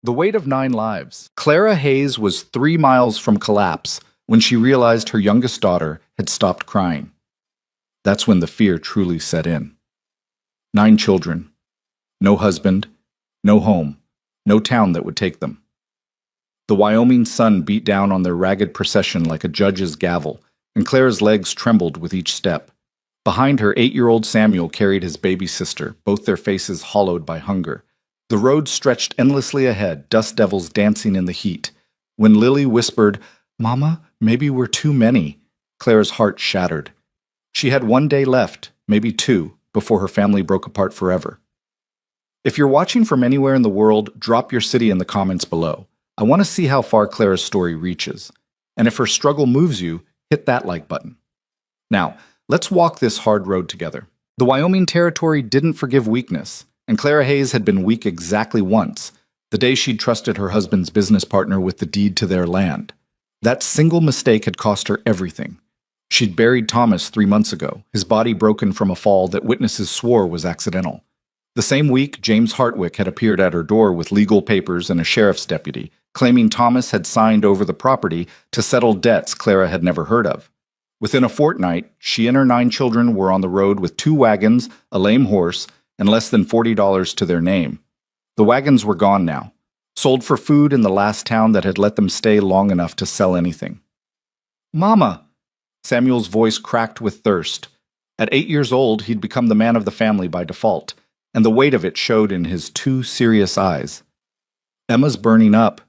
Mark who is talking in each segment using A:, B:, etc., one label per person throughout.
A: The weight of 9 lives. Clara Hayes was 3 miles from collapse when she realized her youngest daughter had stopped crying. That's when the fear truly set in. 9 children. No husband, no home, no town that would take them. The Wyoming sun beat down on their ragged procession like a judge's gavel, and Clara's legs trembled with each step. Behind her, 8-year-old Samuel carried his baby sister, both their faces hollowed by hunger. The road stretched endlessly ahead, dust devils dancing in the heat. When Lily whispered, "Mama, maybe we're too many," Clara's heart shattered. She had 1 day left, maybe 2, before her family broke apart forever. If you're watching from anywhere in the world, drop your city in the comments below. I want to see how far Clara's story reaches. And if her struggle moves you, hit that like button. Now, let's walk this hard road together. The Wyoming Territory didn't forgive weakness, and Clara Hayes had been weak exactly once, the day she'd trusted her husband's business partner with the deed to their land. That single mistake had cost her everything. She'd buried Thomas 3 months ago, his body broken from a fall that witnesses swore was accidental. The same week, James Hartwick had appeared at her door with legal papers and a sheriff's deputy, claiming Thomas had signed over the property to settle debts Clara had never heard of. Within a fortnight, she and her 9 children were on the road with 2 wagons, a lame horse, and less than $40 to their name. The wagons were gone now, sold for food in the last town that had let them stay long enough to sell anything. "Mama!" Samuel's voice cracked with thirst. At 8 years old, he'd become the man of the family by default, and the weight of it showed in his 2 serious eyes. "Emma's burning up."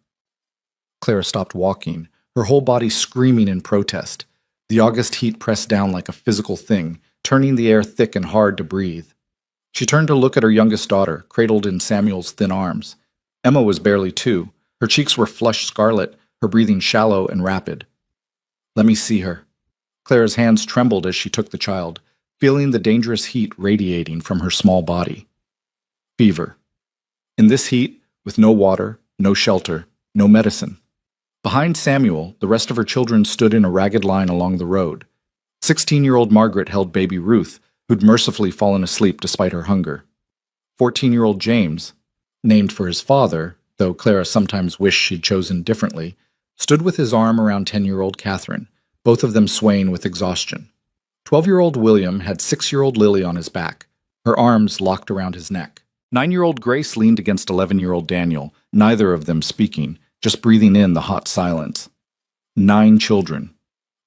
A: Clara stopped walking, her whole body screaming in protest. The August heat pressed down like a physical thing, turning the air thick and hard to breathe. She turned to look at her youngest daughter, cradled in Samuel's thin arms. Emma was barely 2. Her cheeks were flushed scarlet, her breathing shallow and rapid. "Let me see her." Clara's hands trembled as she took the child, feeling the dangerous heat radiating from her small body. Fever. In this heat, with no water, no shelter, no medicine. Behind Samuel, the rest of her children stood in a ragged line along the road. 16-year-old Margaret held baby Ruth, who'd mercifully fallen asleep despite her hunger. 14-year-old James, named for his father, though Clara sometimes wished she'd chosen differently, stood with his arm around 10-year-old Catherine, both of them swaying with exhaustion. 12-year-old William had 6-year-old Lily on his back, her arms locked around his neck. 9-year-old Grace leaned against 11-year-old Daniel, neither of them speaking, just breathing in the hot silence. 9 children,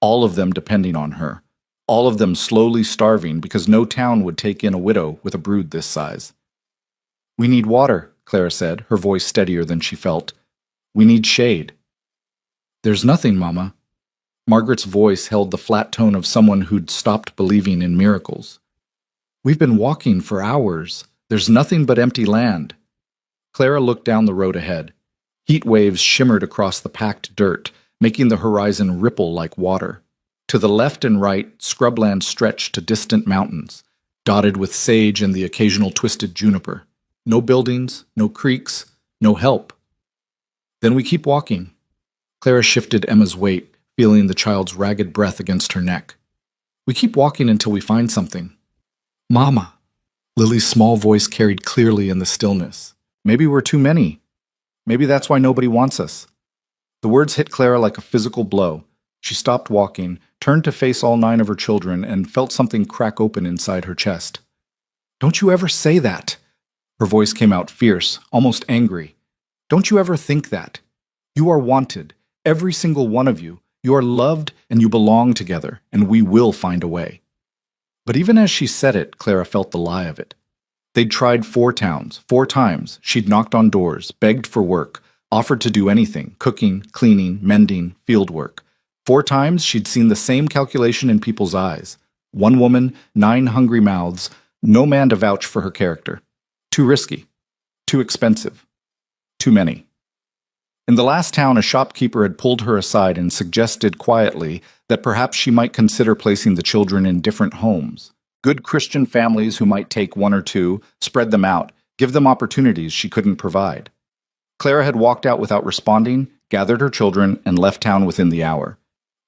A: all of them depending on her, all of them slowly starving because no town would take in a widow with a brood this size. "We need water," Clara said, her voice steadier than she felt. "We need shade." "There's nothing, Mama." Margaret's voice held the flat tone of someone who'd stopped believing in miracles. "We've been walking for hours. There's nothing but empty land." Clara looked down the road ahead. Heat waves shimmered across the packed dirt, making the horizon ripple like water. To the left and right, scrubland stretched to distant mountains, dotted with sage and the occasional twisted juniper. No buildings, no creeks, no help. "Then we keep walking." Clara shifted Emma's weight, feeling the child's ragged breath against her neck. "We keep walking until we find something." "Mama." Lily's small voice carried clearly in the stillness. "Maybe we're too many. Maybe that's why nobody wants us." The words hit Clara like a physical blow. She stopped walking, turned to face all 9 of her children, and felt something crack open inside her chest. "Don't you ever say that!" Her voice came out fierce, almost angry. "Don't you ever think that. You are wanted, every single one of you. You are loved and you belong together, and we will find a way." But even as she said it, Clara felt the lie of it. They'd tried 4 towns, 4 times. She'd knocked on doors, begged for work, offered to do anything, cooking, cleaning, mending, field work. 4 times she'd seen the same calculation in people's eyes. 1 woman, 9 hungry mouths, no man to vouch for her character. Too risky. Too expensive. Too many. In the last town, a shopkeeper had pulled her aside and suggested quietly that perhaps she might consider placing the children in different homes. Good Christian families who might take 1 or 2, spread them out, give them opportunities she couldn't provide. Clara had walked out without responding, gathered her children, and left town within the hour.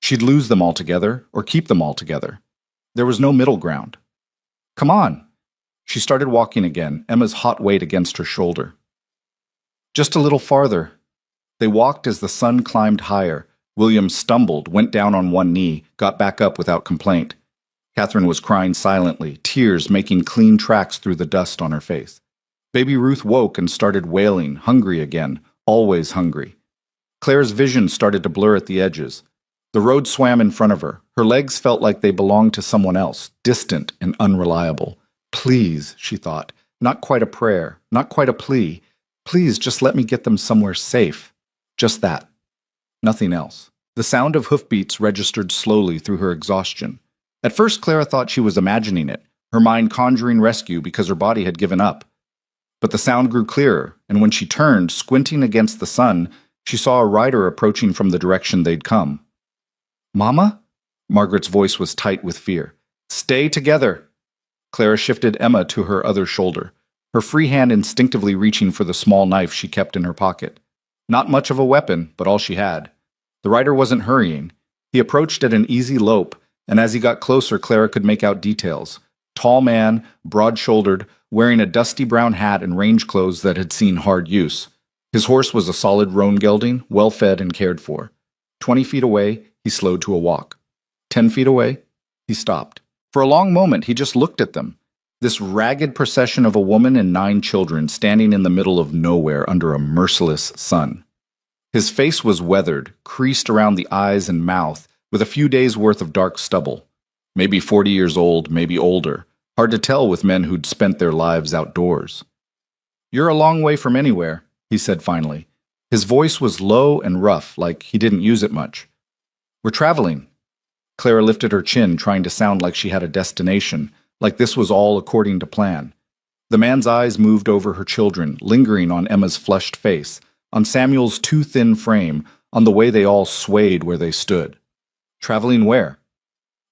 A: She'd lose them altogether, or keep them all together. There was no middle ground. "Come on." She started walking again, Emma's hot weight against her shoulder. Just a little farther. They walked as the sun climbed higher. William stumbled, went down on one knee, got back up without complaint. Catherine was crying silently, tears making clean tracks through the dust on her face. Baby Ruth woke and started wailing, hungry again, always hungry. Claire's vision started to blur at the edges. The road swam in front of her. Her legs felt like they belonged to someone else, distant and unreliable. Please, she thought, not quite a prayer, not quite a plea. Please just let me get them somewhere safe. Just that. Nothing else. The sound of hoofbeats registered slowly through her exhaustion. At first, Clara thought she was imagining it, her mind conjuring rescue because her body had given up. But the sound grew clearer, and when she turned, squinting against the sun, she saw a rider approaching from the direction they'd come. "Mama?" Margaret's voice was tight with fear. "Stay together!" Clara shifted Emma to her other shoulder, her free hand instinctively reaching for the small knife she kept in her pocket. Not much of a weapon, but all she had. The rider wasn't hurrying. He approached at an easy lope, and as he got closer, Clara could make out details. Tall man, broad-shouldered, wearing a dusty brown hat and range clothes that had seen hard use. His horse was a solid roan gelding, well-fed and cared for. 20 feet away, he slowed to a walk. 10 feet away, he stopped. For a long moment, he just looked at them. This ragged procession of a woman and 9 children standing in the middle of nowhere under a merciless sun. His face was weathered, creased around the eyes and mouth, with a few days' worth of dark stubble. Maybe 40 years old, maybe older. Hard to tell with men who'd spent their lives outdoors. "You're a long way from anywhere," he said finally. His voice was low and rough, like he didn't use it much. "We're traveling." Clara lifted her chin, trying to sound like she had a destination, like this was all according to plan. The man's eyes moved over her children, lingering on Emma's flushed face, on Samuel's too thin frame, on the way they all swayed where they stood. Traveling where?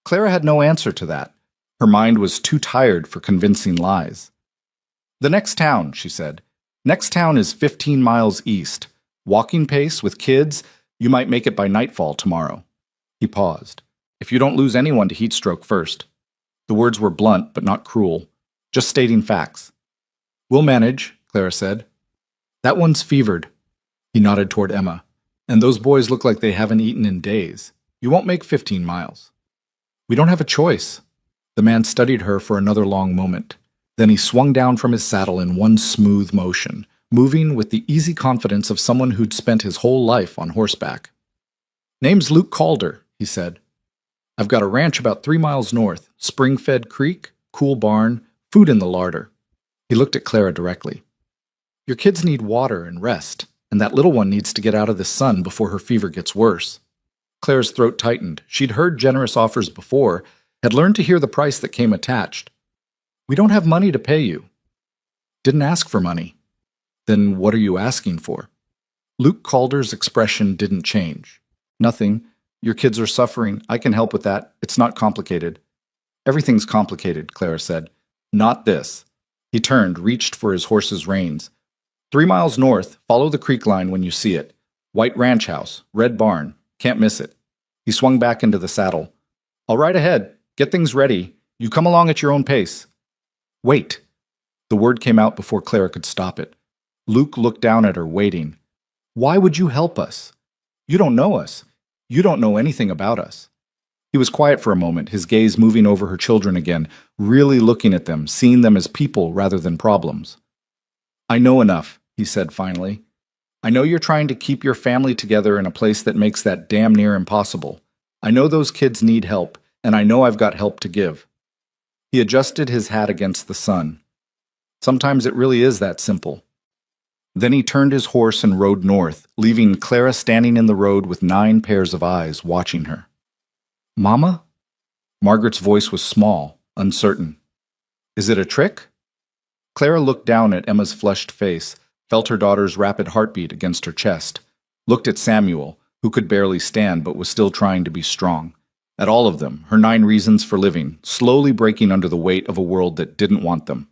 A: Clara had no answer to that. Her mind was too tired for convincing lies. "The next town," she said. "Next town is 15 miles east. Walking pace with kids, you might make it by nightfall tomorrow." He paused. "If you don't lose anyone to heat stroke first." The words were blunt but not cruel, just stating facts. "We'll manage," Clara said. "That one's fevered." He nodded toward Emma. "And those boys look like they haven't eaten in days. You won't make 15 miles. "We don't have a choice." The man studied her for another long moment. Then he swung down from his saddle in one smooth motion, moving with the easy confidence of someone who'd spent his whole life on horseback. "Name's Luke Calder," he said. "I've got a ranch about 3 miles north, spring-fed creek, cool barn, food in the larder." He looked at Clara directly. "Your kids need water and rest, and that little one needs to get out of the sun before her fever gets worse." Clara's throat tightened. She'd heard generous offers before, had learned to hear the price that came attached. "We don't have money to pay you." "Didn't ask for money." "Then what are you asking for?" Luke Calder's expression didn't change. "Nothing. Your kids are suffering. I can help with that. It's not complicated." "Everything's complicated," Clara said. "Not this." He turned, reached for his horse's reins. 3 miles north, follow the creek line when you see it. White ranch house, red barn. Can't miss it." He swung back into the saddle. "I'll ride ahead. Get things ready. You come along at your own pace." "Wait." The word came out before Clara could stop it. Luke looked down at her, waiting. "Why would you help us? You don't know us. You don't know anything about us." He was quiet for a moment, his gaze moving over her children again, really looking at them, seeing them as people rather than problems. "I know enough," he said finally. "I know you're trying to keep your family together in a place that makes that damn near impossible. I know those kids need help, and I know I've got help to give." He adjusted his hat against the sun. Sometimes it really is that simple. Then he turned his horse and rode north, leaving Clara standing in the road with 9 pairs of eyes watching her. "Mama?" Margaret's voice was small, uncertain. "Is it a trick?" Clara looked down at Emma's flushed face, felt her daughter's rapid heartbeat against her chest, looked at Samuel, who could barely stand but was still trying to be strong, at all of them, her 9 reasons for living, slowly breaking under the weight of a world that didn't want them.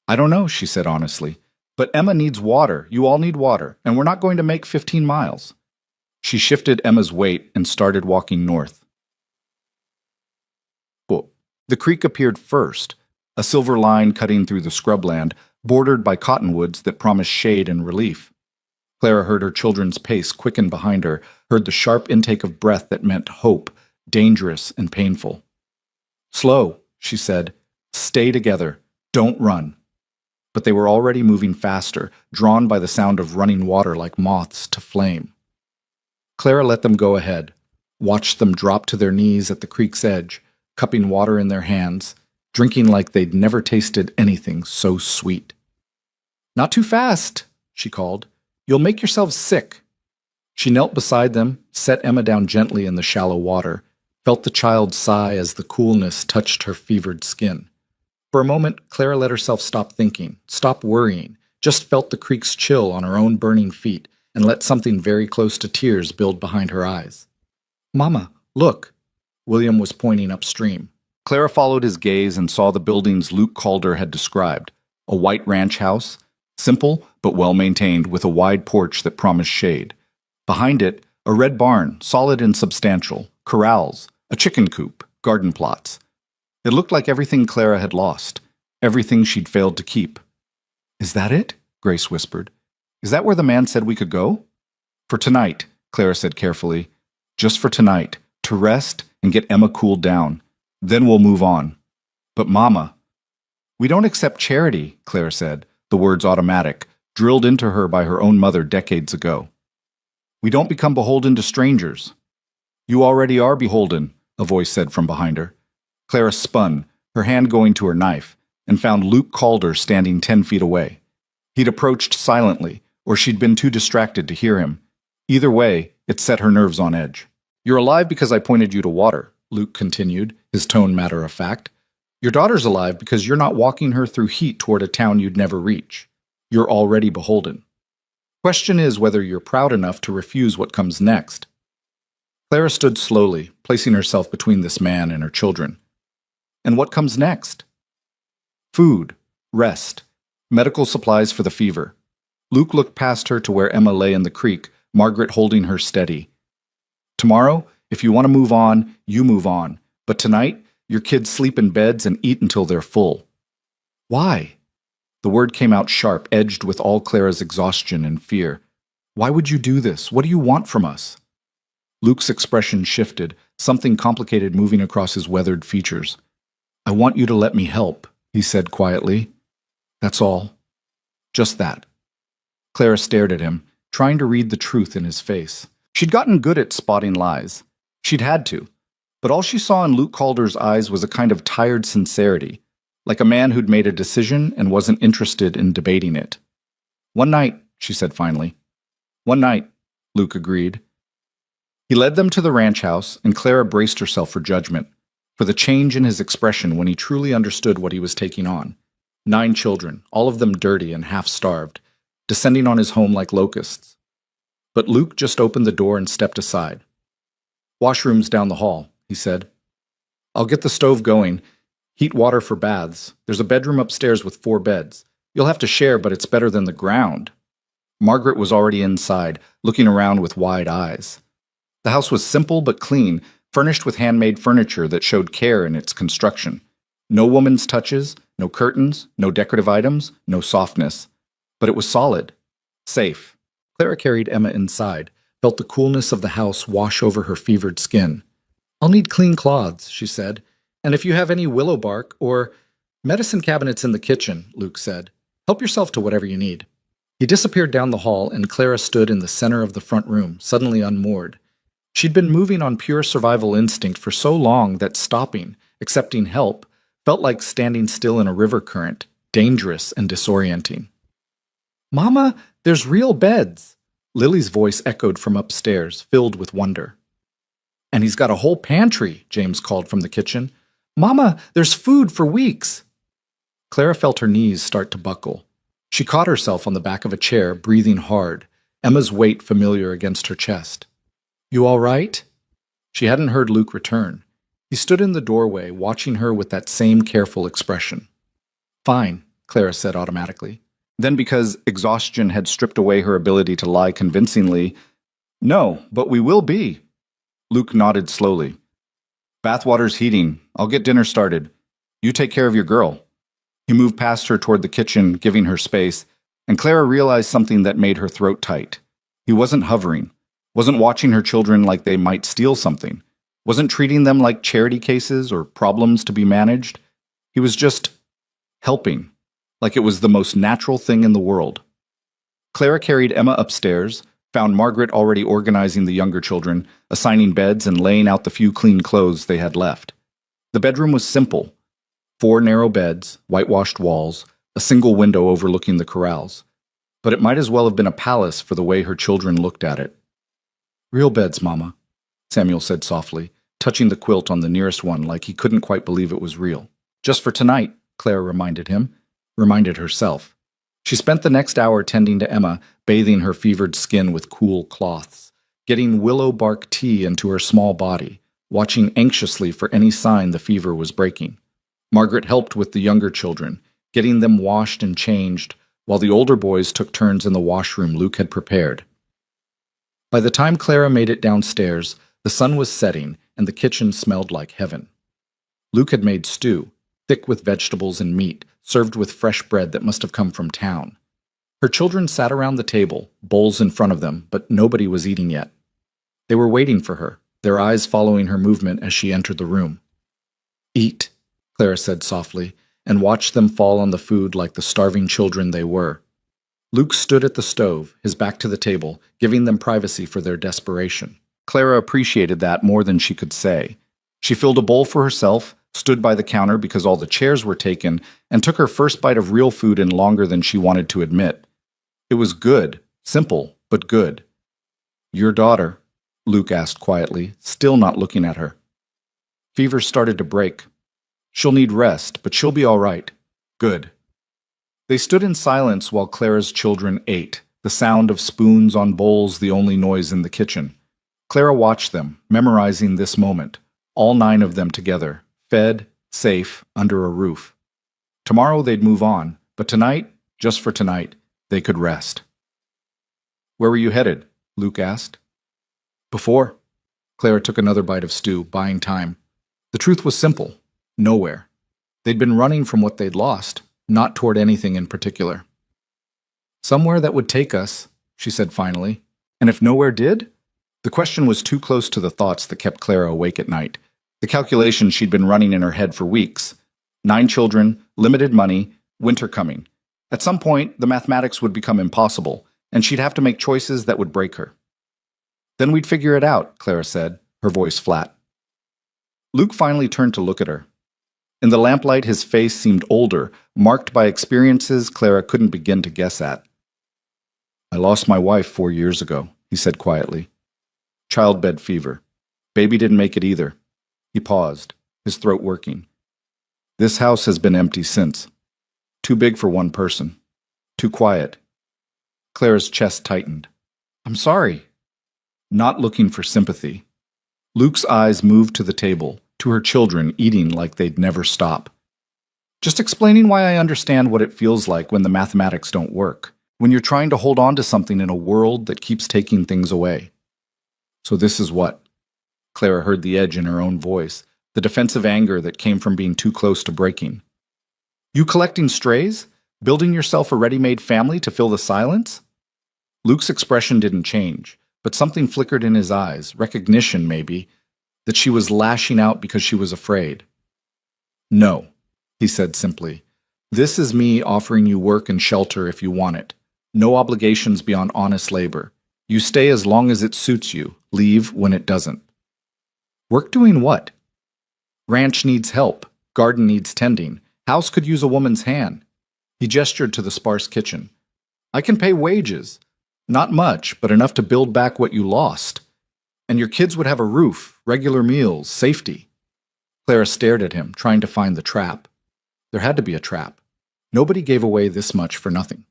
A: "I don't know," she said honestly, "but Emma needs water, you all need water, and we're not going to make 15 miles. She shifted Emma's weight and started walking north. The creek appeared first, a silver line cutting through the scrubland, bordered by cottonwoods that promised shade and relief. Clara heard her children's pace quicken behind her, heard the sharp intake of breath that meant hope, dangerous and painful. "Slow," she said. "Stay together. Don't run." But they were already moving faster, drawn by the sound of running water like moths to flame. Clara let them go ahead, watched them drop to their knees at the creek's edge, cupping water in their hands, drinking like they'd never tasted anything so sweet. "Not too fast," she called. "You'll make yourselves sick." She knelt beside them, set Emma down gently in the shallow water, felt the child sigh as the coolness touched her fevered skin. For a moment, Clara let herself stop thinking, stop worrying, just felt the creek's chill on her own burning feet, and let something very close to tears build behind her eyes. "Mama, look." William was pointing upstream. Clara followed his gaze and saw the buildings Luke Calder had described, a white ranch house, simple but well-maintained, with a wide porch that promised shade. Behind it, a red barn, solid and substantial, corrals, a chicken coop, garden plots. It looked like everything Clara had lost, everything she'd failed to keep. "Is that it?" Grace whispered. "Is that where the man said we could go?" "For tonight," Clara said carefully. "Just for tonight, to rest and get Emma cooled down. Then we'll move on." "But Mama—" "We don't accept charity," Clara said, the words automatic, drilled into her by her own mother decades ago. "We don't become beholden to strangers." "You already are beholden," a voice said from behind her. Clara spun, her hand going to her knife, and found Luke Calder standing 10 feet away. He'd approached silently, or she'd been too distracted to hear him. Either way, it set her nerves on edge. "You're alive because I pointed you to water," Luke continued, his tone matter-of-fact. "Your daughter's alive because you're not walking her through heat toward a town you'd never reach. You're already beholden. Question is whether you're proud enough to refuse what comes next." Clara stood slowly, placing herself between this man and her children. "And what comes next?" "Food, rest, medical supplies for the fever." Luke looked past her to where Emma lay in the creek, Margaret holding her steady. "Tomorrow, if you want to move on, you move on. But tonight, your kids sleep in beds and eat until they're full." "Why?" The word came out sharp, edged with all Clara's exhaustion and fear. "Why would you do this? What do you want from us?" Luke's expression shifted, something complicated moving across his weathered features. "I want you to let me help," he said quietly. "That's all. Just that." Clara stared at him, trying to read the truth in his face. She'd gotten good at spotting lies. She'd had to. But all she saw in Luke Calder's eyes was a kind of tired sincerity, like a man who'd made a decision and wasn't interested in debating it. "One night," she said finally. "One night," Luke agreed. He led them to the ranch house, and Clara braced herself for judgment, for the change in his expression when he truly understood what he was taking on. 9 children, all of them dirty and half-starved, descending on his home like locusts. But Luke just opened the door and stepped aside. "Washroom's down the hall," he said. "I'll get the stove going. Heat water for baths. There's a bedroom upstairs with 4 beds. You'll have to share, but it's better than the ground." Margaret was already inside, looking around with wide eyes. The house was simple but clean, furnished with handmade furniture that showed care in its construction. No woman's touches, no curtains, no decorative items, no softness. But it was solid. Safe. Clara carried Emma inside, felt the coolness of the house wash over her fevered skin. "I'll need clean cloths," she said. "And if you have any willow bark or—" "Medicine cabinets in the kitchen," Luke said. "Help yourself to whatever you need." He disappeared down the hall, and Clara stood in the center of the front room, suddenly unmoored. She'd been moving on pure survival instinct for so long that stopping, accepting help, felt like standing still in a river current, dangerous and disorienting. "Mama, there's real beds!" Lily's voice echoed from upstairs, filled with wonder. "And he's got a whole pantry," James called from the kitchen. "Mama, there's food for weeks!" Clara felt her knees start to buckle. She caught herself on the back of a chair, breathing hard, Emma's weight familiar against her chest. "You all right?" She hadn't heard Luke return. He stood in the doorway, watching her with that same careful expression. "Fine," Clara said automatically. Then, because exhaustion had stripped away her ability to lie convincingly, "No, but we will be." Luke nodded slowly. "Bathwater's heating. I'll get dinner started. You take care of your girl." He moved past her toward the kitchen, giving her space, and Clara realized something that made her throat tight. He wasn't hovering, wasn't watching her children like they might steal something, wasn't treating them like charity cases or problems to be managed. He was just helping, like it was the most natural thing in the world. Clara carried Emma upstairs, found Margaret already organizing the younger children, assigning beds and laying out the few clean clothes they had left. The bedroom was simple. 4 narrow beds, whitewashed walls, a single window overlooking the corrals. But it might as well have been a palace for the way her children looked at it. "Real beds, Mama," Samuel said softly, touching the quilt on the nearest one like he couldn't quite believe it was real. "Just for tonight," Clara reminded herself. She spent the next hour tending to Emma, bathing her fevered skin with cool cloths, getting willow bark tea into her small body, watching anxiously for any sign the fever was breaking. Margaret helped with the younger children, getting them washed and changed, while the older boys took turns in the washroom Luke had prepared. By the time Clara made it downstairs, the sun was setting and the kitchen smelled like heaven. Luke had made stew, thick with vegetables and meat, served with fresh bread that must have come from town. Her children sat around the table, bowls in front of them, but nobody was eating yet. They were waiting for her, their eyes following her movement as she entered the room. "Eat," Clara said softly, and watched them fall on the food like the starving children they were. Luke stood at the stove, his back to the table, giving them privacy for their desperation. Clara appreciated that more than she could say. She filled a bowl for herself, stood by the counter because all the chairs were taken, and took her first bite of real food in longer than she wanted to admit. It was good, simple, but good. "Your daughter?" Luke asked quietly, still not looking at her. "Fever started to break. She'll need rest, but she'll be all right." "Good." They stood in silence while Clara's children ate, the sound of spoons on bowls the only noise in the kitchen. Clara watched them, memorizing this moment, all 9 of them together, fed, safe, under a roof. Tomorrow they'd move on, but tonight, just for tonight, they could rest. "Where were you headed?" Luke asked. "Before." Clara took another bite of stew, buying time. The truth was simple. Nowhere. They'd been running from what they'd lost, not toward anything in particular. "Somewhere that would take us," she said finally. And if nowhere did? The question was too close to the thoughts that kept Clara awake at night. The calculation she'd been running in her head for weeks. 9 children, limited money, winter coming. At some point, the mathematics would become impossible, and she'd have to make choices that would break her. "Then we'd figure it out," Clara said, her voice flat. Luke finally turned to look at her. In the lamplight, his face seemed older, marked by experiences Clara couldn't begin to guess at. "I lost my wife 4 years ago," he said quietly. "Childbed fever. Baby didn't make it either." He paused, his throat working. "This house has been empty since. Too big for one person. Too quiet." Clara's chest tightened. "I'm sorry." Not looking for sympathy. Luke's eyes moved to the table, to her children eating like they'd never stop. "Just explaining why I understand what it feels like when the mathematics don't work, when you're trying to hold on to something in a world that keeps taking things away." "So this is what?" Clara heard the edge in her own voice, the defensive anger that came from being too close to breaking. "You collecting strays? Building yourself a ready-made family to fill the silence?" Luke's expression didn't change, but something flickered in his eyes, recognition maybe, that she was lashing out because she was afraid. "No," he said simply. "This is me offering you work and shelter if you want it. No obligations beyond honest labor. You stay as long as it suits you, leave when it doesn't." "Work doing what?" "Ranch needs help. Garden needs tending. House could use a woman's hand." He gestured to the sparse kitchen. "I can pay wages. Not much, but enough to build back what you lost. And your kids would have a roof, regular meals, safety." Clara stared at him, trying to find the trap. There had to be a trap. Nobody gave away this much for nothing.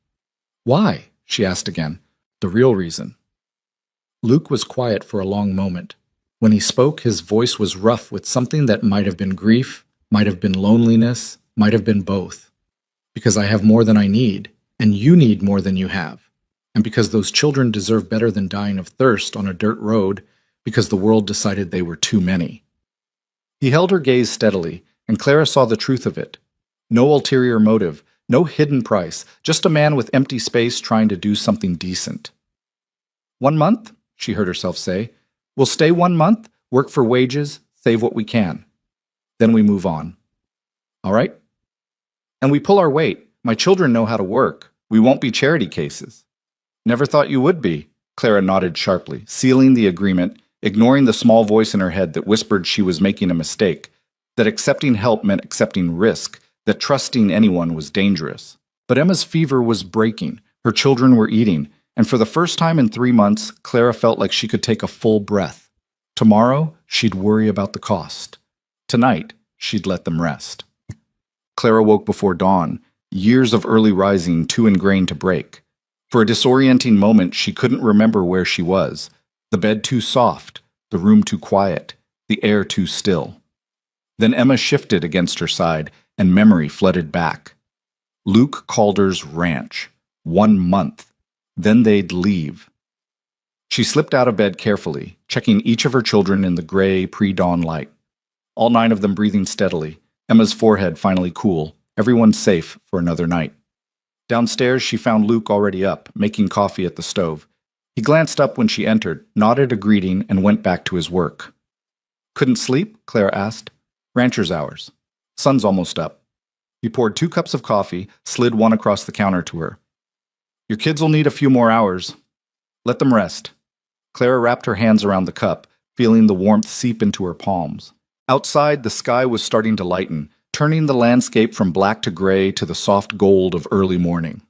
A: "Why?" she asked again. "The real reason." Luke was quiet for a long moment. When he spoke, his voice was rough with something that might have been grief, might have been loneliness, might have been both. "Because I have more than I need, and you need more than you have. And because those children deserve better than dying of thirst on a dirt road, because the world decided they were too many." He held her gaze steadily, and Clara saw the truth of it. No ulterior motive, no hidden price, just a man with empty space trying to do something decent. 1 month, she heard herself say. We'll stay 1 month, work for wages, save what we can. Then we move on. All right? And we pull our weight. My children know how to work. We won't be charity cases. Never thought you would be, Clara nodded sharply, sealing the agreement, ignoring the small voice in her head that whispered she was making a mistake, that accepting help meant accepting risk, that trusting anyone was dangerous. But Emma's fever was breaking. Her children were eating, and for the first time in 3 months, Clara felt like she could take a full breath. Tomorrow, she'd worry about the cost. Tonight, she'd let them rest. Clara woke before dawn, years of early rising too ingrained to break. For a disorienting moment, she couldn't remember where she was. The bed too soft, the room too quiet, the air too still. Then Emma shifted against her side, and memory flooded back. Luke Calder's ranch. 1 month. Then they'd leave. She slipped out of bed carefully, checking each of her children in the gray, pre-dawn light. All 9 of them breathing steadily, Emma's forehead finally cool, everyone safe for another night. Downstairs, she found Luke already up, making coffee at the stove. He glanced up when she entered, nodded a greeting, and went back to his work. Couldn't sleep? Clara asked. Rancher's hours. Sun's almost up. He poured 2 cups of coffee, slid one across the counter to her. Your kids will need a few more hours. Let them rest. Clara wrapped her hands around the cup, feeling the warmth seep into her palms. Outside, the sky was starting to lighten, turning the landscape from black to gray to the soft gold of early morning.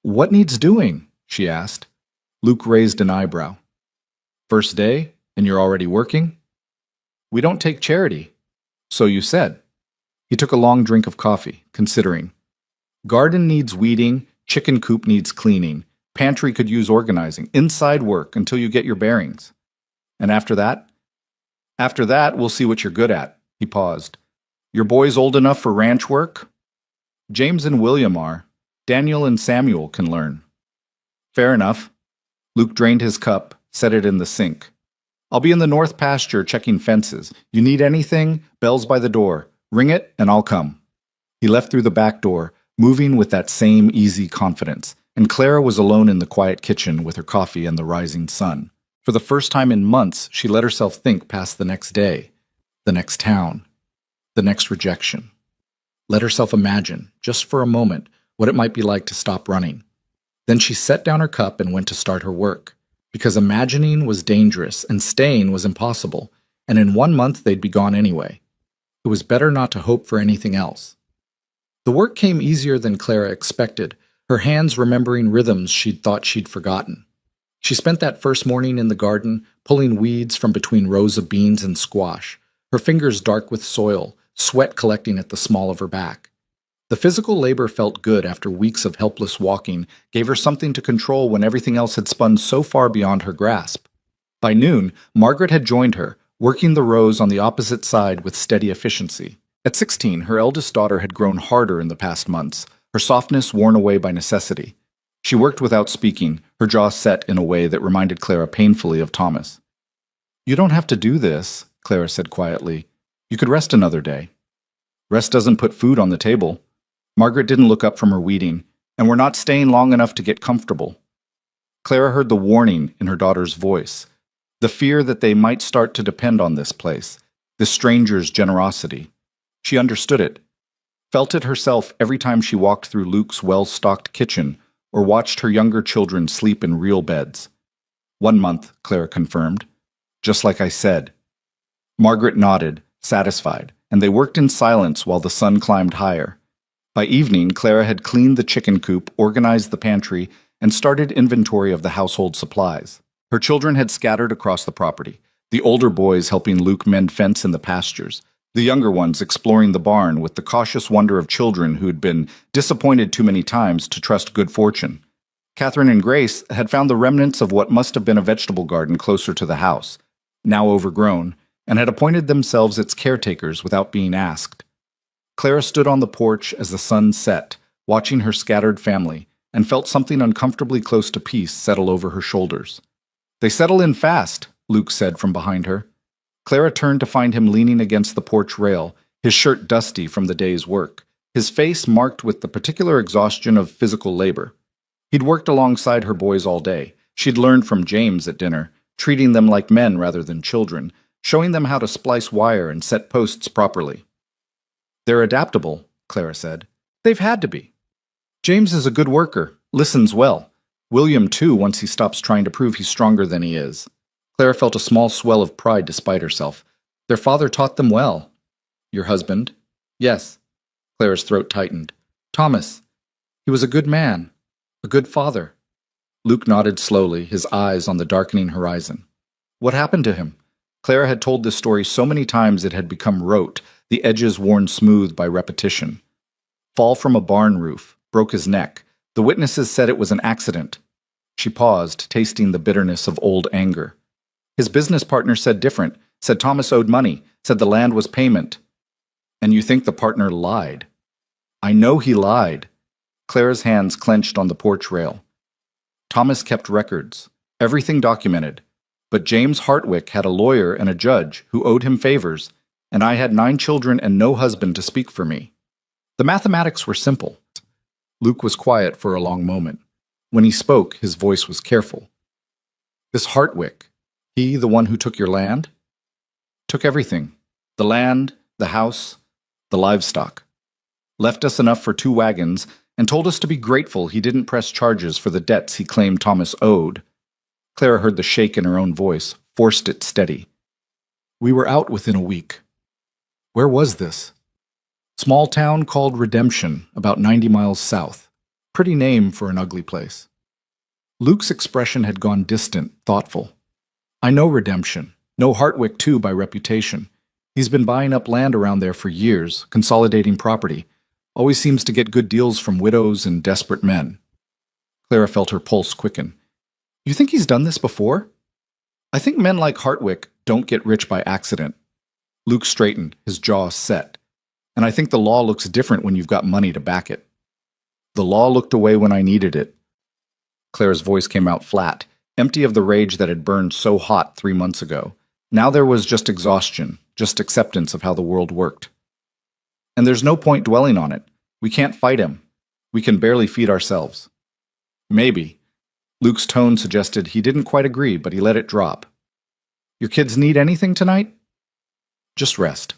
A: What needs doing? She asked. Luke raised an eyebrow. First day, and you're already working? We don't take charity. So you said. He took a long drink of coffee, considering. Garden needs weeding, chicken coop needs cleaning, pantry could use organizing, inside work until you get your bearings. And after that? After that, we'll see what you're good at. He paused. Your boys old enough for ranch work? James and William are. Daniel and Samuel can learn. Fair enough. Luke drained his cup, set it in the sink. I'll be in the north pasture checking fences. You need anything? Bell's by the door. Ring it, and I'll come. He left through the back door, moving with that same easy confidence, and Clara was alone in the quiet kitchen with her coffee and the rising sun. For the first time in months, she let herself think past the next day, the next town, the next rejection. Let herself imagine, just for a moment, what it might be like to stop running. Then she set down her cup and went to start her work, because imagining was dangerous and staying was impossible, and in 1 month they'd be gone anyway. It was better not to hope for anything else. The work came easier than Clara expected, her hands remembering rhythms she'd thought she'd forgotten. She spent that first morning in the garden, pulling weeds from between rows of beans and squash, her fingers dark with soil, sweat collecting at the small of her back. The physical labor felt good after weeks of helpless walking, gave her something to control when everything else had spun so far beyond her grasp. By noon, Margaret had joined her, working the rows on the opposite side with steady efficiency. At 16, her eldest daughter had grown harder in the past months, her softness worn away by necessity. She worked without speaking, her jaw set in a way that reminded Clara painfully of Thomas. You don't have to do this, Clara said quietly. You could rest another day. Rest doesn't put food on the table. Margaret didn't look up from her weeding, and we're not staying long enough to get comfortable. Clara heard the warning in her daughter's voice, the fear that they might start to depend on this place, this stranger's generosity. She understood it, felt it herself every time she walked through Luke's well-stocked kitchen or watched her younger children sleep in real beds. 1 month, Clara confirmed. Just like I said. Margaret nodded, satisfied, and they worked in silence while the sun climbed higher. By evening, Clara had cleaned the chicken coop, organized the pantry, and started inventory of the household supplies. Her children had scattered across the property, the older boys helping Luke mend fence in the pastures, the younger ones exploring the barn with the cautious wonder of children who had been disappointed too many times to trust good fortune. Catherine and Grace had found the remnants of what must have been a vegetable garden closer to the house, now overgrown, and had appointed themselves its caretakers without being asked. Clara stood on the porch as the sun set, watching her scattered family, and felt something uncomfortably close to peace settle over her shoulders. They settle in fast, Luke said from behind her. Clara turned to find him leaning against the porch rail, his shirt dusty from the day's work, his face marked with the particular exhaustion of physical labor. He'd worked alongside her boys all day, She'd learned from James at dinner, treating them like men rather than children, showing them how to splice wire and set posts properly. "They're adaptable," Clara said. "They've had to be. James is a good worker, listens well. William, too, once he stops trying to prove he's stronger than he is." Clara felt a small swell of pride despite herself. Their father taught them well. "Your husband?" "Yes." Clara's throat tightened. "Thomas. He was a good man. A good father." Luke nodded slowly, his eyes on the darkening horizon. "What happened to him?" Clara had told this story so many times it had become rote, the edges worn smooth by repetition. "Fall from a barn roof. Broke his neck. The witnesses said it was an accident." She paused, tasting the bitterness of old anger. "His business partner said different, said Thomas owed money, said the land was payment." "And you think the partner lied?" "I know he lied." Clara's hands clenched on the porch rail. "Thomas kept records, everything documented. But James Hartwick had a lawyer and a judge who owed him favors, and I had 9 children and no husband to speak for me. The mathematics were simple." Luke was quiet for a long moment. When he spoke, his voice was careful. "This Hartwick, he the one who took your land?" "Took everything. The land, the house, the livestock. Left us enough for 2 wagons, and told us to be grateful he didn't press charges for the debts he claimed Thomas owed." Clara heard the shake in her own voice, forced it steady. "We were out within a week." "Where was this?" "Small town called Redemption, about 90 miles south. Pretty name for an ugly place." Luke's expression had gone distant, thoughtful. "I know Redemption. Know Hartwick, too, by reputation. He's been buying up land around there for years, consolidating property. Always seems to get good deals from widows and desperate men." Clara felt her pulse quicken. "You think he's done this before?" "I think men like Hartwick don't get rich by accident." Luke straightened, his jaw set. "And I think the law looks different when you've got money to back it." "The law looked away when I needed it." Clara's voice came out flat, empty of the rage that had burned so hot 3 months ago. Now there was just exhaustion, just acceptance of how the world worked. "And there's no point dwelling on it. We can't fight him. We can barely feed ourselves." "Maybe." Luke's tone suggested he didn't quite agree, but he let it drop. "Your kids need anything tonight?" "Just rest.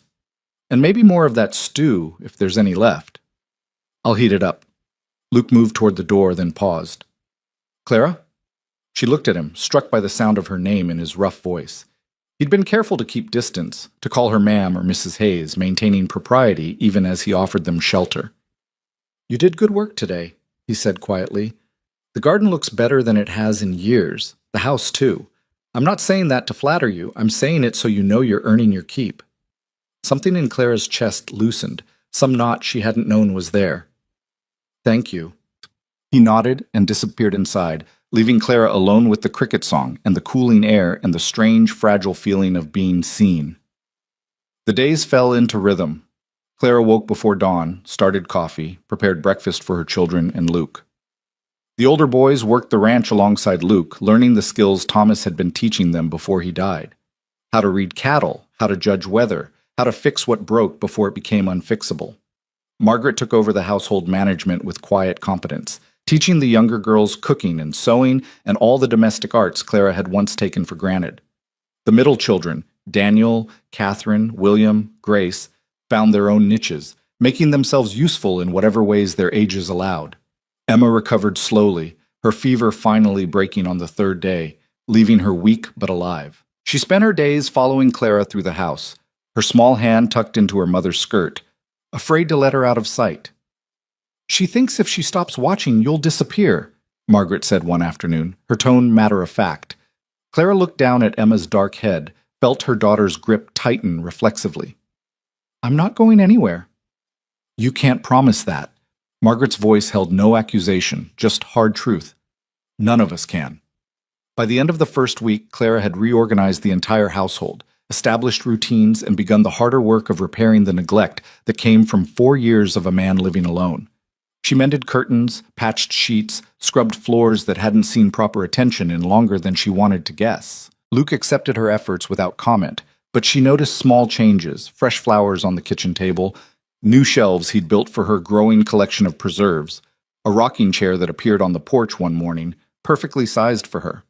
A: And maybe more of that stew, if there's any left." "I'll heat it up." Luke moved toward the door, then paused. "Clara?" She looked at him, struck by the sound of her name in his rough voice. He'd been careful to keep distance, to call her ma'am or Mrs. Hayes, maintaining propriety even as he offered them shelter. "You did good work today," he said quietly. "The garden looks better than it has in years. The house, too. I'm not saying that to flatter you. I'm saying it so you know you're earning your keep." Something in Clara's chest loosened, some knot she hadn't known was there. "Thank you." He nodded and disappeared inside, leaving Clara alone with the cricket song and the cooling air and the strange, fragile feeling of being seen. The days fell into rhythm. Clara woke before dawn, started coffee, prepared breakfast for her children and Luke. The older boys worked the ranch alongside Luke, learning the skills Thomas had been teaching them before he died. How to read cattle, how to judge weather, how to fix what broke before it became unfixable. Margaret took over the household management with quiet competence, teaching the younger girls cooking and sewing and all the domestic arts Clara had once taken for granted. The middle children, Daniel, Catherine, William, Grace, found their own niches, making themselves useful in whatever ways their ages allowed. Emma recovered slowly, her fever finally breaking on the 3rd day, leaving her weak but alive. She spent her days following Clara through the house, her small hand tucked into her mother's skirt, afraid to let her out of sight. "She thinks if she stops watching, you'll disappear," Margaret said one afternoon, her tone matter-of-fact. Clara looked down at Emma's dark head, felt her daughter's grip tighten reflexively. "I'm not going anywhere." "You can't promise that." Margaret's voice held no accusation, just hard truth. "None of us can." By the end of the first week, Clara had reorganized the entire household, established routines, and begun the harder work of repairing the neglect that came from 4 years of a man living alone. She mended curtains, patched sheets, scrubbed floors that hadn't seen proper attention in longer than she wanted to guess. Luke accepted her efforts without comment, but she noticed small changes, fresh flowers on the kitchen table, new shelves he'd built for her growing collection of preserves, a rocking chair that appeared on the porch one morning, perfectly sized for her.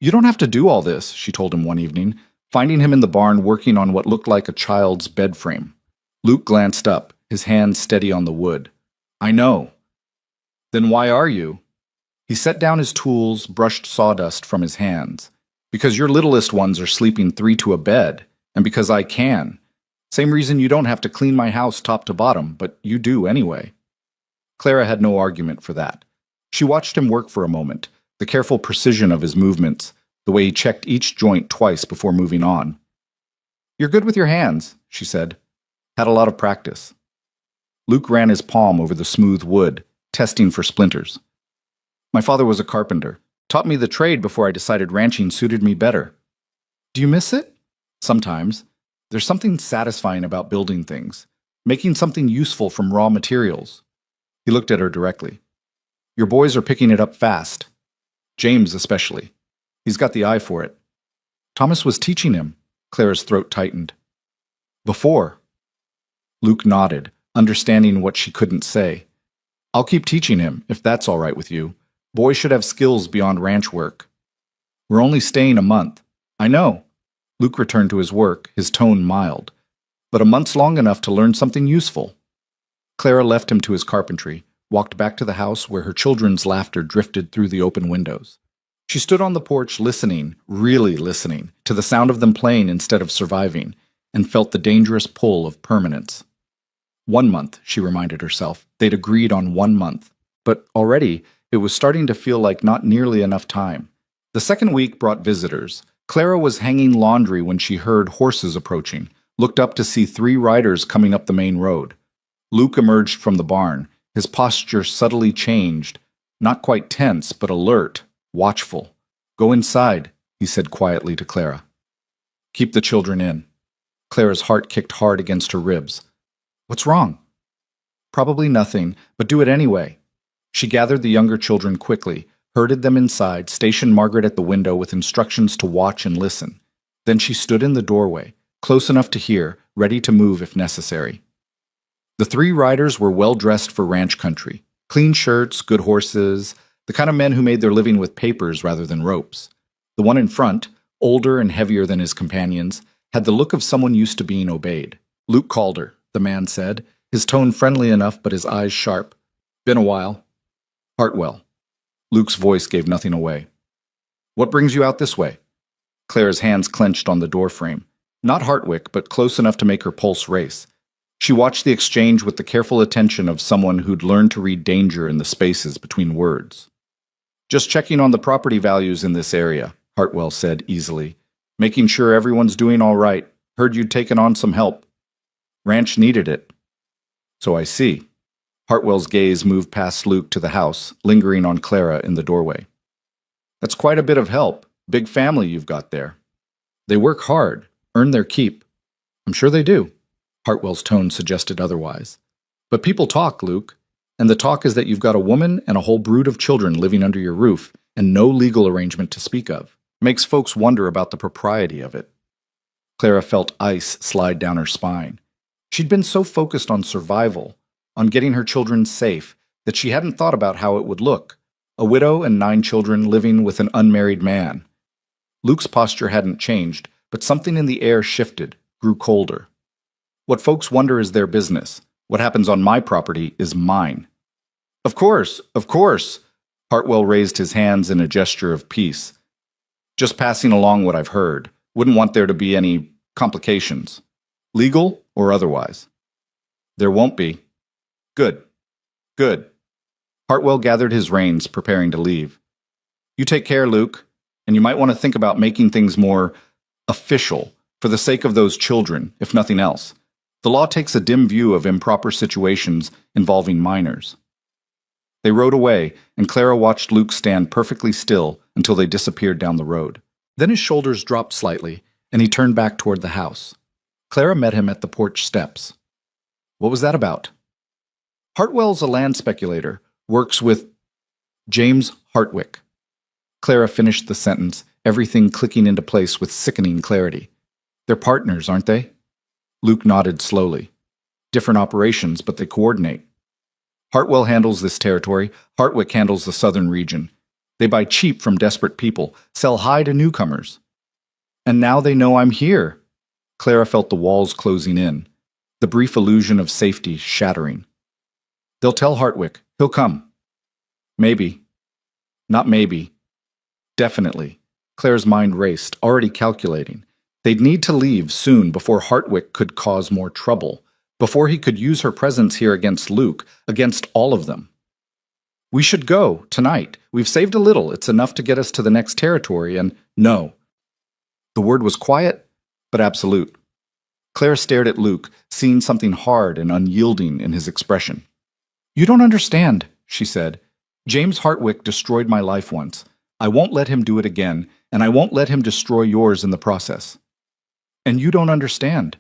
A: You don't have to do all this, she told him one evening, finding him in the barn working on what looked like a child's bed frame. Luke glanced up, his hand steady on the wood. I know. Then why are you? He set down his tools, brushed sawdust from his hands. Because your littlest ones are sleeping 3 to a bed, and because I can. Same reason you don't have to clean my house top to bottom, but you do anyway. Clara had no argument for that. She watched him work for a moment, the careful precision of his movements, the way he checked each joint twice before moving on. You're good with your hands, she said. Had a lot of practice. Luke ran his palm over the smooth wood, testing for splinters. My father was a carpenter. Taught me the trade before I decided ranching suited me better. Do you miss it? Sometimes. There's something satisfying about building things, making something useful from raw materials. He looked at her directly. Your boys are picking it up fast. James especially. He's got the eye for it. Thomas was teaching him. Clara's throat tightened. Before. Luke nodded, understanding what she couldn't say. I'll keep teaching him, if that's all right with you. Boys should have skills beyond ranch work. We're only staying a month. I know. Luke returned to his work, his tone mild. But a month's long enough to learn something useful. Clara left him to his carpentry, walked back to the house where her children's laughter drifted through the open windows. She stood on the porch listening, really listening, to the sound of them playing instead of surviving, and felt the dangerous pull of permanence. 1 month, she reminded herself. They'd agreed on 1 month. But already, it was starting to feel like not nearly enough time. The second week brought visitors. Clara was hanging laundry when she heard horses approaching, looked up to see 3 riders coming up the main road. Luke emerged from the barn, his posture subtly changed, not quite tense, but alert, watchful. Go inside, he said quietly to Clara. Keep the children in. Clara's heart kicked hard against her ribs. What's wrong? Probably nothing, but do it anyway. She gathered the younger children quickly, herded them inside, stationed Margaret at the window with instructions to watch and listen. Then she stood in the doorway, close enough to hear, ready to move if necessary. The 3 riders were well dressed for ranch country. Clean shirts, good horses, the kind of men who made their living with papers rather than ropes. The one in front, older and heavier than his companions, had the look of someone used to being obeyed. Luke Calder, the man said, his tone friendly enough but his eyes sharp. Been a while. Hartwell. Luke's voice gave nothing away. What brings you out this way? Clara's hands clenched on the doorframe. Not Hartwick, but close enough to make her pulse race. She watched the exchange with the careful attention of someone who'd learned to read danger in the spaces between words. Just checking on the property values in this area, Hartwell said easily. Making sure everyone's doing all right. Heard you'd taken on some help. Ranch needed it. So I see. Hartwell's gaze moved past Luke to the house, lingering on Clara in the doorway. That's quite a bit of help. Big family you've got there. They work hard, earn their keep. I'm sure they do. Hartwell's tone suggested otherwise. But people talk, Luke, and the talk is that you've got a woman and a whole brood of children living under your roof, and no legal arrangement to speak of. Makes folks wonder about the propriety of it. Clara felt ice slide down her spine. She'd been so focused on survival, on getting her children safe, that she hadn't thought about how it would look. A widow and 9 children living with an unmarried man. Luke's posture hadn't changed, but something in the air shifted, grew colder. What folks wonder is their business. What happens on my property is mine. Of course, of course. Hartwell raised his hands in a gesture of peace. Just passing along what I've heard. Wouldn't want there to be any complications. Legal or otherwise. There won't be. Good. Good. Hartwell gathered his reins, preparing to leave. You take care, Luke, and you might want to think about making things more official for the sake of those children, if nothing else. The law takes a dim view of improper situations involving minors. They rode away, and Clara watched Luke stand perfectly still until they disappeared down the road. Then his shoulders dropped slightly, and he turned back toward the house. Clara met him at the porch steps. What was that about? Hartwell's a land speculator, works with James Hartwick. Clara finished the sentence, everything clicking into place with sickening clarity. They're partners, aren't they? Luke nodded slowly. Different operations, but they coordinate. Hartwell handles this territory. Hartwick handles the southern region. They buy cheap from desperate people, sell high to newcomers. And now they know I'm here. Clara felt the walls closing in, the brief illusion of safety shattering. They'll tell Hartwick. He'll come. Maybe. Not maybe. Definitely. Claire's mind raced, already calculating. They'd need to leave soon before Hartwick could cause more trouble, before he could use her presence here against Luke, against all of them. We should go, tonight. We've saved a little. It's enough to get us to the next territory, and no. The word was quiet, but absolute. Claire stared at Luke, seeing something hard and unyielding in his expression. You don't understand, she said. James Hartwick destroyed my life once. I won't let him do it again, and I won't let him destroy yours in the process. And you don't understand.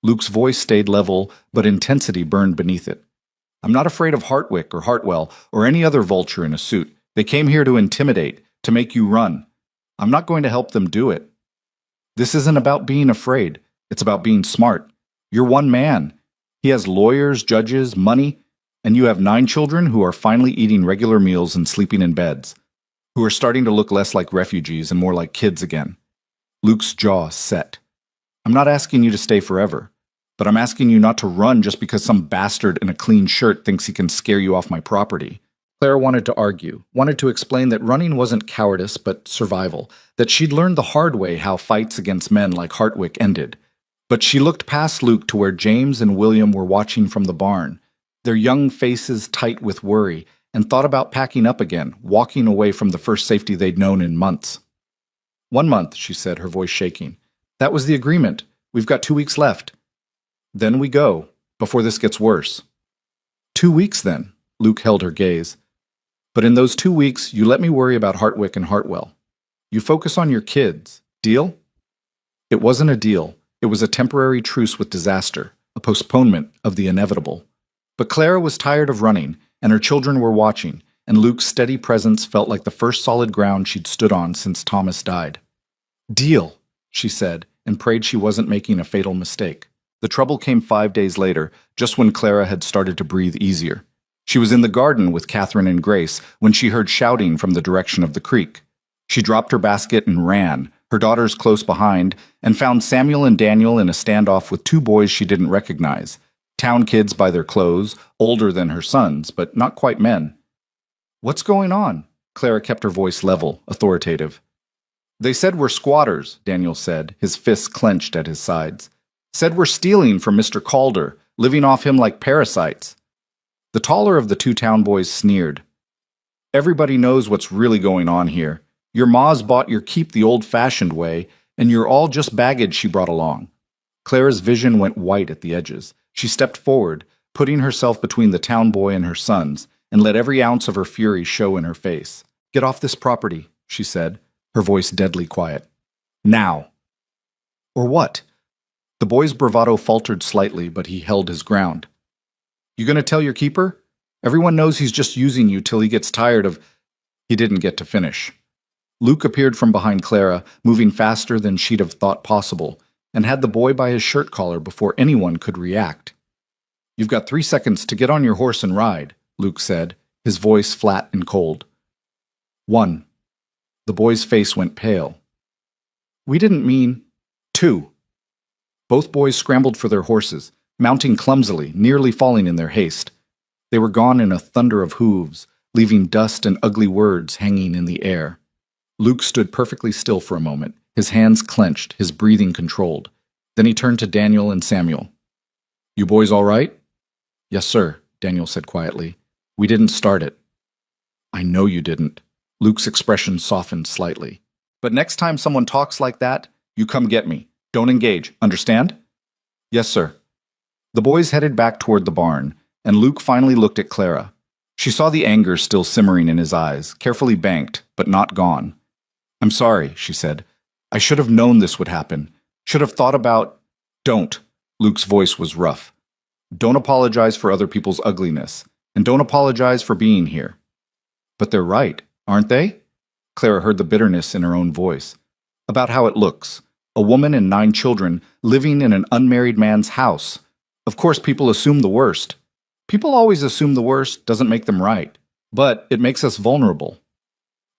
A: Luke's voice stayed level, but intensity burned beneath it. I'm not afraid of Hartwick or Hartwell or any other vulture in a suit. They came here to intimidate, to make you run. I'm not going to help them do it. This isn't about being afraid. It's about being smart. You're one man. He has lawyers, judges, money, and you have 9 children who are finally eating regular meals and sleeping in beds, who are starting to look less like refugees and more like kids again. Luke's jaw set. I'm not asking you to stay forever, but I'm asking you not to run just because some bastard in a clean shirt thinks he can scare you off my property. Clara wanted to argue, wanted to explain that running wasn't cowardice but survival, that she'd learned the hard way how fights against men like Hartwick ended. But she looked past Luke to where James and William were watching from the barn, their young faces tight with worry, and thought about packing up again, walking away from the first safety they'd known in months. 1 month, she said, her voice shaking. That was the agreement. We've got 2 weeks left. Then we go, before this gets worse. 2 weeks, then. Luke held her gaze. But in those 2 weeks, you let me worry about Hartwick and Hartwell. You focus on your kids. Deal? It wasn't a deal. It was a temporary truce with disaster, a postponement of the inevitable. But Clara was tired of running, and her children were watching, and Luke's steady presence felt like the first solid ground she'd stood on since Thomas died. Deal, she said, and prayed she wasn't making a fatal mistake. The trouble came 5 days later, just when Clara had started to breathe easier. She was in the garden with Catherine and Grace when she heard shouting from the direction of the creek. She dropped her basket and ran, her daughters close behind, and found Samuel and Daniel in a standoff with 2 boys she didn't recognize. Town kids by their clothes, older than her sons, but not quite men. What's going on? Clara kept her voice level, authoritative. They said we're squatters, Daniel said, his fists clenched at his sides. Said we're stealing from Mr. Calder, living off him like parasites. The taller of the 2 town boys sneered. Everybody knows what's really going on here. Your ma's bought your keep the old-fashioned way, and you're all just baggage she brought along. Clara's vision went white at the edges. She stepped forward, putting herself between the town boy and her sons, and let every ounce of her fury show in her face. Get off this property, she said, her voice deadly quiet. Now. Or what? The boy's bravado faltered slightly, but he held his ground. You gonna tell your keeper? Everyone knows he's just using you till he gets tired of... He didn't get to finish. Luke appeared from behind Clara, moving faster than she'd have thought possible, and had the boy by his shirt collar before anyone could react. You've got 3 seconds to get on your horse and ride, Luke said, his voice flat and cold. 1. The boy's face went pale. We didn't mean... 2. Both boys scrambled for their horses, mounting clumsily, nearly falling in their haste. They were gone in a thunder of hooves, leaving dust and ugly words hanging in the air. Luke stood perfectly still for a moment, his hands clenched, his breathing controlled. Then he turned to Daniel and Samuel. You boys all right? Yes, sir, Daniel said quietly. We didn't start it. I know you didn't. Luke's expression softened slightly. But next time someone talks like that, you come get me. Don't engage, understand? Yes, sir. The boys headed back toward the barn, and Luke finally looked at Clara. She saw the anger still simmering in his eyes, carefully banked, but not gone. I'm sorry, she said. I should have known this would happen. Should have thought about... Don't. Luke's voice was rough. Don't apologize for other people's ugliness, and don't apologize for being here. But they're right, aren't they? Clara heard the bitterness in her own voice. About how it looks. A woman and 9 children living in an unmarried man's house. Of course, people assume the worst. People always assume the worst doesn't make them right, but it makes us vulnerable.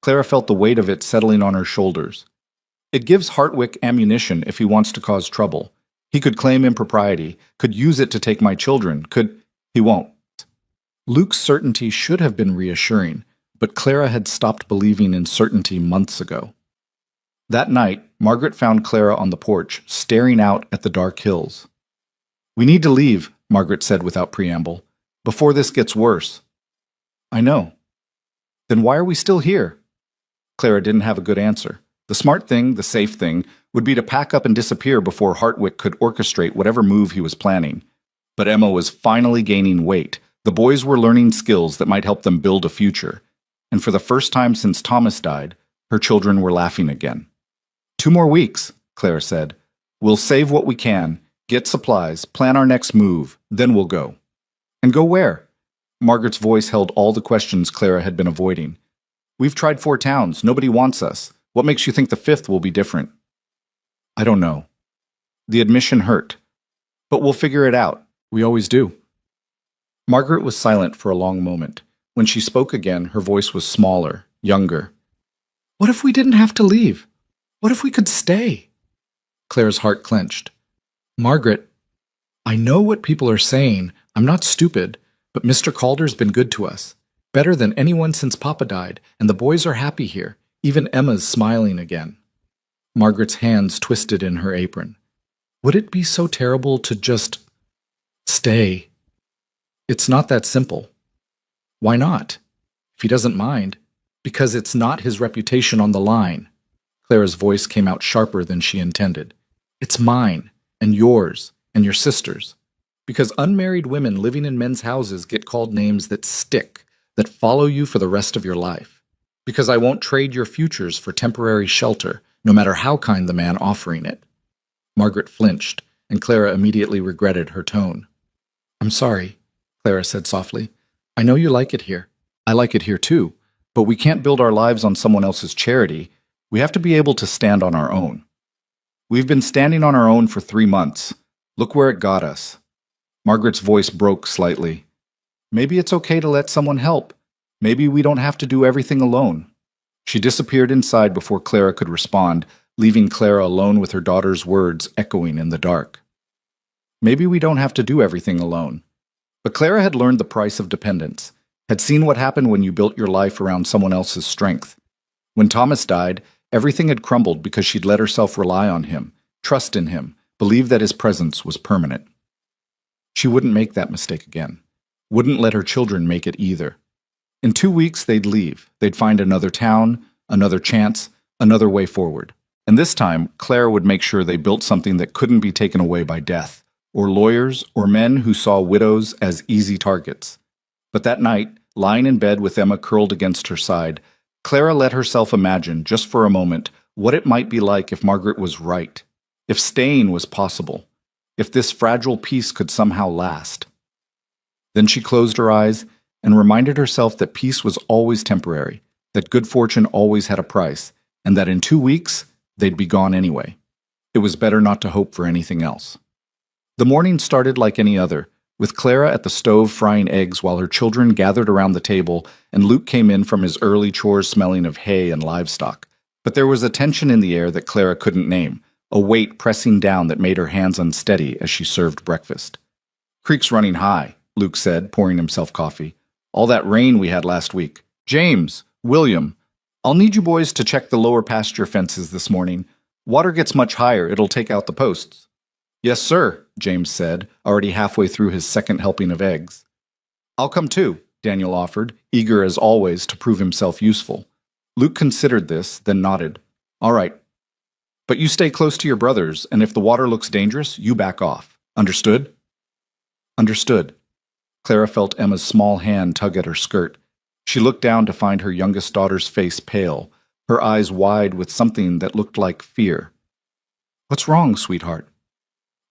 A: Clara felt the weight of it settling on her shoulders. It gives Hartwick ammunition if he wants to cause trouble. He could claim impropriety, could use it to take my children, could... He won't. Luke's certainty should have been reassuring, but Clara had stopped believing in certainty months ago. That night, Margaret found Clara on the porch, staring out at the dark hills. "We need to leave," Margaret said without preamble, "before this gets worse." "I know." "Then why are we still here?" Clara didn't have a good answer. The smart thing, the safe thing, would be to pack up and disappear before Hartwick could orchestrate whatever move he was planning. But Emma was finally gaining weight. The boys were learning skills that might help them build a future. And for the first time since Thomas died, her children were laughing again. "2 more weeks," Clara said. "We'll save what we can, get supplies, plan our next move, then we'll go." "And go where?" Margaret's voice held all the questions Clara had been avoiding. "We've tried 4 towns. Nobody wants us. What makes you think the 5th will be different?" "I don't know." The admission hurt. "But we'll figure it out. We always do." Margaret was silent for a long moment. When she spoke again, her voice was smaller, younger. "What if we didn't have to leave? What if we could stay?" Clara's heart clenched. "Margaret, I know what people are saying. I'm not stupid, but Mr. Calder's been good to us. Better than anyone since Papa died, and the boys are happy here. Even Emma's smiling again." Margaret's hands twisted in her apron. "Would it be so terrible to just stay?" "It's not that simple." "Why not?" "If he doesn't mind." "Because it's not his reputation on the line." Clara's voice came out sharper than she intended. "It's mine, and yours, and your sister's. Because unmarried women living in men's houses get called names that stick, that follow you for the rest of your life. Because I won't trade your futures for temporary shelter, no matter how kind the man offering it." Margaret flinched, and Clara immediately regretted her tone. "I'm sorry," Clara said softly. "I know you like it here. I like it here too. But we can't build our lives on someone else's charity. We have to be able to stand on our own. We've been standing on our own for 3 months. Look where it got us." Margaret's voice broke slightly. "Maybe it's okay to let someone help. Maybe we don't have to do everything alone." She disappeared inside before Clara could respond, leaving Clara alone with her daughter's words echoing in the dark. Maybe we don't have to do everything alone. But Clara had learned the price of dependence, had seen what happened when you built your life around someone else's strength. When Thomas died, everything had crumbled because she'd let herself rely on him, trust in him, believe that his presence was permanent. She wouldn't make that mistake again. Wouldn't let her children make it either. In 2 weeks, they'd leave. They'd find another town, another chance, another way forward. And this time, Clara would make sure they built something that couldn't be taken away by death, or lawyers, or men who saw widows as easy targets. But that night, lying in bed with Emma curled against her side, Clara let herself imagine, just for a moment, what it might be like if Margaret was right, if staying was possible, if this fragile peace could somehow last. Then she closed her eyes and reminded herself that peace was always temporary, that good fortune always had a price, and that in 2 weeks, they'd be gone anyway. It was better not to hope for anything else. The morning started like any other, with Clara at the stove frying eggs while her children gathered around the table and Luke came in from his early chores smelling of hay and livestock. But there was a tension in the air that Clara couldn't name, a weight pressing down that made her hands unsteady as she served breakfast. "Creek's running high," Luke said, pouring himself coffee. "All that rain we had last week. James, William, I'll need you boys to check the lower pasture fences this morning. Water gets much higher, it'll take out the posts." "Yes, sir," James said, already halfway through his second helping of eggs. "I'll come too," Daniel offered, eager as always to prove himself useful. Luke considered this, then nodded. "All right. But you stay close to your brothers, and if the water looks dangerous, you back off. Understood?" "Understood." Clara felt Emma's small hand tug at her skirt. She looked down to find her youngest daughter's face pale, her eyes wide with something that looked like fear. "What's wrong, sweetheart?"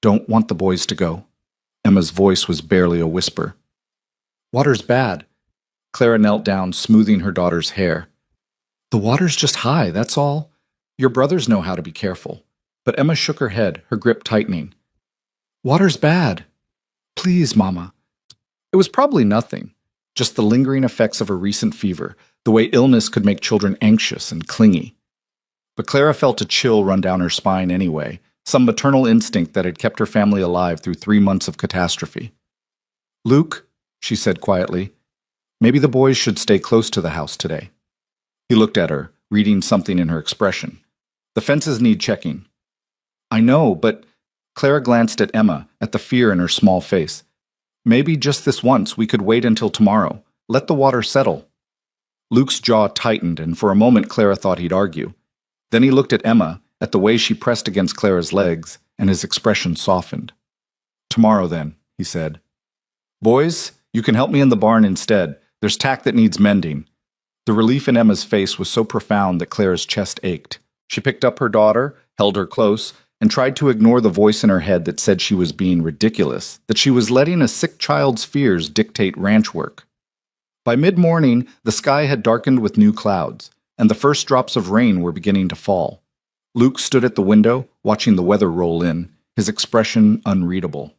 A: "Don't want the boys to go." Emma's voice was barely a whisper. "Water's bad." Clara knelt down, smoothing her daughter's hair. "The water's just high, that's all. Your brothers know how to be careful." But Emma shook her head, her grip tightening. "Water's bad. Please, Mama." It was probably nothing. just the lingering effects of a recent fever, the way illness could make children anxious and clingy. But Clara felt a chill run down her spine anyway, some maternal instinct that had kept her family alive through 3 months of catastrophe. "Luke," she said quietly, "maybe the boys should stay close to the house today." He looked at her, reading something in her expression. "The fences need checking." "I know, but—" Clara glanced at Emma, at the fear in her small face. "Maybe just this once we could wait until tomorrow. Let the water settle." Luke's jaw tightened, and for a moment Clara thought he'd argue. Then he looked at Emma, at the way she pressed against Clara's legs, and his expression softened. "Tomorrow, then," he said. "Boys, you can help me in the barn instead. There's tack that needs mending." The relief in Emma's face was so profound that Clara's chest ached. She picked up her daughter, held her close, and tried to ignore the voice in her head that said she was being ridiculous, that she was letting a sick child's fears dictate ranch work. By mid-morning, the sky had darkened with new clouds, and the first drops of rain were beginning to fall. Luke stood at the window, watching the weather roll in, his expression unreadable.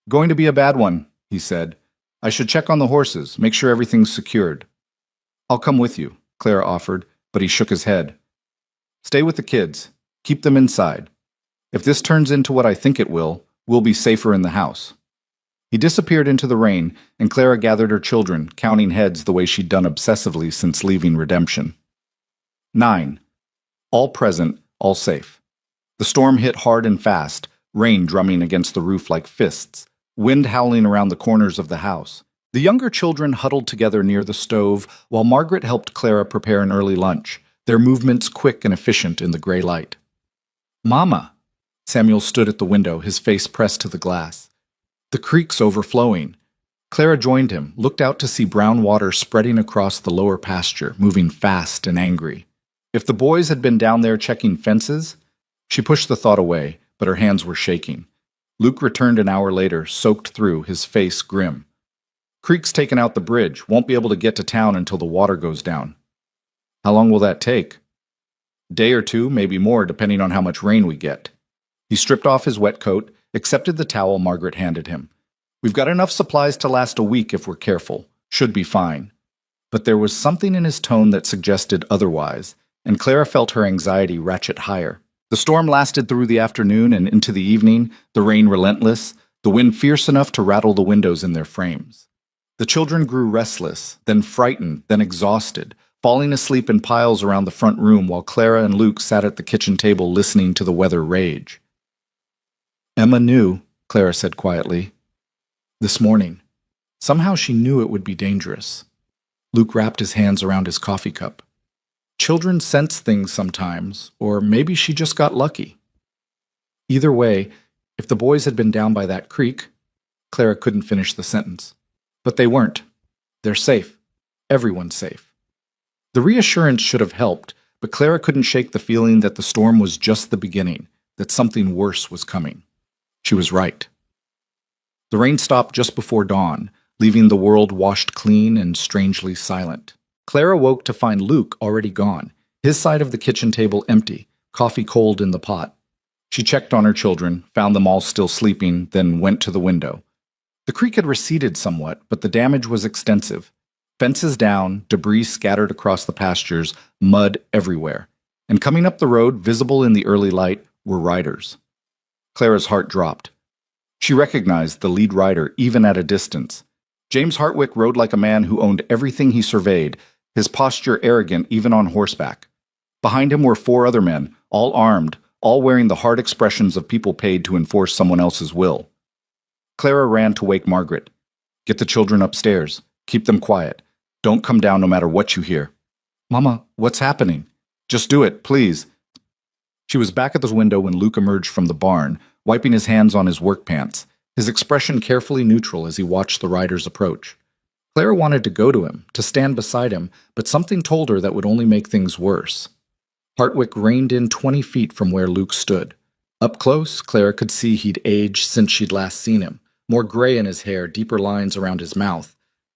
A: "Going to be a bad one," he said. "I should check on the horses, make sure everything's secured." "I'll come with you," Clara offered, but he shook his head. "Stay with the kids. Keep them inside. If this turns into what I think it will, we'll be safer in the house." He disappeared into the rain, and Clara gathered her children, counting heads the way she'd done obsessively since leaving Redemption. 9. All present, all safe. The storm hit hard and fast, rain drumming against the roof like fists, wind howling around the corners of the house. The younger children huddled together near the stove, while Margaret helped Clara prepare an early lunch, their movements quick and efficient in the gray light. "Mama!" Samuel stood at the window, his face pressed to the glass. "The creek's overflowing." Clara joined him, looked out to see brown water spreading across the lower pasture, moving fast and angry. If the boys had been down there checking fences, she pushed the thought away, but her hands were shaking. Luke returned an hour later, soaked through, his face grim. "Creek's taken out the bridge, won't be able to get to town until the water goes down." "How long will that take?" "Day or two, maybe more, depending on how much rain we get." He stripped off his wet coat, accepted the towel Margaret handed him. "We've got enough supplies to last a week if we're careful. Should be fine." But there was something in his tone that suggested otherwise, and Clara felt her anxiety ratchet higher. The storm lasted through the afternoon and into the evening, the rain relentless, the wind fierce enough to rattle the windows in their frames. The children grew restless, then frightened, then exhausted, falling asleep in piles around the front room while Clara and Luke sat at the kitchen table listening to the weather rage. "Emma knew," Clara said quietly. "This morning. Somehow she knew it would be dangerous." Luke wrapped his hands around his coffee cup. "Children sense things sometimes, or maybe she just got lucky." Either way, if the boys had been down by that creek, Clara couldn't finish the sentence. But they weren't. They're safe. Everyone's safe. The reassurance should have helped, but Clara couldn't shake the feeling that the storm was just the beginning, that something worse was coming. She was right. The rain stopped just before dawn, leaving the world washed clean and strangely silent. Clara woke to find Luke already gone, his side of the kitchen table empty, coffee cold in the pot. She checked on her children, found them all still sleeping, then went to the window. The creek had receded somewhat, but the damage was extensive. Fences down, debris scattered across the pastures, mud everywhere. And coming up the road, visible in the early light, were riders. Clara's heart dropped. She recognized the lead rider even at a distance. James Hartwick rode like a man who owned everything he surveyed, his posture arrogant even on horseback. Behind him were 4 other men, all armed, all wearing the hard expressions of people paid to enforce someone else's will. Clara ran to wake Margaret. "Get the children upstairs. Keep them quiet. Don't come down no matter what you hear." "Mama, what's happening?" "Just do it, please." She was back at the window when Luke emerged from the barn, wiping his hands on his work pants, his expression carefully neutral as he watched the riders approach. Clara wanted to go to him, to stand beside him, but something told her that would only make things worse. Hartwick reined in 20 feet from where Luke stood. Up close, Clara could see he'd aged since she'd last seen him, more gray in his hair, deeper lines around his mouth.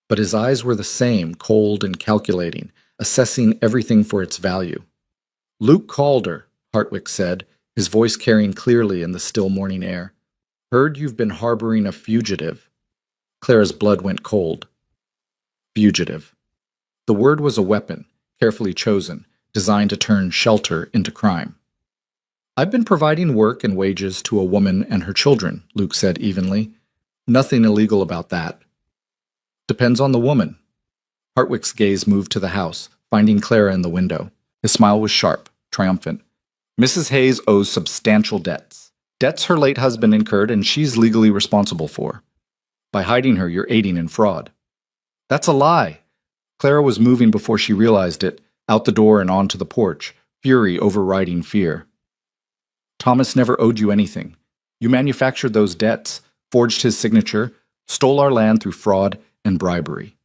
A: But his eyes were the same, cold and calculating, assessing everything for its value. "Luke called her," Hartwick said, his voice carrying clearly in the still morning air. "Heard you've been harboring a fugitive." Clara's blood went cold. Fugitive. The word was a weapon, carefully chosen, designed to turn shelter into crime. I've been providing work and wages to a woman and her children, Luke said evenly. Nothing illegal about that. Depends on the woman. Hartwick's gaze moved to the house, finding Clara in the window. His smile was sharp, triumphant. Mrs. Hayes owes substantial debts. Debts her late husband incurred and she's legally responsible for. By hiding her, you're aiding in fraud. That's a lie. Clara was moving before she realized it, out the door and onto the porch, fury overriding fear. Thomas never owed you anything. You manufactured those debts, forged his signature, stole our land through fraud and bribery.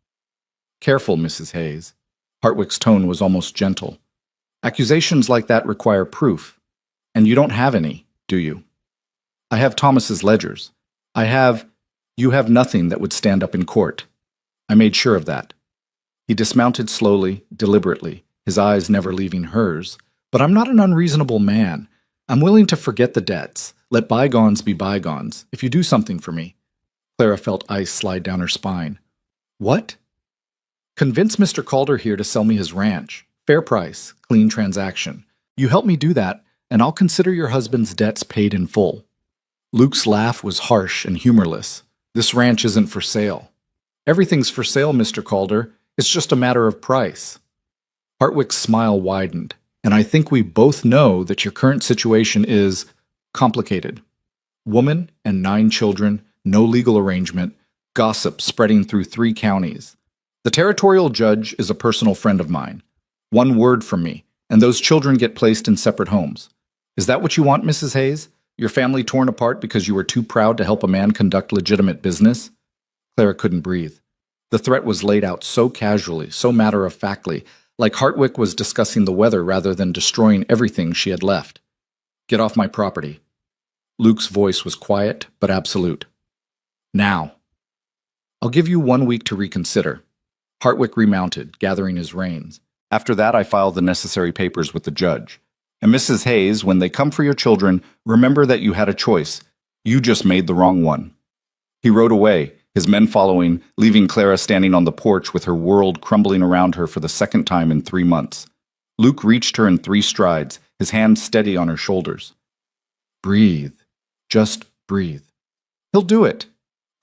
A: Careful, Mrs. Hayes. Hartwick's tone was almost gentle. Accusations like that require proof. And you don't have any, do you? I have Thomas's ledgers. You have nothing that would stand up in court. I made sure of that. He dismounted slowly, deliberately, his eyes never leaving hers. But I'm not an unreasonable man. I'm willing to forget the debts. Let bygones be bygones, if you do something for me. Clara felt ice slide down her spine. What? Convince Mr. Calder here to sell me his ranch. Fair price, clean transaction. You help me do that, and I'll consider your husband's debts paid in full. Luke's laugh was harsh and humorless. This ranch isn't for sale. Everything's for sale, Mr. Calder. It's just a matter of price. Hartwick's smile widened, and I think we both know that your current situation is complicated. Woman and 9 children, no legal arrangement, gossip spreading through 3 counties. The territorial judge is a personal friend of mine. 1 word from me, and those children get placed in separate homes. Is that what you want, Mrs. Hayes? Your family torn apart because you were too proud to help a man conduct legitimate business? Clara couldn't breathe. The threat was laid out so casually, so matter-of-factly, like Hartwick was discussing the weather rather than destroying everything she had left. Get off my property. Luke's voice was quiet but absolute. Now. I'll give you 1 week to reconsider. Hartwick remounted, gathering his reins. After that, I filed the necessary papers with the judge. And Mrs. Hayes, when they come for your children, remember that you had a choice. You just made the wrong one. He rode away, his men following, leaving Clara standing on the porch with her world crumbling around her for the second time in 3 months. Luke reached her in 3 strides, his hand steady on her shoulders. Breathe. Just breathe. He'll do it.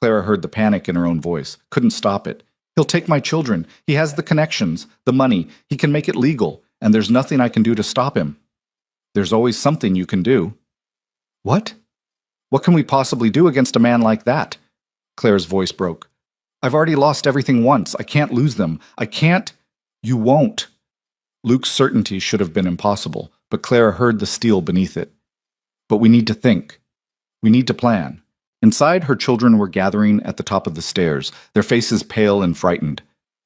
A: Clara heard the panic in her own voice, couldn't stop it. He'll take my children. He has the connections, the money. He can make it legal, and there's nothing I can do to stop him. There's always something you can do. What? What can we possibly do against a man like that? Claire's voice broke. I've already lost everything once. I can't lose them. I can't. You won't. Luke's certainty should have been impossible, but Clara heard the steel beneath it. But we need to think. We need to plan. Inside, her children were gathering at the top of the stairs, their faces pale and frightened.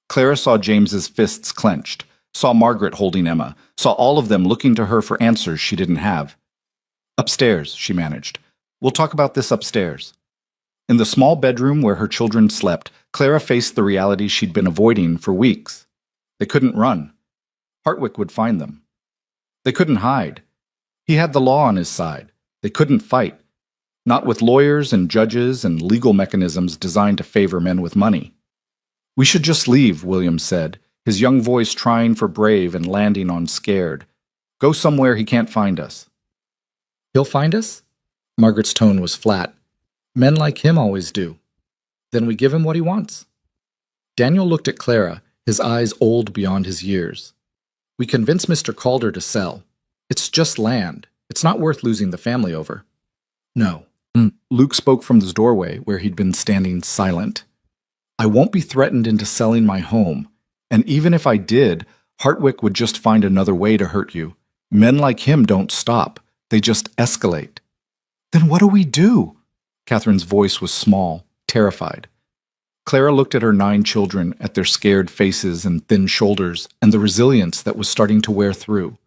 A: Clara saw James's fists clenched, saw Margaret holding Emma, saw all of them looking to her for answers she didn't have. Upstairs, she managed. We'll talk about this upstairs. In the small bedroom where her children slept, Clara faced the reality she'd been avoiding for weeks. They couldn't run. Hartwick would find them. They couldn't hide. He had the law on his side. They couldn't fight. Not with lawyers and judges and legal mechanisms designed to favor men with money. We should just leave, William said, his young voice trying for brave and landing on scared. Go somewhere he can't find us. He'll find us? Margaret's tone was flat. Men like him always do. Then we give him what he wants. Daniel looked at Clara, his eyes old beyond his years. We convince Mr. Calder to sell. It's just land. It's not worth losing the family over. No. Luke spoke from his doorway, where he'd been standing silent. I won't be threatened into selling my home, and even if I did, Hartwick would just find another way to hurt you. Men like him don't stop. They just escalate. Then what do we do? Catherine's voice was small, terrified. Clara looked at her 9 children, at their scared faces and thin shoulders, and the resilience that was starting to wear through.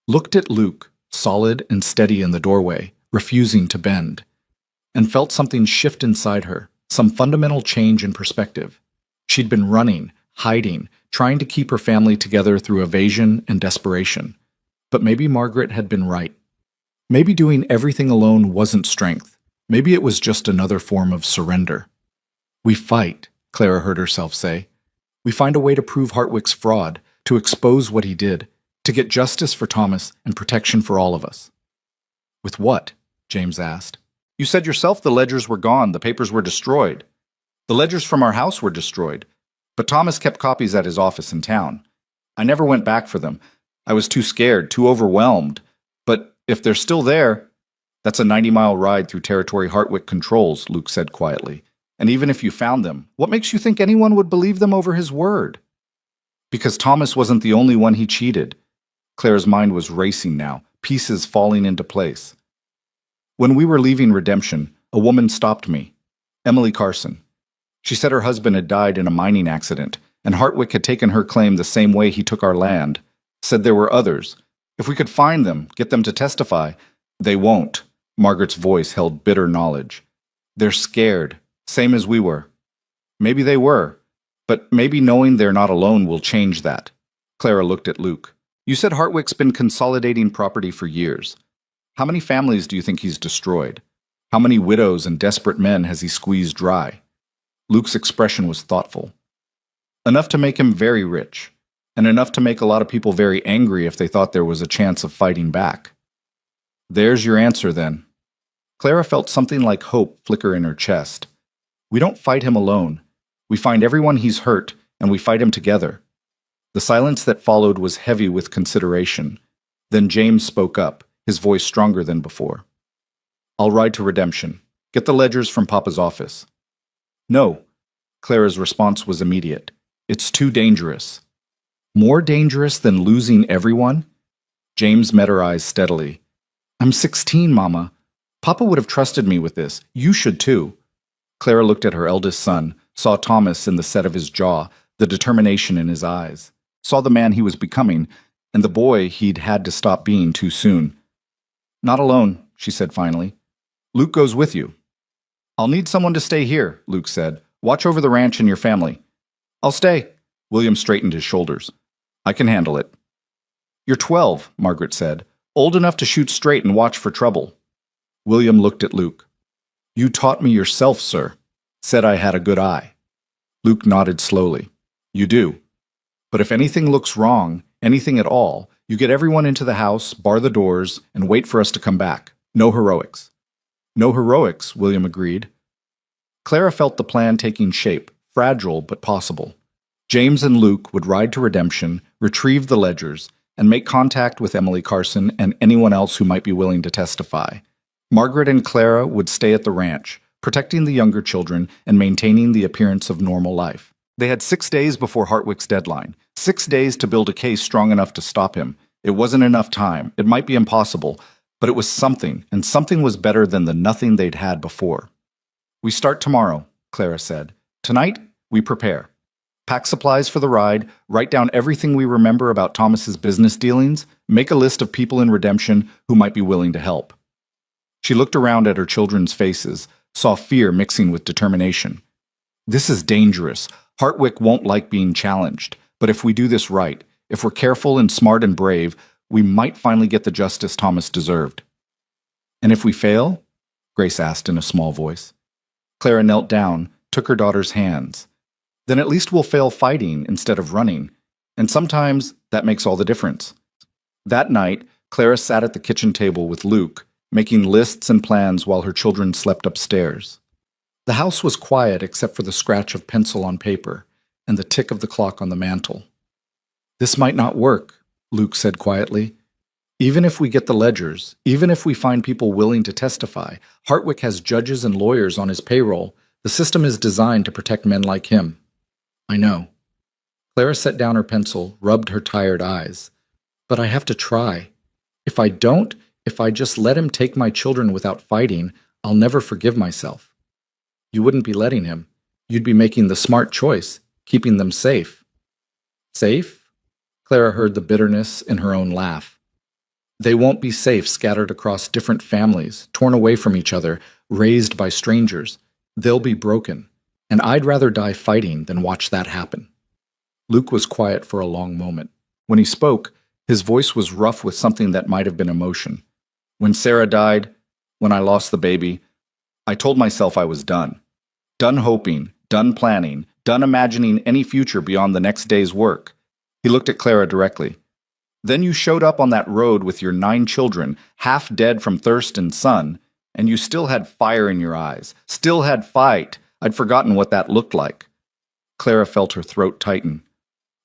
A: Looked at Luke, solid and steady in the doorway, refusing to bend, and felt something shift inside her, some fundamental change in perspective. She'd been running, hiding, trying to keep her family together through evasion and desperation. But maybe Margaret had been right. Maybe doing everything alone wasn't strength. Maybe it was just another form of surrender. We fight, Clara heard herself say. We find a way to prove Hartwick's fraud, to expose what he did, to get justice for Thomas and protection for all of us. With what? James asked. You said yourself the ledgers were gone, the papers were destroyed. The ledgers from our house were destroyed, but Thomas kept copies at his office in town. I never went back for them. I was too scared, too overwhelmed. But if they're still there, that's a 90-mile ride through territory Hartwick controls, Luke said quietly. And even if you found them, what makes you think anyone would believe them over his word? Because Thomas wasn't the only one he cheated. Clara's mind was racing now, pieces falling into place. When we were leaving Redemption, a woman stopped me. Emily Carson. She said her husband had died in a mining accident, and Hartwick had taken her claim the same way he took our land. Said there were others. If we could find them, get them to testify. They won't. Margaret's voice held bitter knowledge. They're scared, same as we were. Maybe they were, but maybe knowing they're not alone will change that. Clara looked at Luke. You said Hartwick's been consolidating property for years. How many families do you think he's destroyed? How many widows and desperate men has he squeezed dry? Luke's expression was thoughtful. Enough to make him very rich, and enough to make a lot of people very angry if they thought there was a chance of fighting back. There's your answer, then. Clara felt something like hope flicker in her chest. We don't fight him alone. We find everyone he's hurt, and we fight him together. The silence that followed was heavy with consideration. Then James spoke up, his voice stronger than before. I'll ride to Redemption. Get the ledgers from Papa's office. No. Clara's response was immediate. It's too dangerous. More dangerous than losing everyone? James met her eyes steadily. I'm 16, Mama. Papa would have trusted me with this. You should too. Clara looked at her eldest son, saw Thomas in the set of his jaw, the determination in his eyes, saw the man he was becoming, and the boy he'd had to stop being too soon. Not alone, she said finally. Luke goes with you. I'll need someone to stay here, Luke said. Watch over the ranch and your family. I'll stay. William straightened his shoulders. I can handle it. You're 12, Margaret said. Old enough to shoot straight and watch for trouble. William looked at Luke. You taught me yourself, sir. Said I had a good eye. Luke nodded slowly. You do. But if anything looks wrong, anything at all, you get everyone into the house, bar the doors, and wait for us to come back. No heroics. No heroics, William agreed. Clara felt the plan taking shape, fragile but possible. James and Luke would ride to Redemption, retrieve the ledgers, and make contact with Emily Carson and anyone else who might be willing to testify. Margaret and Clara would stay at the ranch, protecting the younger children and maintaining the appearance of normal life. They had 6 days before Hartwick's deadline, 6 days to build a case strong enough to stop him. It wasn't enough time. It might be impossible, but it was something, and something was better than the nothing they'd had before. We start tomorrow, Clara said. Tonight, we prepare. Pack supplies for the ride, write down everything we remember about Thomas's business dealings, make a list of people in Redemption who might be willing to help. She looked around at her children's faces, saw fear mixing with determination. This is dangerous. Hartwick won't like being challenged, but if we do this right, if we're careful and smart and brave, we might finally get the justice Thomas deserved. And if we fail? Grace asked in a small voice. Clara knelt down, took her daughter's hands. Then at least we'll fail fighting instead of running, and sometimes that makes all the difference. That night, Clara sat at the kitchen table with Luke, making lists and plans while her children slept upstairs. The house was quiet except for the scratch of pencil on paper and the tick of the clock on the mantel. This might not work, Luke said quietly. Even if we get the ledgers, even if we find people willing to testify, Hartwick has judges and lawyers on his payroll. The system is designed to protect men like him. I know. Clara set down her pencil, rubbed her tired eyes. But I have to try. If I don't, if I just let him take my children without fighting, I'll never forgive myself. You wouldn't be letting him. You'd be making the smart choice, keeping them safe. Safe? Clara heard the bitterness in her own laugh. They won't be safe scattered across different families, torn away from each other, raised by strangers. They'll be broken, and I'd rather die fighting than watch that happen. Luke was quiet for a long moment. When he spoke, his voice was rough with something that might have been emotion. When Sarah died, when I lost the baby, I told myself I was done. Done hoping, done planning, done imagining any future beyond the next day's work. He looked at Clara directly. Then you showed up on that road with your 9 children, half dead from thirst and sun, and you still had fire in your eyes, still had fight. I'd forgotten what that looked like. Clara felt her throat tighten.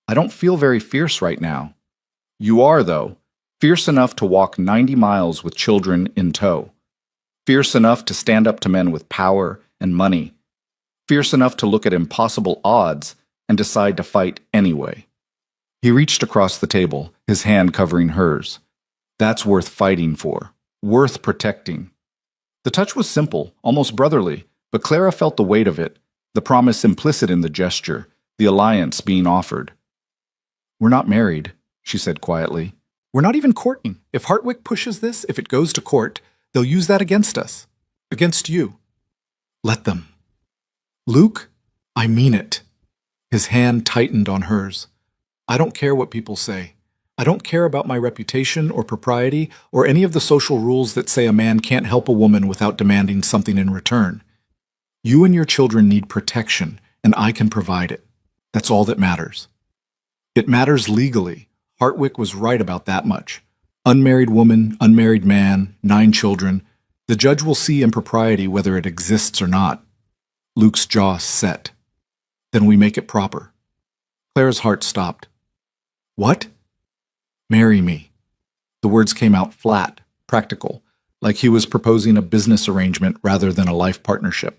A: I don't feel very fierce right now. You are, though, fierce enough to walk 90 miles with children in tow. Fierce enough to stand up to men with power and money. Fierce enough to look at impossible odds and decide to fight anyway. He reached across the table, his hand covering hers. That's worth fighting for, worth protecting. The touch was simple, almost brotherly, but Clara felt the weight of it, the promise implicit in the gesture, the alliance being offered. We're not married, she said quietly. We're not even courting. If Hartwick pushes this, if it goes to court, they'll use that against us. Against you. Let them. Luke, I mean it. His hand tightened on hers. I don't care what people say. I don't care about my reputation or propriety or any of the social rules that say a man can't help a woman without demanding something in return. You and your children need protection, and I can provide it. That's all that matters. It matters legally. Hartwick was right about that much. Unmarried woman, unmarried man, 9 children. The judge will see impropriety whether it exists or not. Luke's jaw set. Then we make it proper. Clara's heart stopped. What? Marry me. The words came out flat, practical, like he was proposing a business arrangement rather than a life partnership.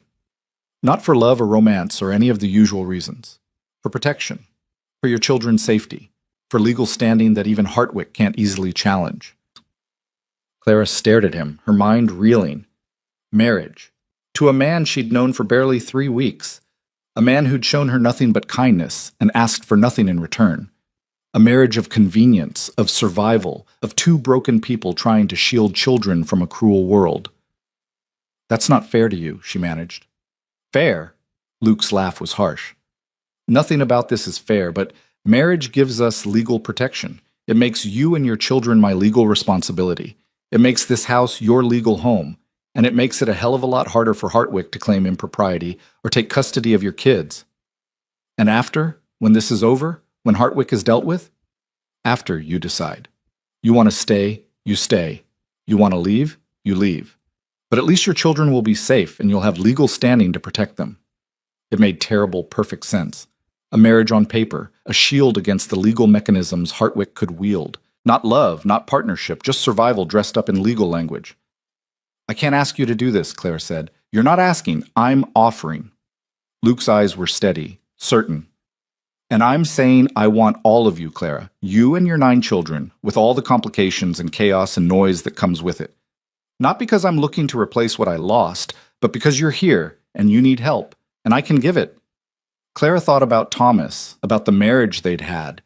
A: Not for love or romance or any of the usual reasons. For protection. For your children's safety. For legal standing that even Hartwick can't easily challenge. Clara stared at him, her mind reeling. Marriage. To a man she'd known for barely 3 weeks. A man who'd shown her nothing but kindness and asked for nothing in return. A marriage of convenience, of survival, of 2 broken people trying to shield children from a cruel world. That's not fair to you, she managed. Fair? Luke's laugh was harsh. Nothing about this is fair, but marriage gives us legal protection. It makes you and your children my legal responsibility. It makes this house your legal home, and it makes it a hell of a lot harder for Hartwick to claim impropriety or take custody of your kids. And after, when this is over, when Hartwick is dealt with? After, you decide. You want to stay, you stay. You want to leave, you leave. But at least your children will be safe and you'll have legal standing to protect them. It made terrible, perfect sense. A marriage on paper, a shield against the legal mechanisms Hartwick could wield. Not love, not partnership, just survival dressed up in legal language. I can't ask you to do this, Claire said. You're not asking, I'm offering. Luke's eyes were steady, certain. And I'm saying I want all of you, Clara, you and your 9 children, with all the complications and chaos and noise that comes with it. Not because I'm looking to replace what I lost, but because you're here and you need help, and I can give it. Clara thought about Thomas, about the marriage they'd had,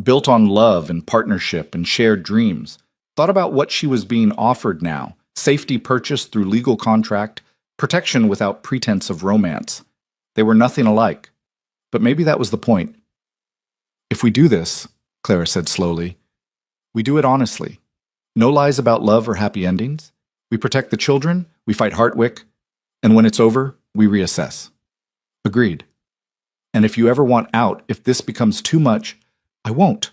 A: built on love and partnership and shared dreams. Thought about what she was being offered now, safety purchased through legal contract, protection without pretense of romance. They were nothing alike. But maybe that was the point. If we do this, Clara said slowly, we do it honestly. No lies about love or happy endings. We protect the children, we fight Hartwick, and when it's over, we reassess. Agreed. And if you ever want out, if this becomes too much, I won't.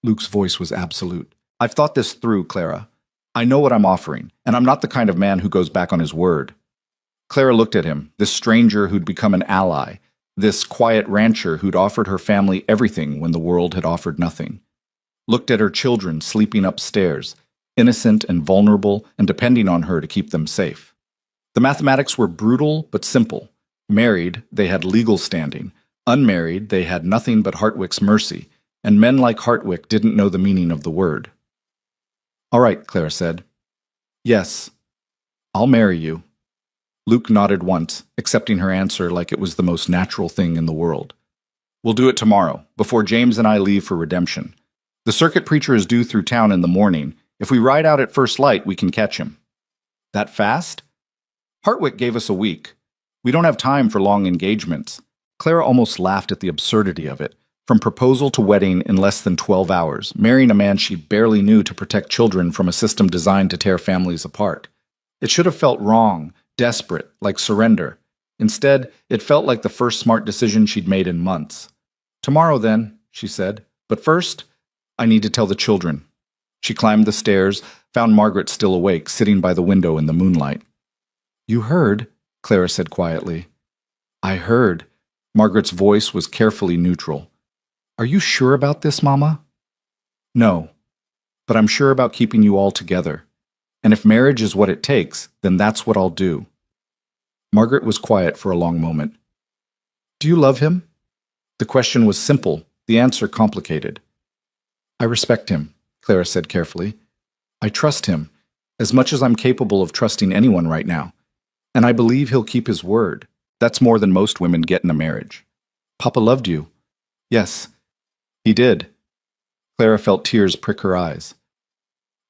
A: Luke's voice was absolute. I've thought this through, Clara. I know what I'm offering, and I'm not the kind of man who goes back on his word. Clara looked at him, this stranger who'd become an ally, this quiet rancher who'd offered her family everything when the world had offered nothing. Looked at her children sleeping upstairs, innocent and vulnerable and depending on her to keep them safe. The mathematics were brutal but simple. Married, they had legal standing. Unmarried, they had nothing but Hartwick's mercy, and men like Hartwick didn't know the meaning of the word. All right, Clara said. Yes, I'll marry you. Luke nodded once, accepting her answer like it was the most natural thing in the world. We'll do it tomorrow, before James and I leave for redemption. The circuit preacher is due through town in the morning. If we ride out at first light, we can catch him. That fast? Hartwick gave us a week. We don't have time for long engagements. Clara almost laughed at the absurdity of it. From proposal to wedding in less than 12 hours, marrying a man she barely knew to protect children from a system designed to tear families apart. It should have felt wrong, desperate, like surrender. Instead, it felt like the first smart decision she'd made in months. "Tomorrow, then," she said. "But first, I need to tell the children." She climbed the stairs, found Margaret still awake, sitting by the window in the moonlight. "You heard?" Clara said quietly. "I heard." Margaret's voice was carefully neutral. "Are you sure about this, Mama?" "No, but I'm sure about keeping you all together. And if marriage is what it takes, then that's what I'll do." Margaret was quiet for a long moment. "Do you love him?" The question was simple, the answer complicated. "I respect him," Clara said carefully. "I trust him, as much as I'm capable of trusting anyone right now. And I believe he'll keep his word. That's more than most women get in a marriage." "Papa loved you." "Yes, he did." Clara felt tears prick her eyes.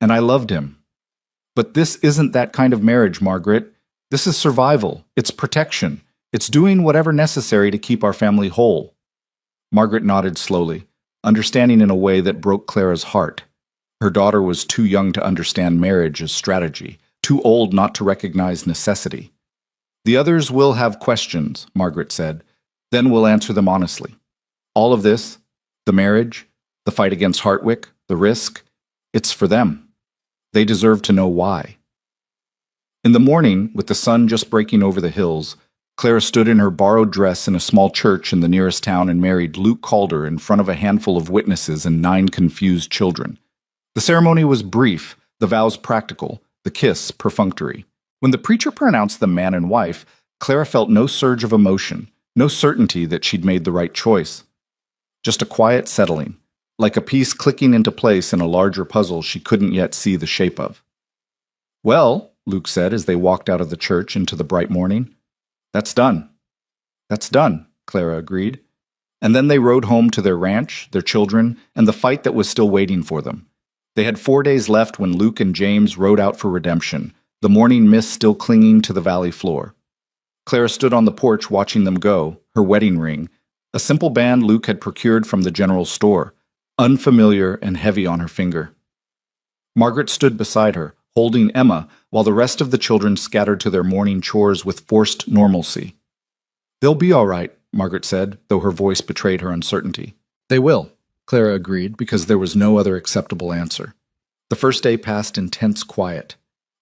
A: "And I loved him. But this isn't that kind of marriage, Margaret. This is survival. It's protection. It's doing whatever necessary to keep our family whole." Margaret nodded slowly, understanding in a way that broke Clara's heart. Her daughter was too young to understand marriage as strategy, too old not to recognize necessity. "The others will have questions," Margaret said. "Then we'll answer them honestly. All of this, the marriage, the fight against Hartwick, the risk, it's for them. They deserve to know why." In the morning, with the sun just breaking over the hills, Clara stood in her borrowed dress in a small church in the nearest town and married Luke Calder in front of a handful of witnesses and 9 confused children. The ceremony was brief, the vows practical, the kiss perfunctory. When the preacher pronounced them man and wife, Clara felt no surge of emotion, no certainty that she'd made the right choice. Just a quiet settling, like a piece clicking into place in a larger puzzle she couldn't yet see the shape of. "Well," Luke said as they walked out of the church into the bright morning, "that's done." "That's done," Clara agreed. And then they rode home to their ranch, their children, and the fight that was still waiting for them. They had 4 days left when Luke and James rode out for redemption, the morning mist still clinging to the valley floor. Clara stood on the porch watching them go, her wedding ring, a simple band Luke had procured from the general store, unfamiliar and heavy on her finger. Margaret stood beside her, holding Emma, while the rest of the children scattered to their morning chores with forced normalcy. "They'll be all right," Margaret said, though her voice betrayed her uncertainty. "They will," Clara agreed, because there was no other acceptable answer. The first day passed in tense quiet.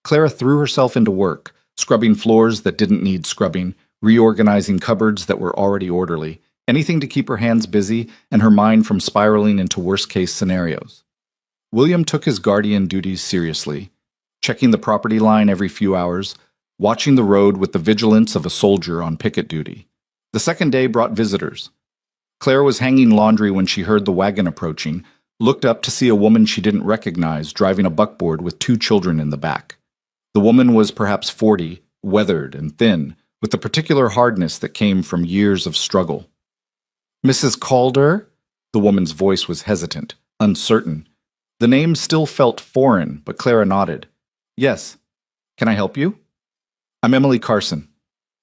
A: Clara threw herself into work, scrubbing floors that didn't need scrubbing, reorganizing cupboards that were already orderly, anything to keep her hands busy and her mind from spiraling into worst-case scenarios. William took his guardian duties seriously, checking the property line every few hours, watching the road with the vigilance of a soldier on picket duty. The second day brought visitors. Claire was hanging laundry when she heard the wagon approaching, looked up to see a woman she didn't recognize driving a buckboard with 2 children in the back. The woman was perhaps 40, weathered and thin, with the particular hardness that came from years of struggle. "Mrs. Calder?" The woman's voice was hesitant, uncertain. The name still felt foreign, but Clara nodded. "Yes. Can I help you?" "I'm Emily Carson."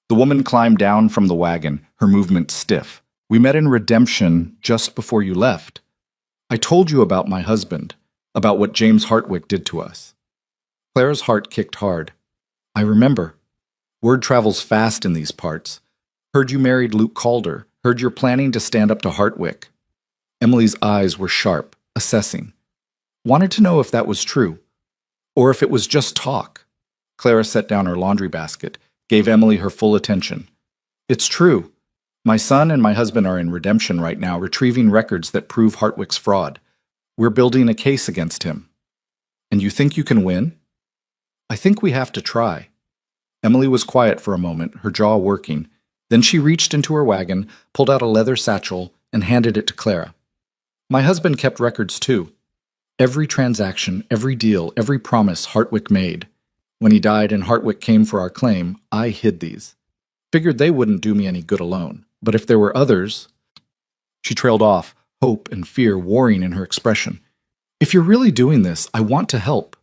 A: The woman climbed down from the wagon, her movement stiff. "We met in Redemption just before you left. I told you about my husband, about what James Hartwick did to us." Clara's heart kicked hard. "I remember. Word travels fast in these parts. Heard you married Luke Calder. Heard you're planning to stand up to Hartwick." Emily's eyes were sharp, assessing. Wanted to know if that was true, or if it was just talk. Clara set down her laundry basket, gave Emily her full attention. "It's true. My son and my husband are in Redemption right now, retrieving records that prove Hartwick's fraud. We're building a case against him." "And you think you can win?" "I think we have to try." Emily was quiet for a moment, her jaw working. Then she reached into her wagon, pulled out a leather satchel, and handed it to Clara. "My husband kept records too. Every transaction, every deal, every promise Hartwick made. When he died and Hartwick came for our claim, I hid these. Figured they wouldn't do me any good alone. But if there were others..." She trailed off, hope and fear warring in her expression. "If you're really doing this, I want to help."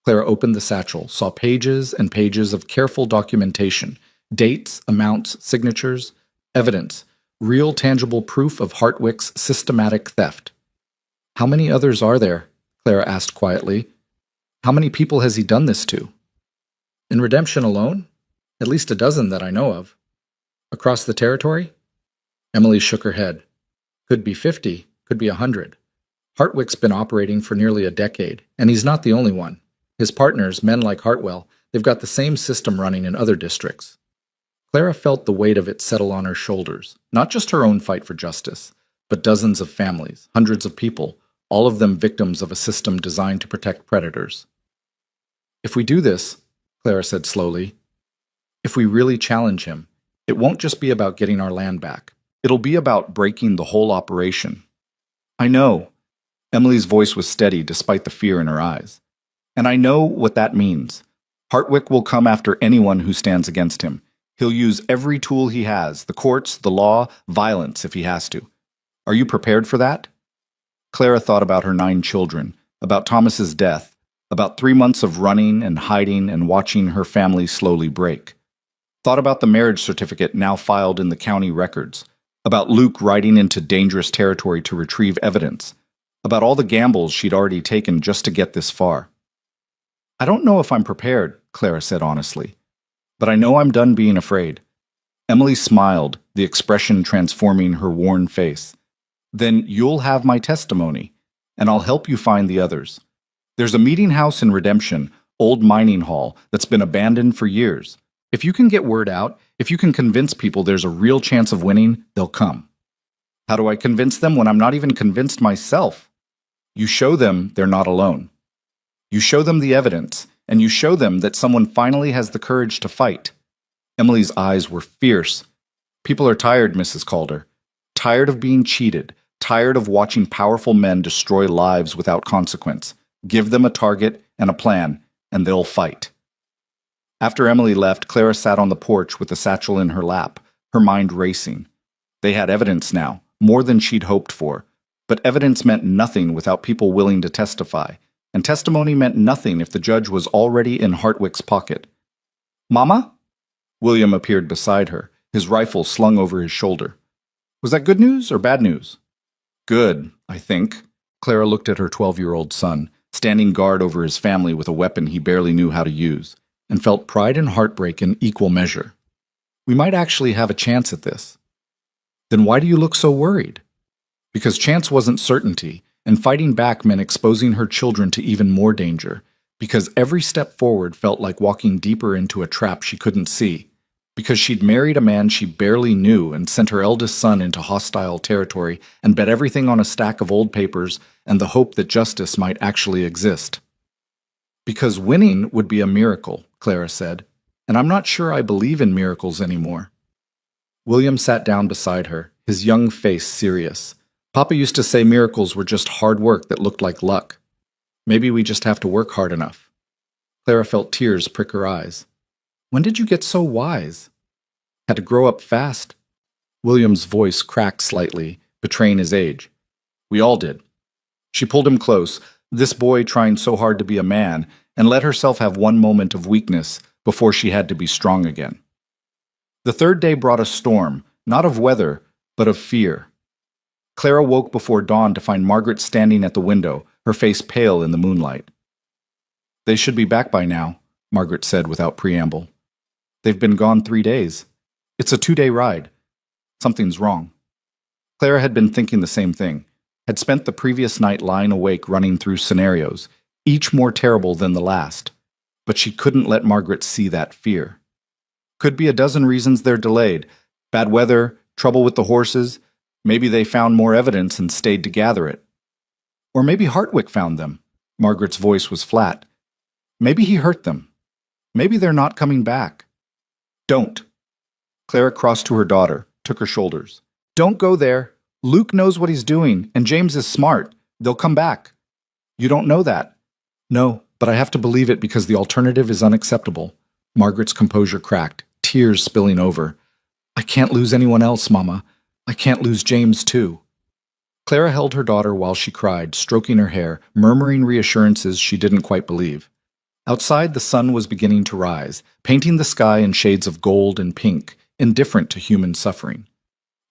A: Clara opened the satchel, saw pages and pages of careful documentation, dates, amounts, signatures, evidence, real tangible proof of Hartwick's systematic theft. "How many others are there?" Clara asked quietly. "How many people has he done this to?" "In Redemption alone? At least a dozen that I know of." Across the territory? Emily shook her head. Could be 50, could be 100. Hartwick's been operating for nearly a decade, and he's not the only one. His partners, men like Hartwell, they've got the same system running in other districts. Clara felt the weight of it settle on her shoulders, not just her own fight for justice, but dozens of families, hundreds of people, all of them victims of a system designed to protect predators. If we do this, Clara said slowly, if we really challenge him, it won't just be about getting our land back. It'll be about breaking the whole operation. I know. Emily's voice was steady despite the fear in her eyes. And I know what that means. Hartwick will come after anyone who stands against him. He'll use every tool he has, the courts, the law, violence if he has to. Are you prepared for that? Clara thought about her 9 children, about Thomas's death, about 3 months of running and hiding and watching her family slowly break. Thought about the marriage certificate now filed in the county records, about Luke riding into dangerous territory to retrieve evidence, about all the gambles she'd already taken just to get this far. I don't know if I'm prepared, Clara said honestly, but I know I'm done being afraid. Emily smiled, the expression transforming her worn face. Then you'll have my testimony, and I'll help you find the others. There's a meeting house in Redemption, old mining hall, that's been abandoned for years. If you can get word out, if you can convince people there's a real chance of winning, they'll come. How do I convince them when I'm not even convinced myself? You show them they're not alone. You show them the evidence, and you show them that someone finally has the courage to fight. Emily's eyes were fierce. People are tired, Mrs. Calder. Tired of being cheated, tired of watching powerful men destroy lives without consequence. Give them a target and a plan, and they'll fight. After Emily left, Clara sat on the porch with the satchel in her lap, her mind racing. They had evidence now, more than she'd hoped for. But evidence meant nothing without people willing to testify, and testimony meant nothing if the judge was already in Hartwick's pocket. Mama? William appeared beside her, his rifle slung over his shoulder. Was that good news or bad news? Good, I think. Clara looked at her 12-year-old son, standing guard over his family with a weapon he barely knew how to use, and felt pride and heartbreak in equal measure. We might actually have a chance at this. Then why do you look so worried? Because chance wasn't certainty, and fighting back meant exposing her children to even more danger, because every step forward felt like walking deeper into a trap she couldn't see, because she'd married a man she barely knew and sent her eldest son into hostile territory and bet everything on a stack of old papers and the hope that justice might actually exist. Because winning would be a miracle, Clara said, and I'm not sure I believe in miracles anymore. William sat down beside her, his young face serious. Papa used to say miracles were just hard work that looked like luck. Maybe we just have to work hard enough. Clara felt tears prick her eyes. When did you get so wise? Had to grow up fast. William's voice cracked slightly, betraying his age. We all did. She pulled him close, this boy trying so hard to be a man, and let herself have one moment of weakness before she had to be strong again. The third day brought a storm, not of weather, but of fear. Clara woke before dawn to find Margaret standing at the window, her face pale in the moonlight. They should be back by now, Margaret said without preamble. They've been gone 3 days. It's a 2-day ride. Something's wrong. Clara had been thinking the same thing, had spent the previous night lying awake running through scenarios, each more terrible than the last, but she couldn't let Margaret see that fear. Could be a dozen reasons they're delayed. Bad weather, trouble with the horses, maybe they found more evidence and stayed to gather it. Or maybe Hartwick found them. Margaret's voice was flat. Maybe he hurt them. Maybe they're not coming back. Don't. Clara crossed to her daughter, took her shoulders. Don't go there. Luke knows what he's doing, and James is smart. They'll come back. You don't know that. No, but I have to believe it because the alternative is unacceptable. Margaret's composure cracked, tears spilling over. I can't lose anyone else, Mama. I can't lose James, too. Clara held her daughter while she cried, stroking her hair, murmuring reassurances she didn't quite believe. Outside, the sun was beginning to rise, painting the sky in shades of gold and pink, indifferent to human suffering.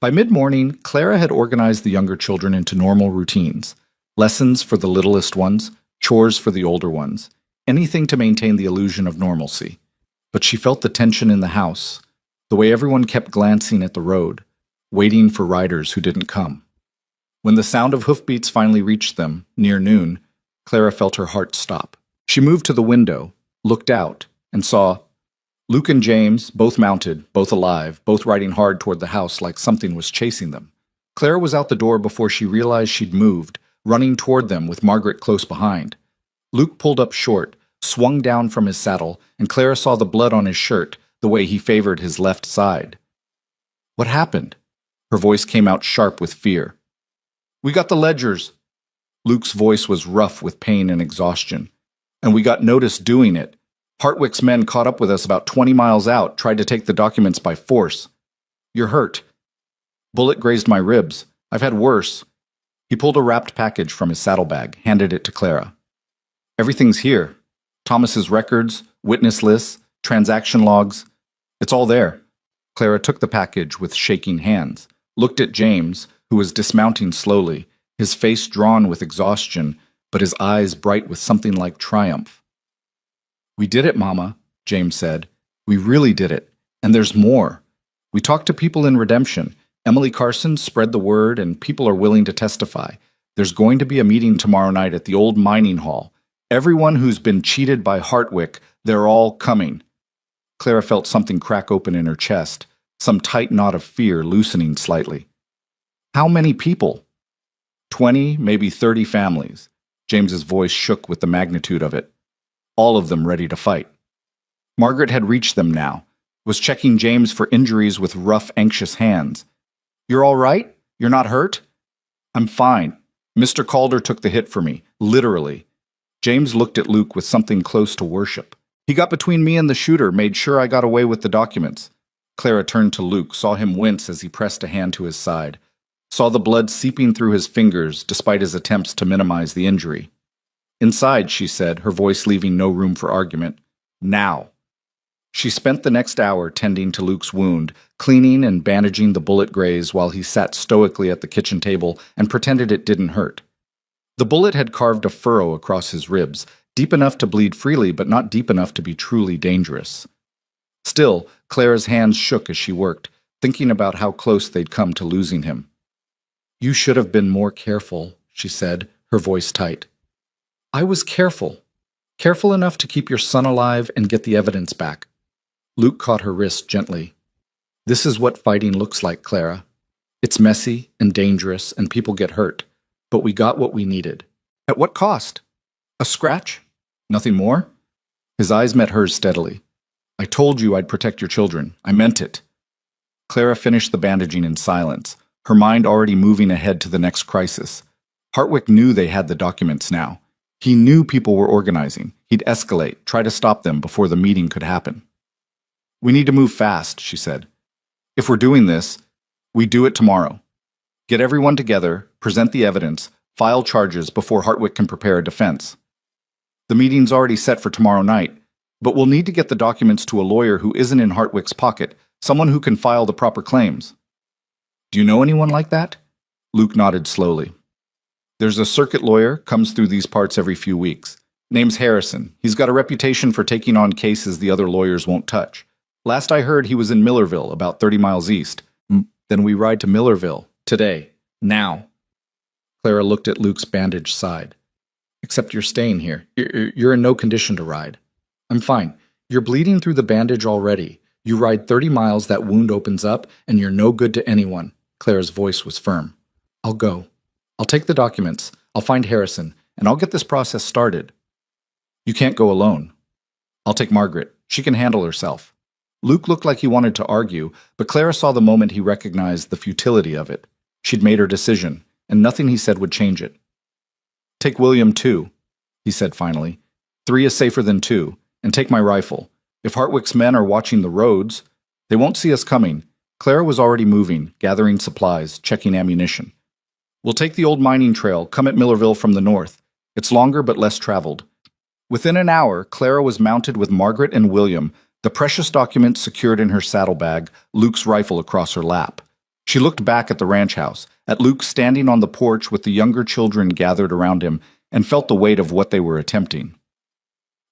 A: By mid-morning, Clara had organized the younger children into normal routines. Lessons for the littlest ones, chores for the older ones, anything to maintain the illusion of normalcy. But she felt the tension in the house. the way everyone kept glancing at the road, waiting for riders who didn't come. When the sound of hoofbeats finally reached them, near noon, Clara felt her heart stop. She moved to the window, looked out, and saw Luke and James, both mounted, both alive, both riding hard toward the house like something was chasing them. Clara was out the door before she realized she'd moved, running toward them with Margaret close behind. Luke pulled up short, swung down from his saddle, and Clara saw the blood on his shirt, the way he favored his left side. "What happened?" Her voice came out sharp with fear. "We got the ledgers." Luke's voice was rough with pain and exhaustion. "And we got notice doing it. Hartwick's men caught up with us about 20 miles out, tried to take the documents by force. You're hurt." "Bullet grazed my ribs. I've had worse." He pulled a wrapped package from his saddlebag, handed it to Clara. "Everything's here. Thomas's records, witness lists, transaction logs. It's all there." Clara took the package with shaking hands, looked at James, who was dismounting slowly, his face drawn with exhaustion, but his eyes bright with something like triumph. "We did it, Mama," James said. "We really did it. And there's more. We talked to people in Redemption. Emily Carson spread the word, and people are willing to testify. There's going to be a meeting tomorrow night at the old mining hall. Everyone who's been cheated by Hartwick, they're all coming." Clara felt something crack open in her chest, some tight knot of fear loosening slightly. "How many people?" 20, maybe 30 families. James's voice shook with the magnitude of it. All of them ready to fight. Margaret had reached them now, was checking James for injuries with rough, anxious hands. "You're all right? You're not hurt?" "I'm fine. Mr. Calder took the hit for me, literally." James looked at Luke with something close to worship. "He got between me and the shooter, made sure I got away with the documents." Clara turned to Luke, saw him wince as he pressed a hand to his side, saw the blood seeping through his fingers despite his attempts to minimize the injury. "Inside," she said, her voice leaving no room for argument. "Now." She spent the next hour tending to Luke's wound, cleaning and bandaging the bullet graze while he sat stoically at the kitchen table and pretended it didn't hurt. The bullet had carved a furrow across his ribs, deep enough to bleed freely but not deep enough to be truly dangerous. Still, Clara's hands shook as she worked, thinking about how close they'd come to losing him. "You should have been more careful," she said, her voice tight. "I was careful. Careful enough to keep your son alive and get the evidence back." Luke caught her wrist gently. "This is what fighting looks like, Clara. It's messy and dangerous and people get hurt, but we got what we needed. At what cost? A scratch? Nothing more?" His eyes met hers steadily. "I told you I'd protect your children. I meant it." Clara finished the bandaging in silence, her mind already moving ahead to the next crisis. Hartwick knew they had the documents now. He knew people were organizing. He'd escalate, try to stop them before the meeting could happen. "We need to move fast," she said. "If we're doing this, we do it tomorrow. Get everyone together, present the evidence, file charges before Hartwick can prepare a defense. The meeting's already set for tomorrow night, but we'll need to get the documents to a lawyer who isn't in Hartwick's pocket, someone who can file the proper claims." "Do you know anyone like that?" Luke nodded slowly. "There's a circuit lawyer, comes through these parts every few weeks. Name's Harrison. He's got a reputation for taking on cases the other lawyers won't touch. Last I heard, he was in Millerville, about 30 miles east. Then we ride to Millerville. Today. Now." Clara looked at Luke's bandaged side. "Except you're staying here. You're in no condition to ride." "I'm fine. You're bleeding through the bandage already. You ride 30 miles, that wound opens up, and you're no good to anyone." Clara's voice was firm. "I'll go. I'll take the documents. I'll find Harrison, and I'll get this process started." "You can't go alone." "I'll take Margaret. She can handle herself." Luke looked like he wanted to argue, but Clara saw the moment he recognized the futility of it. She'd made her decision, and nothing he said would change it. "Take William, too," he said finally. "3 is safer than 2, and take my rifle. If Hartwick's men are watching the roads, they won't see us coming." Clara was already moving, gathering supplies, checking ammunition. "We'll take the old mining trail, come at Millerville from the north. It's longer but less traveled." Within an hour, Clara was mounted with Margaret and William, the precious documents secured in her saddlebag, Luke's rifle across her lap. She looked back at the ranch house, at Luke standing on the porch with the younger children gathered around him, and felt the weight of what they were attempting.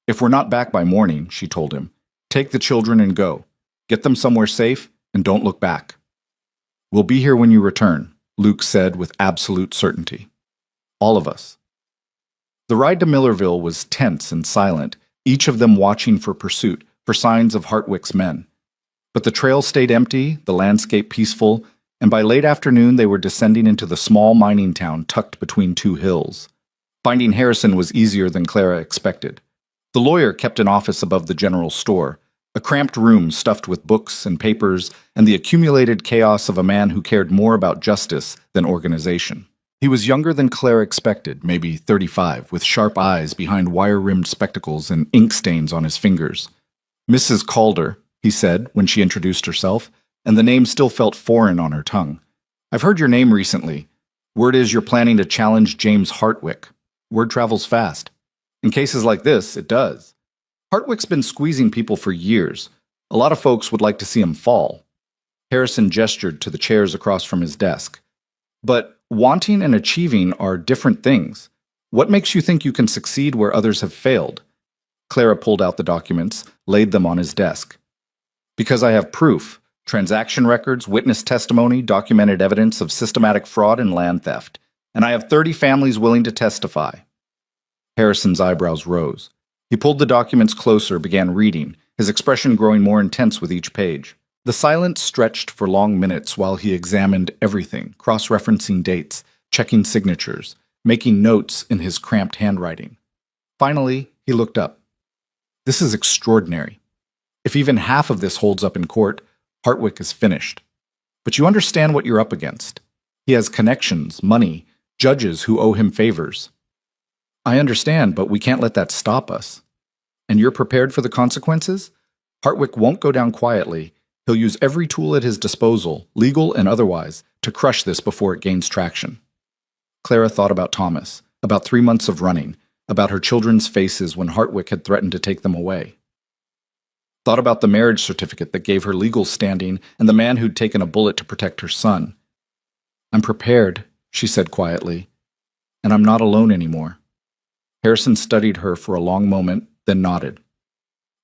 A: "If we're not back by morning," she told him, "take the children and go. Get them somewhere safe and don't look back. We'll be here when you return, Luke said with absolute certainty. All of us. The ride to Millerville was tense and silent, each of them watching for pursuit, for signs of Hartwick's men. But the trail stayed empty, the landscape peaceful, and by late afternoon they were descending into the small mining town tucked between two hills. Finding Harrison was easier than Clara expected. The lawyer kept an office above the general store, a cramped room stuffed with books and papers and the accumulated chaos of a man who cared more about justice than organization. He was younger than Clara expected, maybe 35, with sharp eyes behind wire-rimmed spectacles and ink stains on his fingers. Mrs. Calder, he said when she introduced herself, and the name still felt foreign on her tongue. I've heard your name recently. Word is you're planning to challenge James Hartwick. Word travels fast. In cases like this, it does. Hartwick's been squeezing people for years. A lot of folks would like to see him fall. Harrison gestured to the chairs across from his desk. But wanting and achieving are different things. What makes you think you can succeed where others have failed? Clara pulled out the documents, laid them on his desk. Because I have proof. Transaction records, witness testimony, documented evidence of systematic fraud and land theft. And I have 30 families willing to testify. Harrison's eyebrows rose. He pulled the documents closer, began reading, his expression growing more intense with each page. The silence stretched for long minutes while he examined everything, cross-referencing dates, checking signatures, making notes in his cramped handwriting. Finally, he looked up. This is extraordinary. If even half of this holds up in court, Hartwick is finished. But you understand what you're up against. He has connections, money, judges who owe him favors. I understand, but we can't let that stop us. And you're prepared for the consequences? Hartwick won't go down quietly. He'll use every tool at his disposal, legal and otherwise, to crush this before it gains traction. Clara thought about Thomas, about 3 months of running, about her children's faces when Hartwick had threatened to take them away. Thought about the marriage certificate that gave her legal standing and the man who'd taken a bullet to protect her son. I'm prepared, she said quietly, and I'm not alone anymore. Harrison studied her for a long moment, then nodded.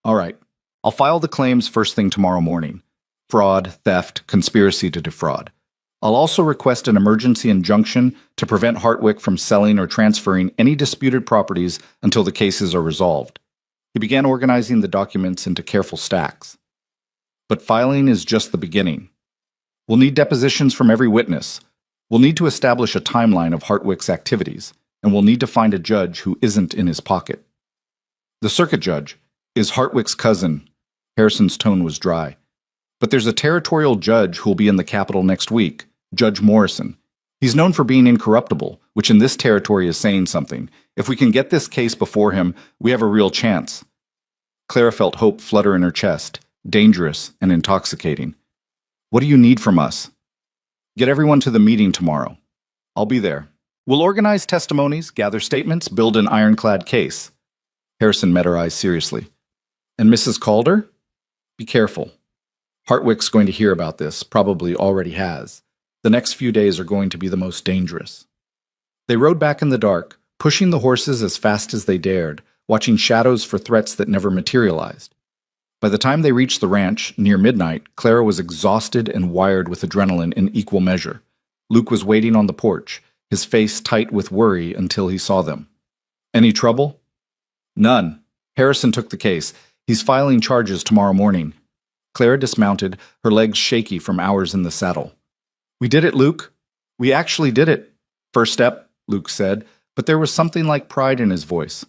A: All right, I'll file the claims first thing tomorrow morning. Fraud, theft, conspiracy to defraud. I'll also request an emergency injunction to prevent Hartwick from selling or transferring any disputed properties until the cases are resolved. He began organizing the documents into careful stacks. But filing is just the beginning. We'll need depositions from every witness. We'll need to establish a timeline of Hartwick's activities, and we'll need to find a judge who isn't in his pocket. The circuit judge is Hartwick's cousin. Harrison's tone was dry. But there's a territorial judge who'll be in the capital next week, Judge Morrison. He's known for being incorruptible, which in this territory is saying something. If we can get this case before him, we have a real chance. Clara felt hope flutter in her chest, dangerous and intoxicating. What do you need from us? Get everyone to the meeting tomorrow. I'll be there. We'll organize testimonies, gather statements, build an ironclad case. Harrison met her eyes seriously. And Mrs. Calder? Be careful. Hartwick's going to hear about this, probably already has. The next few days are going to be the most dangerous. They rode back in the dark, pushing the horses as fast as they dared, watching shadows for threats that never materialized. By the time they reached the ranch, near midnight, Clara was exhausted and wired with adrenaline in equal measure. Luke was waiting on the porch, his face tight with worry until he saw them. Any trouble? None. Harrison took the case. He's filing charges tomorrow morning. Clara dismounted, her legs shaky from hours in the saddle. We did it, Luke. We actually did it. First step, Luke said, but there was something like pride in his voice.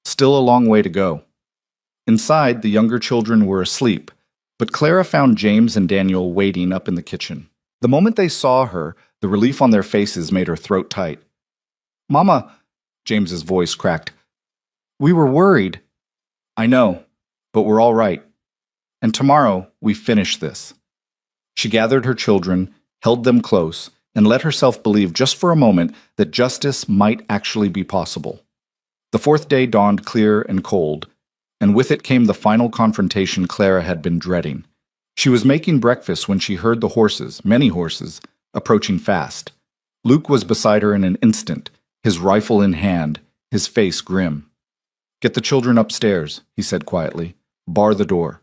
A: Still a long way to go. Inside, the younger children were asleep, but Clara found James and Daniel waiting up in the kitchen. The moment they saw her, the relief on their faces made her throat tight. Mama, James's voice cracked. We were worried. I know, but we're all right. And tomorrow, we finish this. She gathered her children, held them close, and let herself believe just for a moment that justice might actually be possible. The fourth day dawned clear and cold, and with it came the final confrontation Clara had been dreading. She was making breakfast when she heard the horses, many horses, approaching fast. Luke was beside her in an instant, his rifle in hand, his face grim. Get the children upstairs, he said quietly. Bar the door.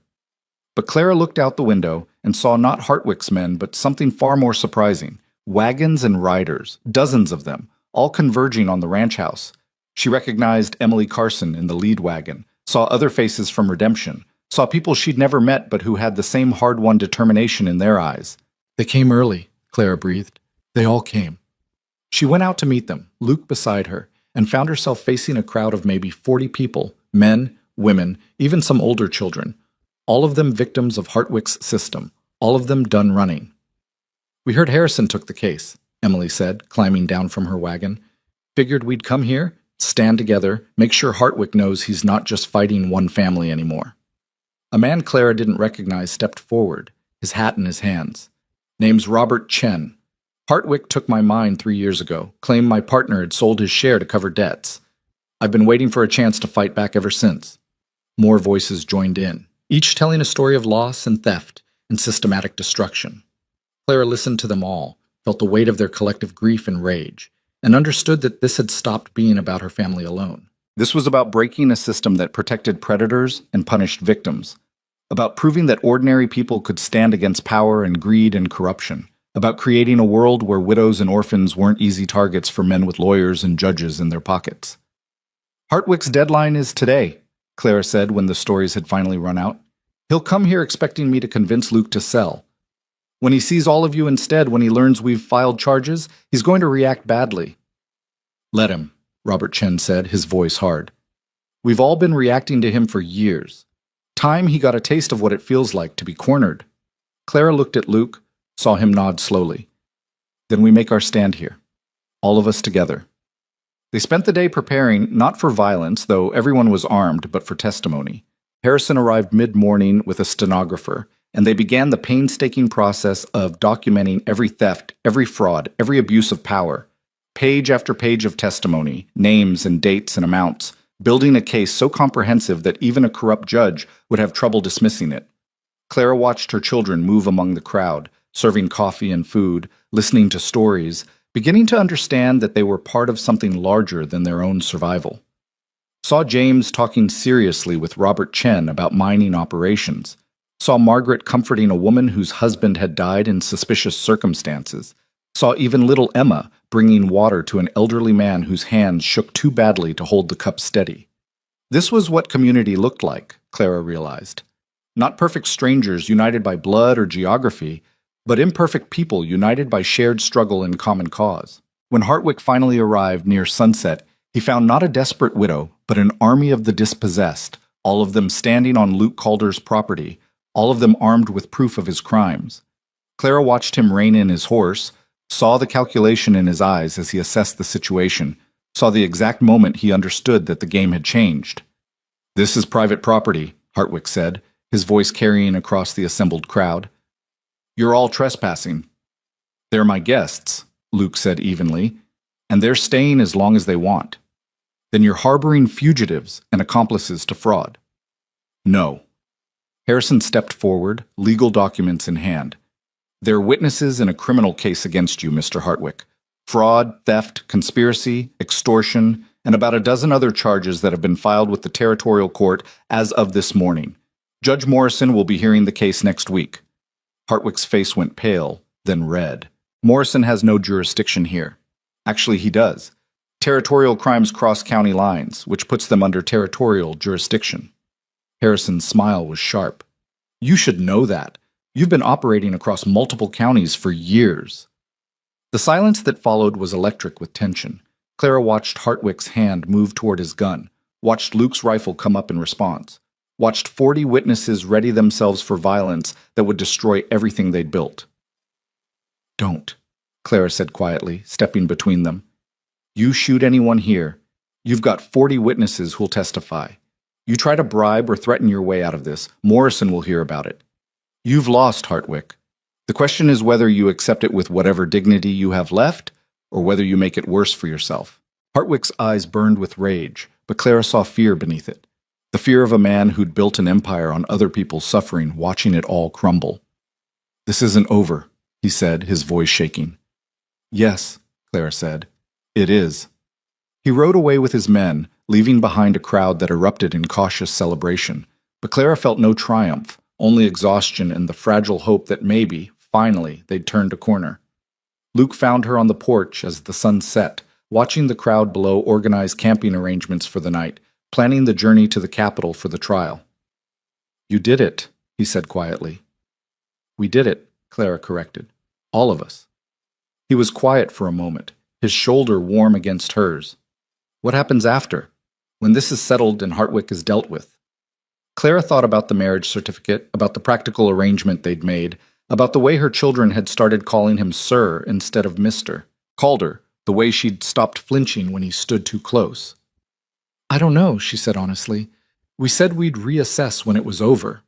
A: But Clara looked out the window and saw not Hartwick's men, but something far more surprising. Wagons and riders, dozens of them, all converging on the ranch house. She recognized Emily Carson in the lead wagon, saw other faces from Redemption, saw people she'd never met but who had the same hard-won determination in their eyes. They came early, Clara breathed. They all came. She went out to meet them, Luke beside her, and found herself facing a crowd of maybe 40 people, men, women, even some older children, all of them victims of Hartwick's system, all of them done running. We heard Harrison took the case, Emily said, climbing down from her wagon. Figured we'd come here, stand together, make sure Hartwick knows he's not just fighting one family anymore. A man Clara didn't recognize stepped forward, his hat in his hands. Name's Robert Chen. Hartwick took my mine 3 years ago, claimed my partner had sold his share to cover debts. I've been waiting for a chance to fight back ever since. More voices joined in, each telling a story of loss and theft and systematic destruction. Clara listened to them all, felt the weight of their collective grief and rage, and understood that this had stopped being about her family alone. This was about breaking a system that protected predators and punished victims, about proving that ordinary people could stand against power and greed and corruption, about creating a world where widows and orphans weren't easy targets for men with lawyers and judges in their pockets. Hartwick's deadline is today, Clara said when the stories had finally run out. He'll come here expecting me to convince Luke to sell. When he sees all of you instead, when he learns we've filed charges, he's going to react badly. Let him, Robert Chen said, his voice hard. We've all been reacting to him for years. Time he got a taste of what it feels like to be cornered. Clara looked at Luke, saw him nod slowly. Then we make our stand here, all of us together. They spent the day preparing, not for violence, though everyone was armed, but for testimony. Harrison arrived mid-morning with a stenographer, and they began the painstaking process of documenting every theft, every fraud, every abuse of power. Page after page of testimony, names and dates and amounts, building a case so comprehensive that even a corrupt judge would have trouble dismissing it. Clara watched her children move among the crowd, serving coffee and food, listening to stories, beginning to understand that they were part of something larger than their own survival. Saw James talking seriously with Robert Chen about mining operations. Saw Margaret comforting a woman whose husband had died in suspicious circumstances. Saw even little Emma bringing water to an elderly man whose hands shook too badly to hold the cup steady. This was what community looked like, Clara realized. Not perfect strangers united by blood or geography, but imperfect people united by shared struggle and common cause. When Hartwick finally arrived near sunset, he found not a desperate widow, but an army of the dispossessed, all of them standing on Luke Calder's property, all of them armed with proof of his crimes. Clara watched him rein in his horse, saw the calculation in his eyes as he assessed the situation, saw the exact moment he understood that the game had changed. This is private property, Hartwick said, his voice carrying across the assembled crowd. You're all trespassing. They're my guests, Luke said evenly, and they're staying as long as they want. Then you're harboring fugitives and accomplices to fraud. No. Harrison stepped forward, legal documents in hand. They're witnesses in a criminal case against you, Mr. Hartwick. Fraud, theft, conspiracy, extortion, and about a dozen other charges that have been filed with the territorial court as of this morning. Judge Morrison will be hearing the case next week. Hartwick's face went pale, then red. Morrison has no jurisdiction here. Actually, he does. Territorial crimes cross county lines, which puts them under territorial jurisdiction. Harrison's smile was sharp. You should know that. You've been operating across multiple counties for years. The silence that followed was electric with tension. Clara watched Hartwick's hand move toward his gun, watched Luke's rifle come up in response, watched 40 witnesses ready themselves for violence that would destroy everything they'd built. Don't, Clara said quietly, stepping between them. You shoot anyone here. You've got 40 witnesses who'll testify. You try to bribe or threaten your way out of this, Morrison will hear about it. You've lost, Hartwick. The question is whether you accept it with whatever dignity you have left, or whether you make it worse for yourself. Hartwick's eyes burned with rage, but Clara saw fear beneath it. The fear of a man who'd built an empire on other people's suffering, watching it all crumble. This isn't over, he said, his voice shaking. Yes, Clara said. It is. He rode away with his men, leaving behind a crowd that erupted in cautious celebration, but Clara felt no triumph, only exhaustion and the fragile hope that maybe, finally, they'd turned a corner. Luke found her on the porch as the sun set, watching the crowd below organize camping arrangements for the night, planning the journey to the capital for the trial. "You did it," he said quietly. "We did it," Clara corrected. "All of us." He was quiet for a moment, his shoulder warm against hers. "What happens after? When this is settled and Hartwick is dealt with?" Clara thought about the marriage certificate, about the practical arrangement they'd made, about the way her children had started calling him Sir instead of Mr. Calder, the way she'd stopped flinching when he stood too close. "I don't know," she said honestly. "We said we'd reassess when it was over."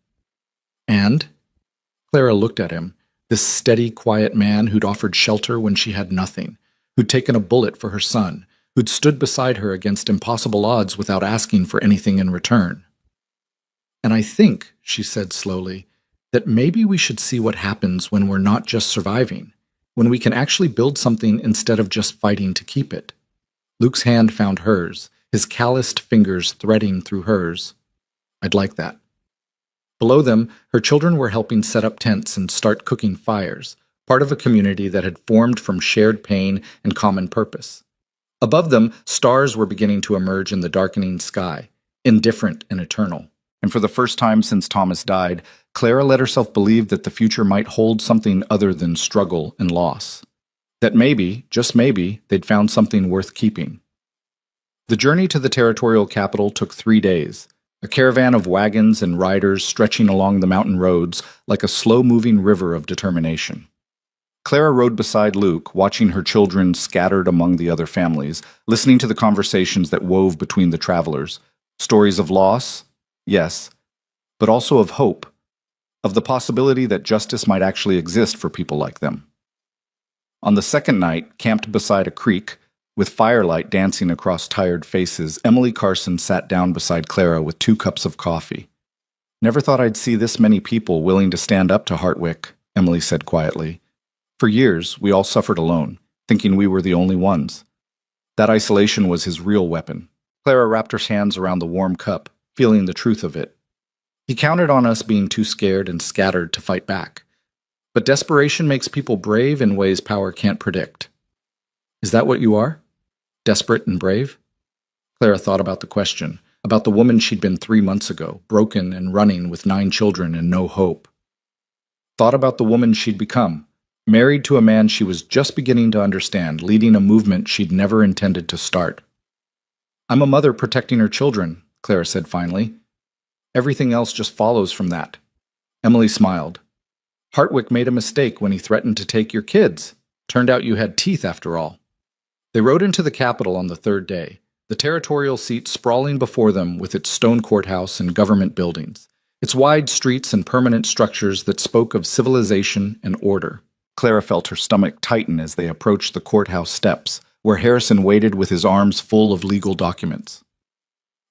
A: "And?" Clara looked at him, this steady, quiet man who'd offered shelter when she had nothing, who'd taken a bullet for her son, who'd stood beside her against impossible odds without asking for anything in return. "And I think," she said slowly, "that maybe we should see what happens when we're not just surviving, when we can actually build something instead of just fighting to keep it." Luke's hand found hers, his calloused fingers threading through hers. "I'd like that." Below them, her children were helping set up tents and start cooking fires, part of a community that had formed from shared pain and common purpose. Above them, stars were beginning to emerge in the darkening sky, indifferent and eternal. And for the first time since Thomas died, Clara let herself believe that the future might hold something other than struggle and loss. That maybe, just maybe, they'd found something worth keeping. The journey to the territorial capital took 3 days, a caravan of wagons and riders stretching along the mountain roads like a slow-moving river of determination. Clara rode beside Luke, watching her children scattered among the other families, listening to the conversations that wove between the travelers. Stories of loss, yes, but also of hope, of the possibility that justice might actually exist for people like them. On the second night, camped beside a creek, with firelight dancing across tired faces, Emily Carson sat down beside Clara with 2 cups of coffee. "Never thought I'd see this many people willing to stand up to Hartwick," Emily said quietly. "For years, we all suffered alone, thinking we were the only ones. That isolation was his real weapon." Clara wrapped her hands around the warm cup, feeling the truth of it. "He counted on us being too scared and scattered to fight back. But desperation makes people brave in ways power can't predict." "Is that what you are? Desperate and brave?" Clara thought about the question, about the woman she'd been 3 months ago, broken and running with 9 children and no hope. Thought about the woman she'd become, married to a man she was just beginning to understand, leading a movement she'd never intended to start. "I'm a mother protecting her children," Clara said finally. "Everything else just follows from that." Emily smiled. "Hartwick made a mistake when he threatened to take your kids. Turned out you had teeth after all." They rode into the capital on the 3rd day, the territorial seat sprawling before them with its stone courthouse and government buildings, its wide streets and permanent structures that spoke of civilization and order. Clara felt her stomach tighten as they approached the courthouse steps, where Harrison waited with his arms full of legal documents.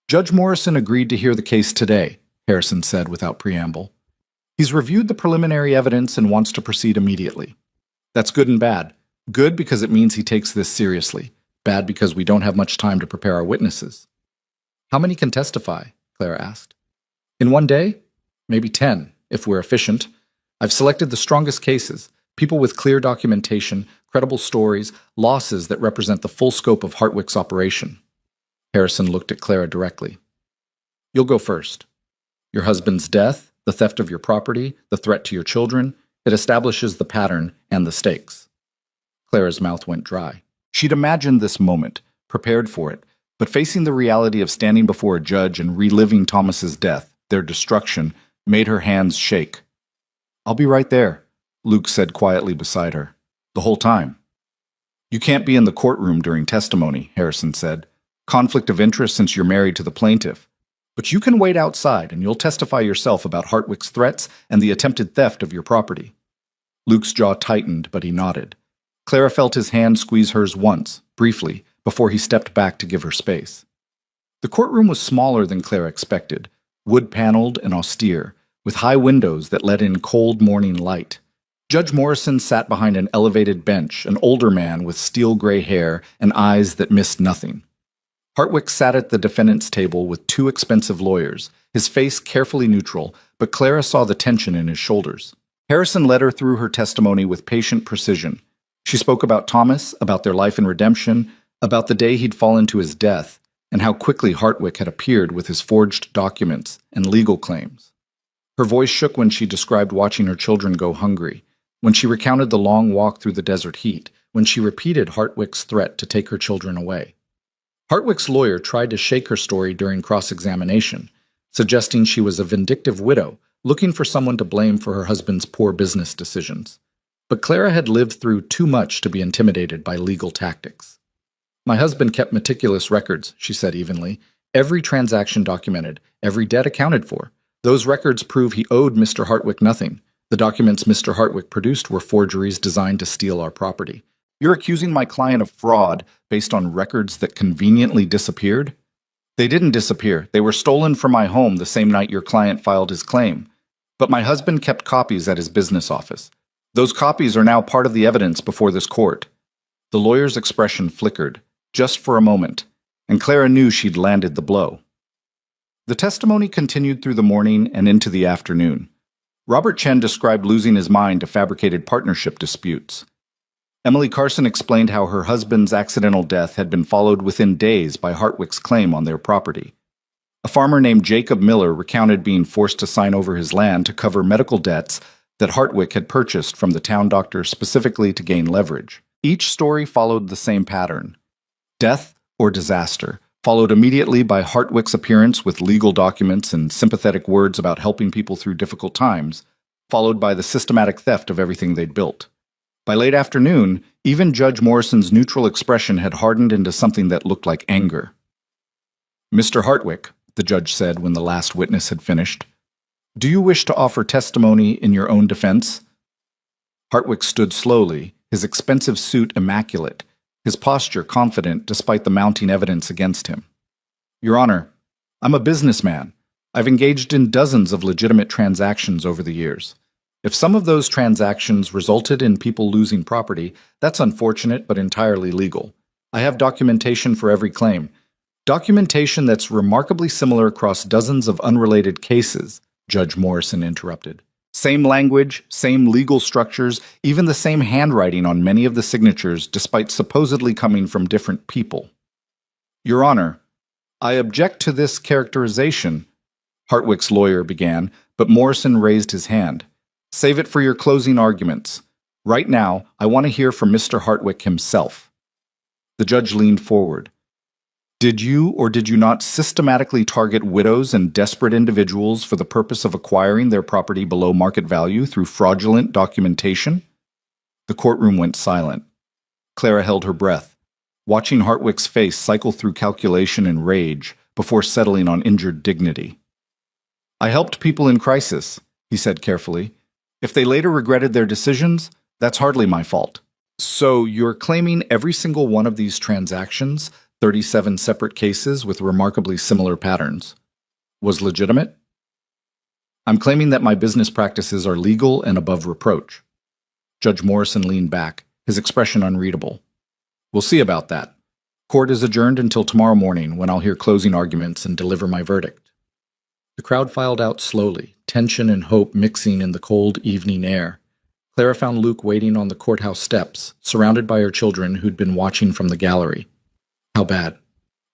A: "Judge Morrison agreed to hear the case today," Harrison said without preamble. "He's reviewed the preliminary evidence and wants to proceed immediately. That's good and bad. Good because it means he takes this seriously. Bad because we don't have much time to prepare our witnesses." "How many can testify?" Clara asked. "In 1 day? Maybe 10, if we're efficient. I've selected the strongest cases, people with clear documentation, credible stories, losses that represent the full scope of Hartwick's operation." Harrison looked at Clara directly. "You'll go first. Your husband's death, the theft of your property, the threat to your children, it establishes the pattern and the stakes." Clara's mouth went dry. She'd imagined this moment, prepared for it, but facing the reality of standing before a judge and reliving Thomas's death, their destruction, made her hands shake. "I'll be right there," Luke said quietly beside her. "The whole time." "You can't be in the courtroom during testimony," Harrison said. "Conflict of interest since you're married to the plaintiff. But you can wait outside and you'll testify yourself about Hartwick's threats and the attempted theft of your property." Luke's jaw tightened, but he nodded. Clara felt his hand squeeze hers once, briefly, before he stepped back to give her space. The courtroom was smaller than Clara expected, wood-paneled and austere, with high windows that let in cold morning light. Judge Morrison sat behind an elevated bench, an older man with steel-gray hair and eyes that missed nothing. Hartwick sat at the defendant's table with two expensive lawyers, his face carefully neutral, but Clara saw the tension in his shoulders. Harrison led her through her testimony with patient precision. She spoke about Thomas, about their life in redemption, about the day he'd fallen to his death, and how quickly Hartwick had appeared with his forged documents and legal claims. Her voice shook when she described watching her children go hungry, when she recounted the long walk through the desert heat, when she repeated Hartwick's threat to take her children away. Hartwick's lawyer tried to shake her story during cross-examination, suggesting she was a vindictive widow looking for someone to blame for her husband's poor business decisions. But Clara had lived through too much to be intimidated by legal tactics. "My husband kept meticulous records," she said evenly. "Every transaction documented, every debt accounted for. Those records prove he owed Mr. Hartwick nothing. The documents Mr. Hartwick produced were forgeries designed to steal our property. You're accusing my client of fraud based on records that conveniently disappeared? They didn't disappear. They were stolen from my home the same night your client filed his claim. But my husband kept copies at his business office. Those copies are now part of the evidence before this court." The lawyer's expression flickered, just for a moment, and Clara knew she'd landed the blow. The testimony continued through the morning and into the afternoon. Robert Chen described losing his mind to fabricated partnership disputes. Emily Carson explained how her husband's accidental death had been followed within days by Hartwick's claim on their property. A farmer named Jacob Miller recounted being forced to sign over his land to cover medical debts that Hartwick had purchased from the town doctor specifically to gain leverage. Each story followed the same pattern: death or disaster, followed immediately by Hartwick's appearance with legal documents and sympathetic words about helping people through difficult times, followed by the systematic theft of everything they'd built. By late afternoon, even Judge Morrison's neutral expression had hardened into something that looked like anger. "Mr. Hartwick," the judge said when the last witness had finished, "do you wish to offer testimony in your own defense?" Hartwick stood slowly, his expensive suit immaculate, his posture confident despite the mounting evidence against him. "Your Honor, I'm a businessman. I've engaged in dozens of legitimate transactions over the years. If some of those transactions resulted in people losing property, that's unfortunate but entirely legal. I have documentation for every claim. Documentation that's remarkably similar across dozens of unrelated cases," Judge Morrison interrupted. "Same language, same legal structures, even the same handwriting on many of the signatures, despite supposedly coming from different people." "Your Honor, I object to this characterization," Hartwick's lawyer began, but Morrison raised his hand. "Save it for your closing arguments. Right now, I want to hear from Mr. Hartwick himself." The judge leaned forward. "Did you or did you not systematically target widows and desperate individuals for the purpose of acquiring their property below market value through fraudulent documentation?" The courtroom went silent. Clara held her breath, watching Hartwick's face cycle through calculation and rage before settling on injured dignity. "I helped people in crisis," he said carefully. "If they later regretted their decisions, that's hardly my fault." "So you're claiming every single one of these transactions, 37 separate cases with remarkably similar patterns, was legitimate?" "I'm claiming that my business practices are legal and above reproach." Judge Morrison leaned back, his expression unreadable. "We'll see about that. Court is adjourned until tomorrow morning, when I'll hear closing arguments and deliver my verdict." The crowd filed out slowly, tension and hope mixing in the cold evening air. Clara found Luke waiting on the courthouse steps, surrounded by her children who'd been watching from the gallery. "How bad?"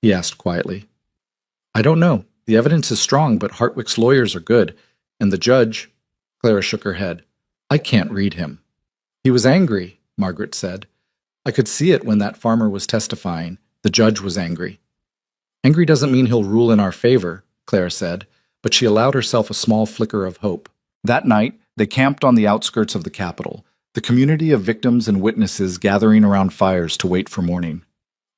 A: he asked quietly. "I don't know. The evidence is strong, but Hartwick's lawyers are good. And the judge—" Clara shook her head. "I can't read him." "He was angry," Margaret said. "I could see it when that farmer was testifying. The judge was angry." "Angry doesn't mean he'll rule in our favor," Clara said, but she allowed herself a small flicker of hope. That night, they camped on the outskirts of the Capitol, the community of victims and witnesses gathering around fires to wait for morning.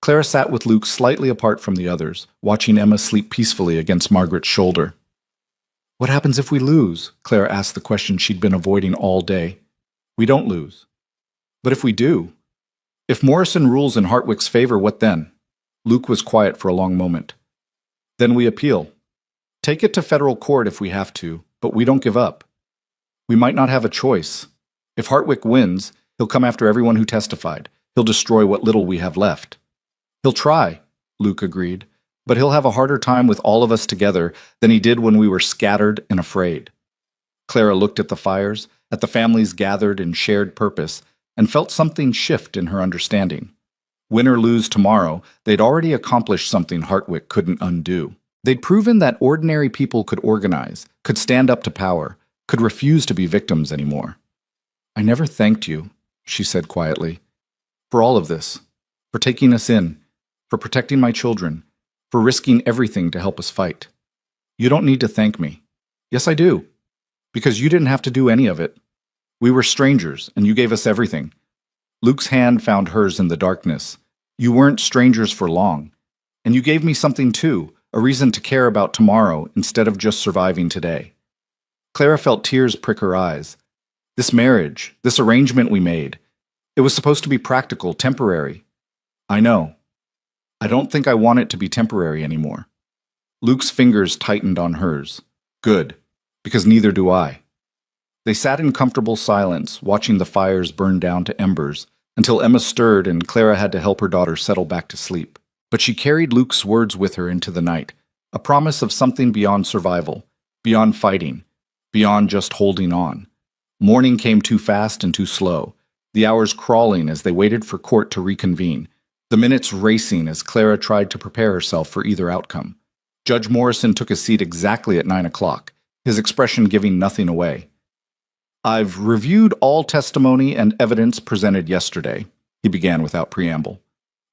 A: Clara sat with Luke slightly apart from the others, watching Emma sleep peacefully against Margaret's shoulder. "What happens if we lose?" Clara asked the question she'd been avoiding all day. "We don't lose." "But if we do? If Morrison rules in Hartwick's favor, what then?" Luke was quiet for a long moment. "Then we appeal. Take it to federal court if we have to, but we don't give up. We might not have a choice. If Hartwick wins, he'll come after everyone who testified. He'll destroy what little we have left." "He'll try," Luke agreed, but he'll have a harder time with all of us together than he did when we were scattered and afraid. Clara looked at the fires, at the families gathered in shared purpose, and felt something shift in her understanding. Win or lose tomorrow, they'd already accomplished something Hartwick couldn't undo. They'd proven that ordinary people could organize, could stand up to power, could refuse to be victims anymore. "I never thanked you," she said quietly, "for all of this, for taking us in, for protecting my children, for risking everything to help us fight. You don't need to thank me. Yes, I do. Because you didn't have to do any of it. We were strangers, and you gave us everything." Luke's hand found hers in the darkness. "You weren't strangers for long. And you gave me something too, a reason to care about tomorrow instead of just surviving today." Clara felt tears prick her eyes. This marriage, this arrangement we made, it was supposed to be practical, temporary. I know. I don't think I want it to be temporary anymore. Luke's fingers tightened on hers. Good, because neither do I. They sat in comfortable silence, watching the fires burn down to embers, until Emma stirred and Clara had to help her daughter settle back to sleep. But she carried Luke's words with her into the night, a promise of something beyond survival, beyond fighting, beyond just holding on. Morning came too fast and too slow, the hours crawling as they waited for court to reconvene, the minutes racing as Clara tried to prepare herself for either outcome. Judge Morrison took a seat exactly at 9 o'clock, his expression giving nothing away. "I've reviewed all testimony and evidence presented yesterday," he began without preamble.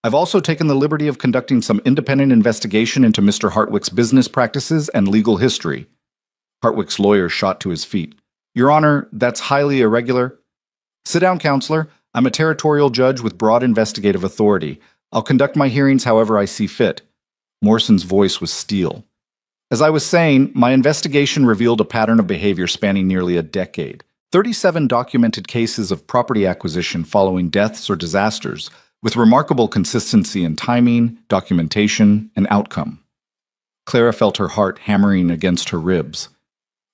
A: "I've also taken the liberty of conducting some independent investigation into Mr. Hartwick's business practices and legal history." Hartwick's lawyer shot to his feet. "Your Honor, that's highly irregular." "Sit down, counselor. I'm a territorial judge with broad investigative authority. I'll conduct my hearings however I see fit." Morrison's voice was steel. "As I was saying, my investigation revealed a pattern of behavior spanning nearly a decade. 37 documented cases of property acquisition following deaths or disasters, with remarkable consistency in timing, documentation, and outcome." Clara felt her heart hammering against her ribs.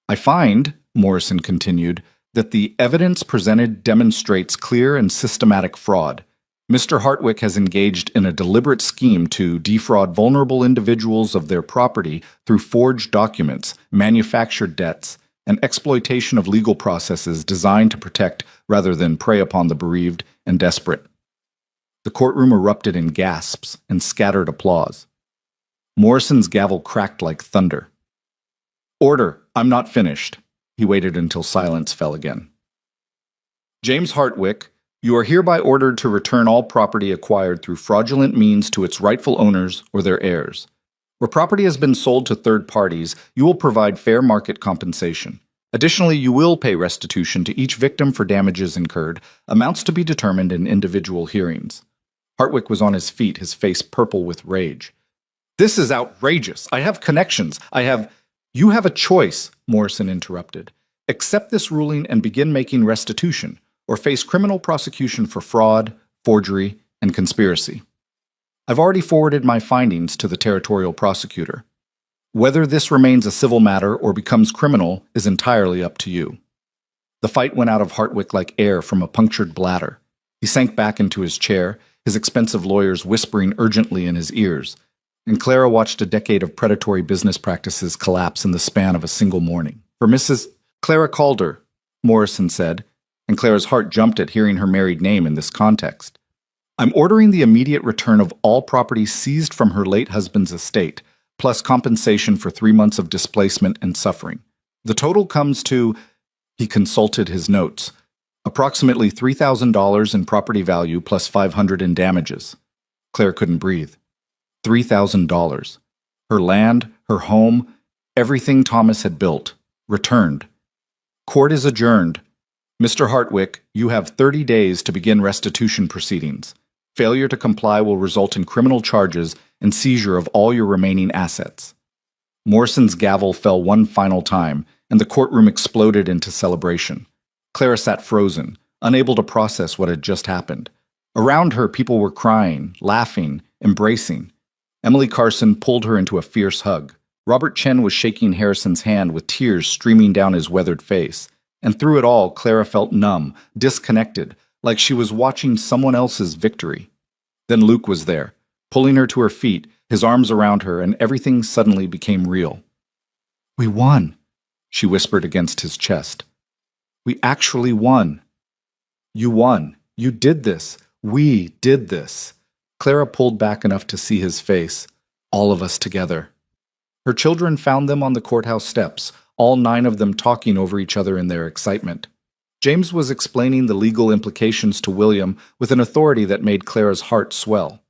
A: "I find," Morrison continued, "that the evidence presented demonstrates clear and systematic fraud. Mr. Hartwick has engaged in a deliberate scheme to defraud vulnerable individuals of their property through forged documents, manufactured debts, and exploitation of legal processes designed to protect rather than prey upon the bereaved and desperate." The courtroom erupted in gasps and scattered applause. Morrison's gavel cracked like thunder. "Order, I'm not finished." He waited until silence fell again. "James Hartwick, you are hereby ordered to return all property acquired through fraudulent means to its rightful owners or their heirs. Where property has been sold to third parties, you will provide fair market compensation. Additionally, you will pay restitution to each victim for damages incurred, amounts to be determined in individual hearings." Hartwick was on his feet, his face purple with rage. "This is outrageous. I have connections. You have a choice," Morrison interrupted. "Accept this ruling and begin making restitution, or face criminal prosecution for fraud, forgery, and conspiracy. I've already forwarded my findings to the territorial prosecutor. Whether this remains a civil matter or becomes criminal is entirely up to you." The fight went out of Hartwick like air from a punctured bladder. He sank back into his chair, his expensive lawyers whispering urgently in his ears, and Clara watched a decade of predatory business practices collapse in the span of a single morning. "For Mrs. Clara Calder," Morrison said, and Clara's heart jumped at hearing her married name in this context. "I'm ordering the immediate return of all property seized from her late husband's estate, plus compensation for 3 months of displacement and suffering. The total comes to," he consulted his notes, "approximately $3,000 in property value plus $500 in damages." Claire couldn't breathe. $3,000. Her land, her home, everything Thomas had built, returned. "Court is adjourned. Mr. Hartwick, you have 30 days to begin restitution proceedings. Failure to comply will result in criminal charges and seizure of all your remaining assets." Morrison's gavel fell one final time, and the courtroom exploded into celebration. Clara sat frozen, unable to process what had just happened. Around her, people were crying, laughing, embracing. Emily Carson pulled her into a fierce hug. Robert Chen was shaking Harrison's hand with tears streaming down his weathered face. And through it all, Clara felt numb, disconnected, like she was watching someone else's victory. Then Luke was there, pulling her to her feet, his arms around her, and everything suddenly became real. "We won," she whispered against his chest. "We actually won." "You won. You did this. We did this." Clara pulled back enough to see his face. All of us together. Her children found them on the courthouse steps, all 9 of them talking over each other in their excitement. James was explaining the legal implications to William with an authority that made Clara's heart swell.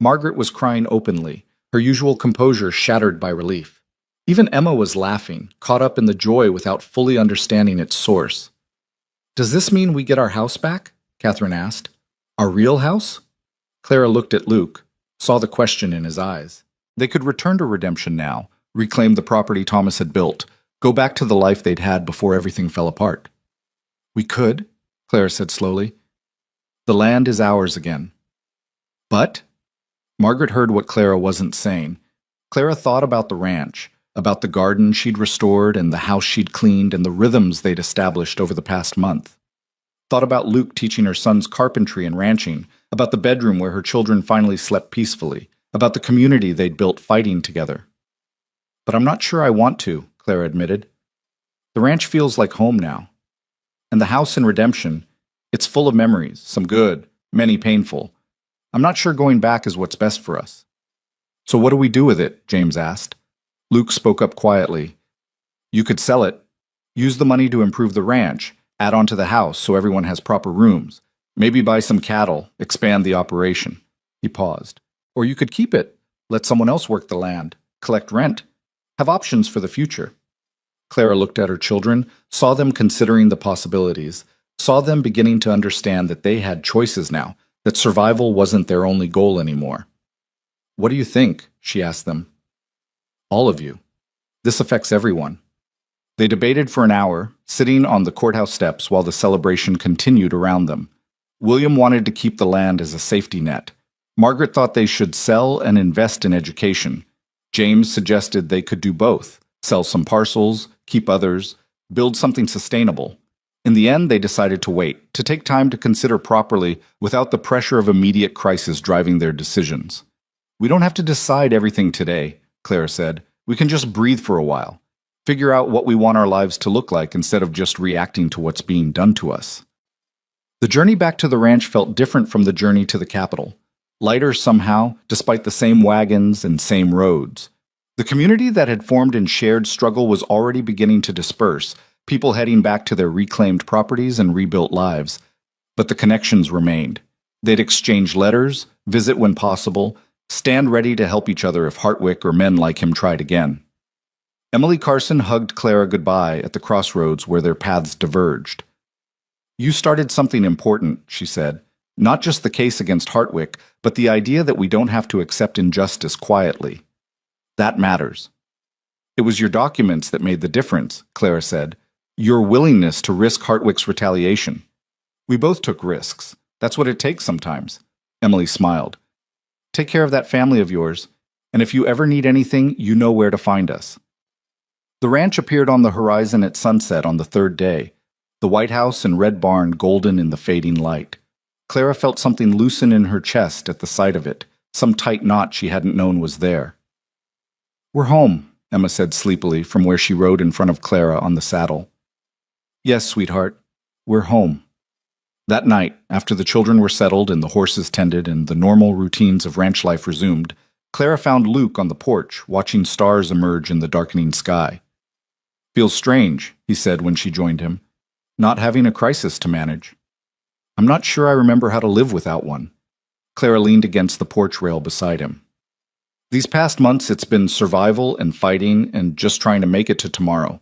A: Margaret was crying openly, her usual composure shattered by relief. Even Emma was laughing, caught up in the joy without fully understanding its source. "Does this mean we get our house back?" Catherine asked. "Our real house?" Clara looked at Luke, saw the question in his eyes. They could return to Redemption now, reclaim the property Thomas had built, go back to the life they'd had before everything fell apart. "We could," Clara said slowly. "The land is ours again." "But?" Margaret heard what Clara wasn't saying. Clara thought about the ranch, about the garden she'd restored and the house she'd cleaned and the rhythms they'd established over the past month. Thought about Luke teaching her sons carpentry and ranching, about the bedroom where her children finally slept peacefully, about the community they'd built fighting together. "But I'm not sure I want to," Clara admitted. "The ranch feels like home now. And the house in Redemption, it's full of memories, some good, many painful. I'm not sure going back is what's best for us." "So what do we do with it?" James asked. Luke spoke up quietly. "You could sell it. Use the money to improve the ranch, add on to the house so everyone has proper rooms. Maybe buy some cattle, expand the operation." He paused. "Or you could keep it, let someone else work the land, collect rent, have options for the future." Clara looked at her children, saw them considering the possibilities, saw them beginning to understand that they had choices now, that survival wasn't their only goal anymore. "What do you think?" she asked them. "All of you. This affects everyone." They debated for an hour, sitting on the courthouse steps while the celebration continued around them. William wanted to keep the land as a safety net. Margaret thought they should sell and invest in education. James suggested they could do both, sell some parcels, keep others, build something sustainable. In the end, they decided to wait, to take time to consider properly without the pressure of immediate crisis driving their decisions. "We don't have to decide everything today," Clara said. "We can just breathe for a while, figure out what we want our lives to look like instead of just reacting to what's being done to us." The journey back to the ranch felt different from the journey to the capital. Lighter somehow, despite the same wagons and same roads. The community that had formed in shared struggle was already beginning to disperse, people heading back to their reclaimed properties and rebuilt lives. But the connections remained. They'd exchange letters, visit when possible, stand ready to help each other if Hartwick or men like him tried again. Emily Carson hugged Clara goodbye at the crossroads where their paths diverged. "You started something important," she said. "Not just the case against Hartwick, but the idea that we don't have to accept injustice quietly. That matters." "It was your documents that made the difference," Clara said. "Your willingness to risk Hartwick's retaliation. We both took risks. That's what it takes sometimes." Emily smiled. "Take care of that family of yours, and if you ever need anything, you know where to find us." The ranch appeared on the horizon at sunset on the 3rd day, the White House and Red Barn golden in the fading light. Clara felt something loosen in her chest at the sight of it, some tight knot she hadn't known was there. "We're home," Emma said sleepily from where she rode in front of Clara on the saddle. "Yes, sweetheart, we're home." That night, after the children were settled and the horses tended and the normal routines of ranch life resumed, Clara found Luke on the porch, watching stars emerge in the darkening sky. "Feels strange," he said when she joined him, "not having a crisis to manage. I'm not sure I remember how to live without one." Clara leaned against the porch rail beside him. "These past months it's been survival and fighting and just trying to make it to tomorrow.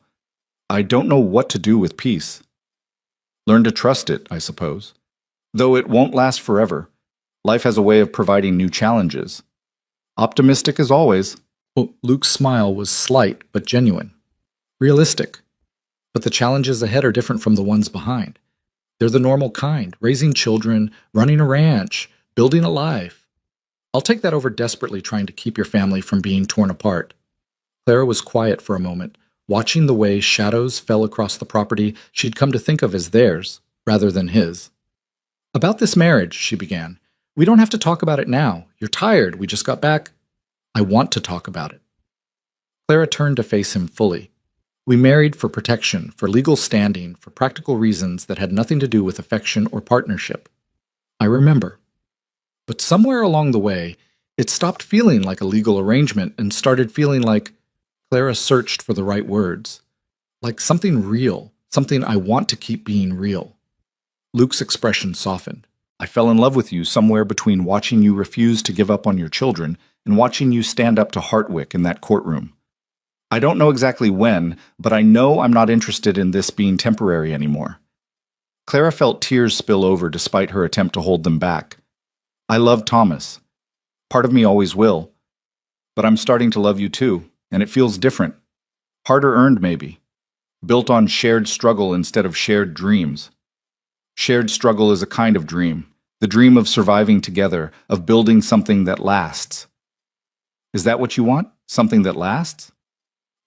A: I don't know what to do with peace. Learn to trust it, I suppose. Though it won't last forever. Life has a way of providing new challenges. Optimistic as always." Oh, Luke's smile was slight but genuine. "Realistic. But the challenges ahead are different from the ones behind. They're the normal kind, raising children, running a ranch, building a life. I'll take that over desperately trying to keep your family from being torn apart." Clara was quiet for a moment, watching the way shadows fell across the property she'd come to think of as theirs, rather than his. "About this marriage," she began, We don't have to talk about it now. You're tired. We just got back. I want to talk about it. Clara turned to face him fully. We married for protection, for legal standing, for practical reasons that had nothing to do with affection or partnership. I remember. But somewhere along the way, it stopped feeling like a legal arrangement and started feeling like Clara searched for the right words. Like something real, something I want to keep being real. Luke's expression softened. I fell in love with you somewhere between watching you refuse to give up on your children and watching you stand up to Hartwick in that courtroom. I don't know exactly when, but I know I'm not interested in this being temporary anymore. Clara felt tears spill over despite her attempt to hold them back. I love Thomas. Part of me always will. But I'm starting to love you too, and it feels different. Harder earned, maybe. Built on shared struggle instead of shared dreams. Shared struggle is a kind of dream. The dream of surviving together, of building something that lasts. Is that what you want? Something that lasts?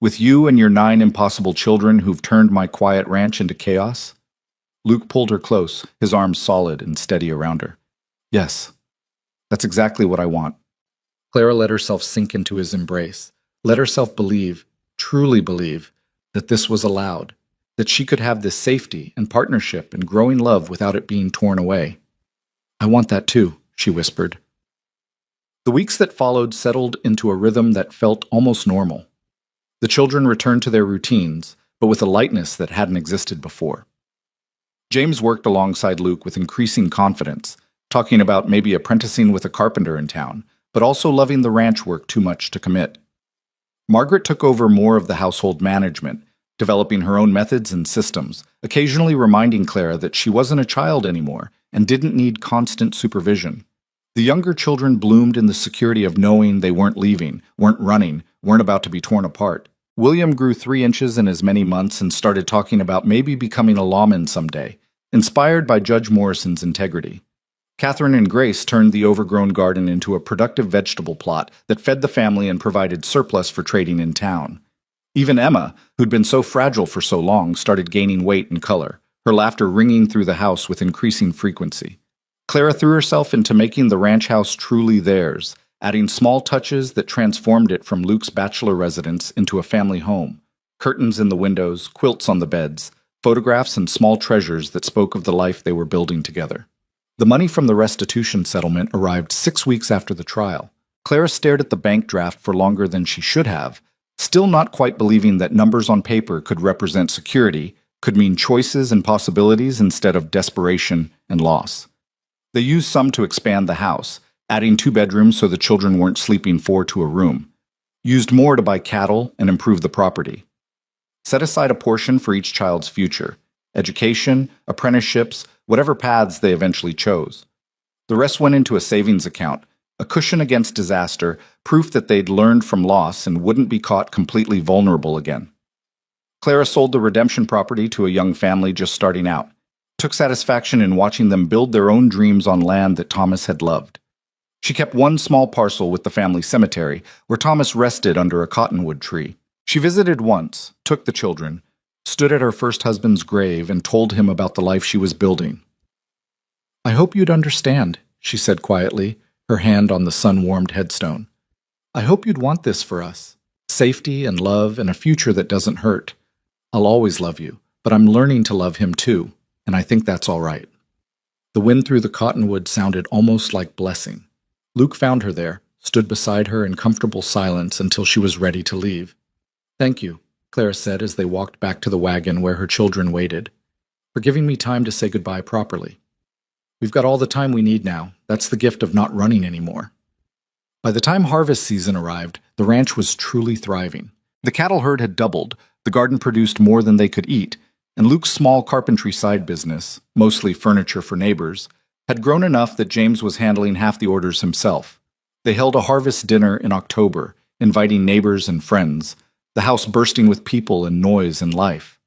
A: With you and your 9 impossible children who've turned my quiet ranch into chaos? Luke pulled her close, his arms solid and steady around her. Yes, that's exactly what I want. Clara let herself sink into his embrace, let herself believe, truly believe, that this was allowed, that she could have this safety and partnership and growing love without it being torn away. I want that too, she whispered. The weeks that followed settled into a rhythm that felt almost normal. The children returned to their routines, but with a lightness that hadn't existed before. James worked alongside Luke with increasing confidence, talking about maybe apprenticing with a carpenter in town, but also loving the ranch work too much to commit. Margaret took over more of the household management, developing her own methods and systems, occasionally reminding Clara that she wasn't a child anymore and didn't need constant supervision. The younger children bloomed in the security of knowing they weren't leaving, weren't running, weren't about to be torn apart. William grew 3 inches in as many months and started talking about maybe becoming a lawman someday, inspired by Judge Morrison's integrity. Catherine and Grace turned the overgrown garden into a productive vegetable plot that fed the family and provided surplus for trading in town. Even Emma, who'd been so fragile for so long, started gaining weight and color, her laughter ringing through the house with increasing frequency. Clara threw herself into making the ranch house truly theirs, adding small touches that transformed it from Luke's bachelor residence into a family home. Curtains in the windows, quilts on the beds, photographs and small treasures that spoke of the life they were building together. The money from the restitution settlement arrived 6 weeks after the trial. Clara stared at the bank draft for longer than she should have, still not quite believing that numbers on paper could represent security, could mean choices and possibilities instead of desperation and loss. They used some to expand the house, adding 2 bedrooms so the children weren't sleeping 4 to a room. Used more to buy cattle and improve the property. Set aside a portion for each child's future, education, apprenticeships, whatever paths they eventually chose. The rest went into a savings account, a cushion against disaster, proof that they'd learned from loss and wouldn't be caught completely vulnerable again. Clara sold the redemption property to a young family just starting out, took satisfaction in watching them build their own dreams on land that Thomas had loved. She kept one small parcel with the family cemetery, where Thomas rested under a cottonwood tree. She visited once, took the children, stood at her first husband's grave and told him about the life she was building. I hope you'd understand, she said quietly, her hand on the sun-warmed headstone. I hope you'd want this for us. Safety and love and a future that doesn't hurt. I'll always love you, but I'm learning to love him too, and I think that's all right. The wind through the cottonwood sounded almost like blessing. Luke found her there, stood beside her in comfortable silence until she was ready to leave. Thank you, Clara said as they walked back to the wagon where her children waited, for giving me time to say goodbye properly. We've got all the time we need now. That's the gift of not running anymore. By the time harvest season arrived, the ranch was truly thriving. The cattle herd had doubled, the garden produced more than they could eat, and Luke's small carpentry side business, mostly furniture for neighbors, had grown enough that James was handling half the orders himself. They held a harvest dinner in October, inviting neighbors and friends, the house bursting with people and noise and life.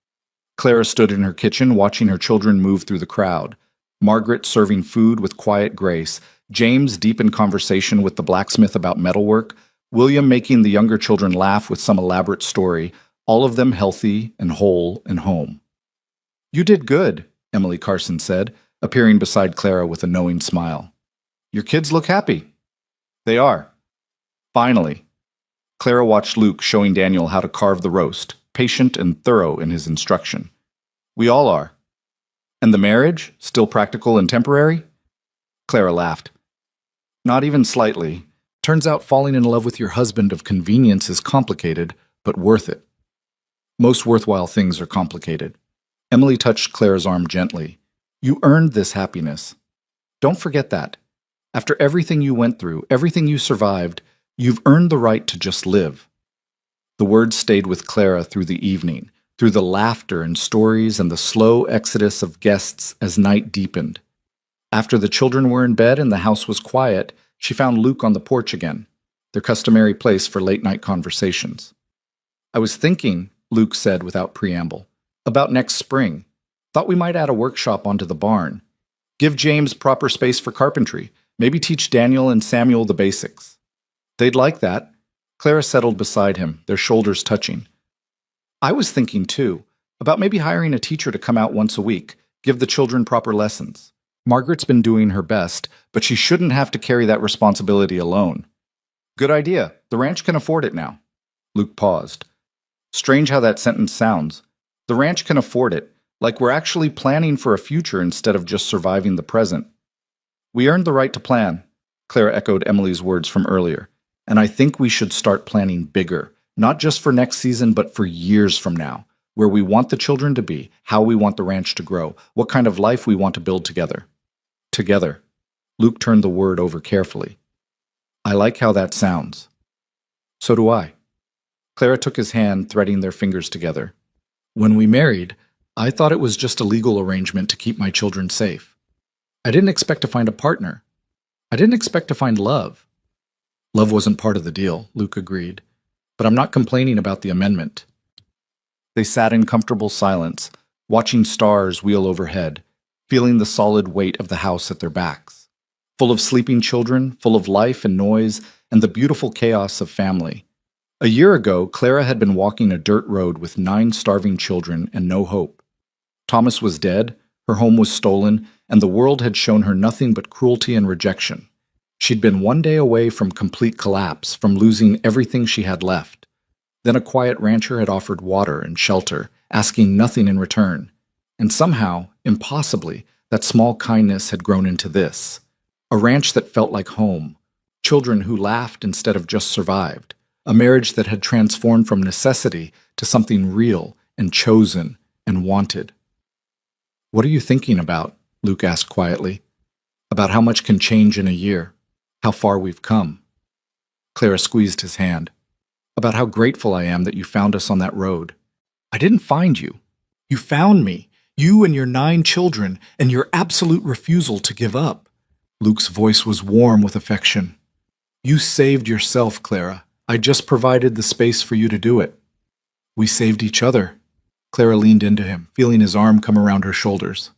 A: Clara stood in her kitchen watching her children move through the crowd, Margaret serving food with quiet grace, James deep in conversation with the blacksmith about metalwork, William making the younger children laugh with some elaborate story, all of them healthy and whole and home. You did good, Emily Carson said, appearing beside Clara with a knowing smile. Your kids look happy. They are. Finally, Clara watched Luke showing Daniel how to carve the roast, patient and thorough in his instruction. We all are. And the marriage, still practical and temporary? Clara laughed. Not even slightly. Turns out falling in love with your husband of convenience is complicated, but worth it. Most worthwhile things are complicated. Emily touched Clara's arm gently. You earned this happiness. Don't forget that. After everything you went through, everything you survived, you've earned the right to just live. The words stayed with Clara through the evening, through the laughter and stories and the slow exodus of guests as night deepened. After the children were in bed and the house was quiet, she found Luke on the porch again, their customary place for late-night conversations. I was thinking, Luke said without preamble, about next spring. Thought we might add a workshop onto the barn. Give James proper space for carpentry. Maybe teach Daniel and Samuel the basics. They'd like that. Clara settled beside him, their shoulders touching. I was thinking, too, about maybe hiring a teacher to come out once a week, give the children proper lessons. Margaret's been doing her best, but she shouldn't have to carry that responsibility alone. Good idea. The ranch can afford it now. Luke paused. Strange how that sentence sounds. The ranch can afford it, like we're actually planning for a future instead of just surviving the present. We earned the right to plan, Clara echoed Emily's words from earlier, and I think we should start planning bigger, not just for next season, but for years from now, where we want the children to be, how we want the ranch to grow, what kind of life we want to build together. Together. Luke turned the word over carefully. I like how that sounds. So do I. Clara took his hand, threading their fingers together. When we married, I thought it was just a legal arrangement to keep my children safe. I didn't expect to find a partner. I didn't expect to find love. Love wasn't part of the deal, Luke agreed, but I'm not complaining about the amendment. They sat in comfortable silence, watching stars wheel overhead, feeling the solid weight of the house at their backs, full of sleeping children, full of life and noise, and the beautiful chaos of family. A year ago, Clara had been walking a dirt road with 9 starving children and no hope. Thomas was dead, her home was stolen, and the world had shown her nothing but cruelty and rejection. She'd been one day away from complete collapse, from losing everything she had left. Then a quiet rancher had offered water and shelter, asking nothing in return. And somehow, impossibly, that small kindness had grown into this. A ranch that felt like home, children who laughed instead of just survived, a marriage that had transformed from necessity to something real and chosen and wanted. What are you thinking about? Luke asked quietly. About how much can change in a year, how far we've come. Clara squeezed his hand. About how grateful I am that you found us on that road. I didn't find you. You found me. You and your 9 children, and your absolute refusal to give up. Luke's voice was warm with affection. You saved yourself, Clara. I just provided the space for you to do it. We saved each other. Clara leaned into him, feeling his arm come around her shoulders.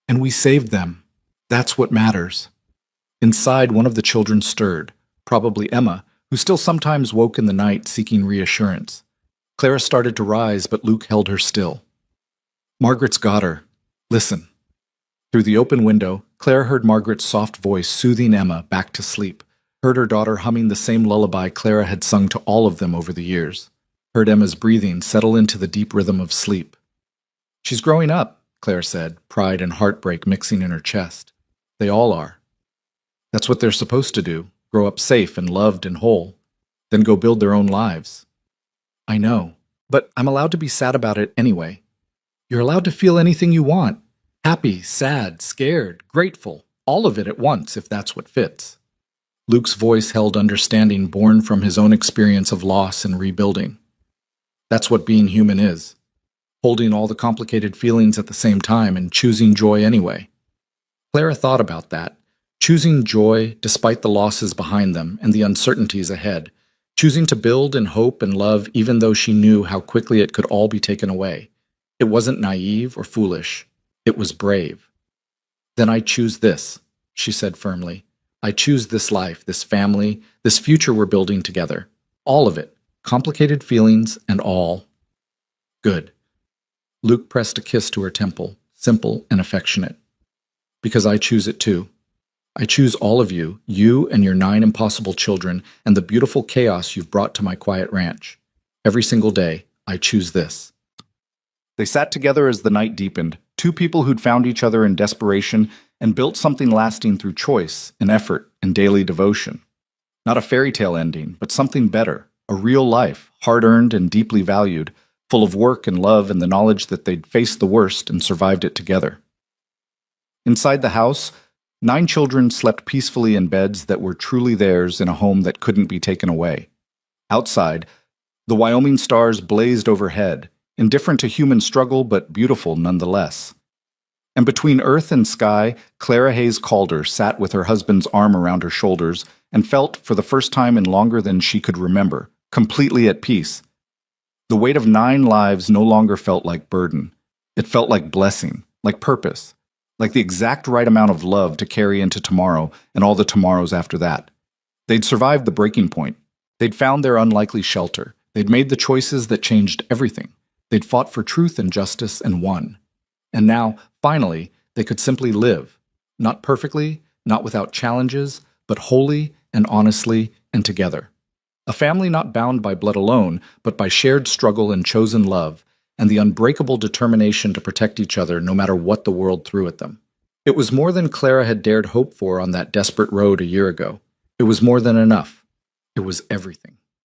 A: And we saved them. That's what matters. Inside, one of the children stirred, probably Emma, who still sometimes woke in the night seeking reassurance. Clara started to rise, but Luke held her still. Margaret's got her. Listen. Through the open window, Clara heard Margaret's soft voice soothing Emma back to sleep, heard her daughter humming the same lullaby Clara had sung to all of them over the years, heard Emma's breathing settle into the deep rhythm of sleep. She's growing up, Claire said, pride and heartbreak mixing in her chest. They all are. That's what they're supposed to do, grow up safe and loved and whole, then go build their own lives. I know, but I'm allowed to be sad about it anyway. You're allowed to feel anything you want. Happy, sad, scared, grateful, all of it at once if that's what fits. Luke's voice held understanding born from his own experience of loss and rebuilding. That's what being human is. Holding all the complicated feelings at the same time and choosing joy anyway. Clara thought about that. Choosing joy despite the losses behind them and the uncertainties ahead. Choosing to build and hope and love even though she knew how quickly it could all be taken away. It wasn't naive or foolish. It was brave. Then I choose this, she said firmly. I choose this life, this family, this future we're building together. All of it. Complicated feelings and all. Good. Luke pressed a kiss to her temple, simple and affectionate. Because I choose it too. I choose all of you, you and your 9 impossible children, and the beautiful chaos you've brought to my quiet ranch. Every single day, I choose this. They sat together as the night deepened, two people who'd found each other in desperation and built something lasting through choice and effort and daily devotion. Not a fairy tale ending, but something better, a real life, hard-earned and deeply valued, full of work and love and the knowledge that they'd faced the worst and survived it together. Inside the house, 9 children slept peacefully in beds that were truly theirs in a home that couldn't be taken away. Outside, the Wyoming stars blazed overhead, indifferent to human struggle but beautiful nonetheless. And between earth and sky, Clara Hayes Calder sat with her husband's arm around her shoulders and felt, for the first time in longer than she could remember, completely at peace. The weight of 9 lives no longer felt like burden. It felt like blessing, like purpose, like the exact right amount of love to carry into tomorrow and all the tomorrows after that. They'd survived the breaking point. They'd found their unlikely shelter. They'd made the choices that changed everything. They'd fought for truth and justice and won. And now, finally, they could simply live. Not perfectly, not without challenges, but wholly and honestly and together. A family not bound by blood alone, but by shared struggle and chosen love, and the unbreakable determination to protect each other no matter what the world threw at them. It was more than Clara had dared hope for on that desperate road a year ago. It was more than enough. It was everything.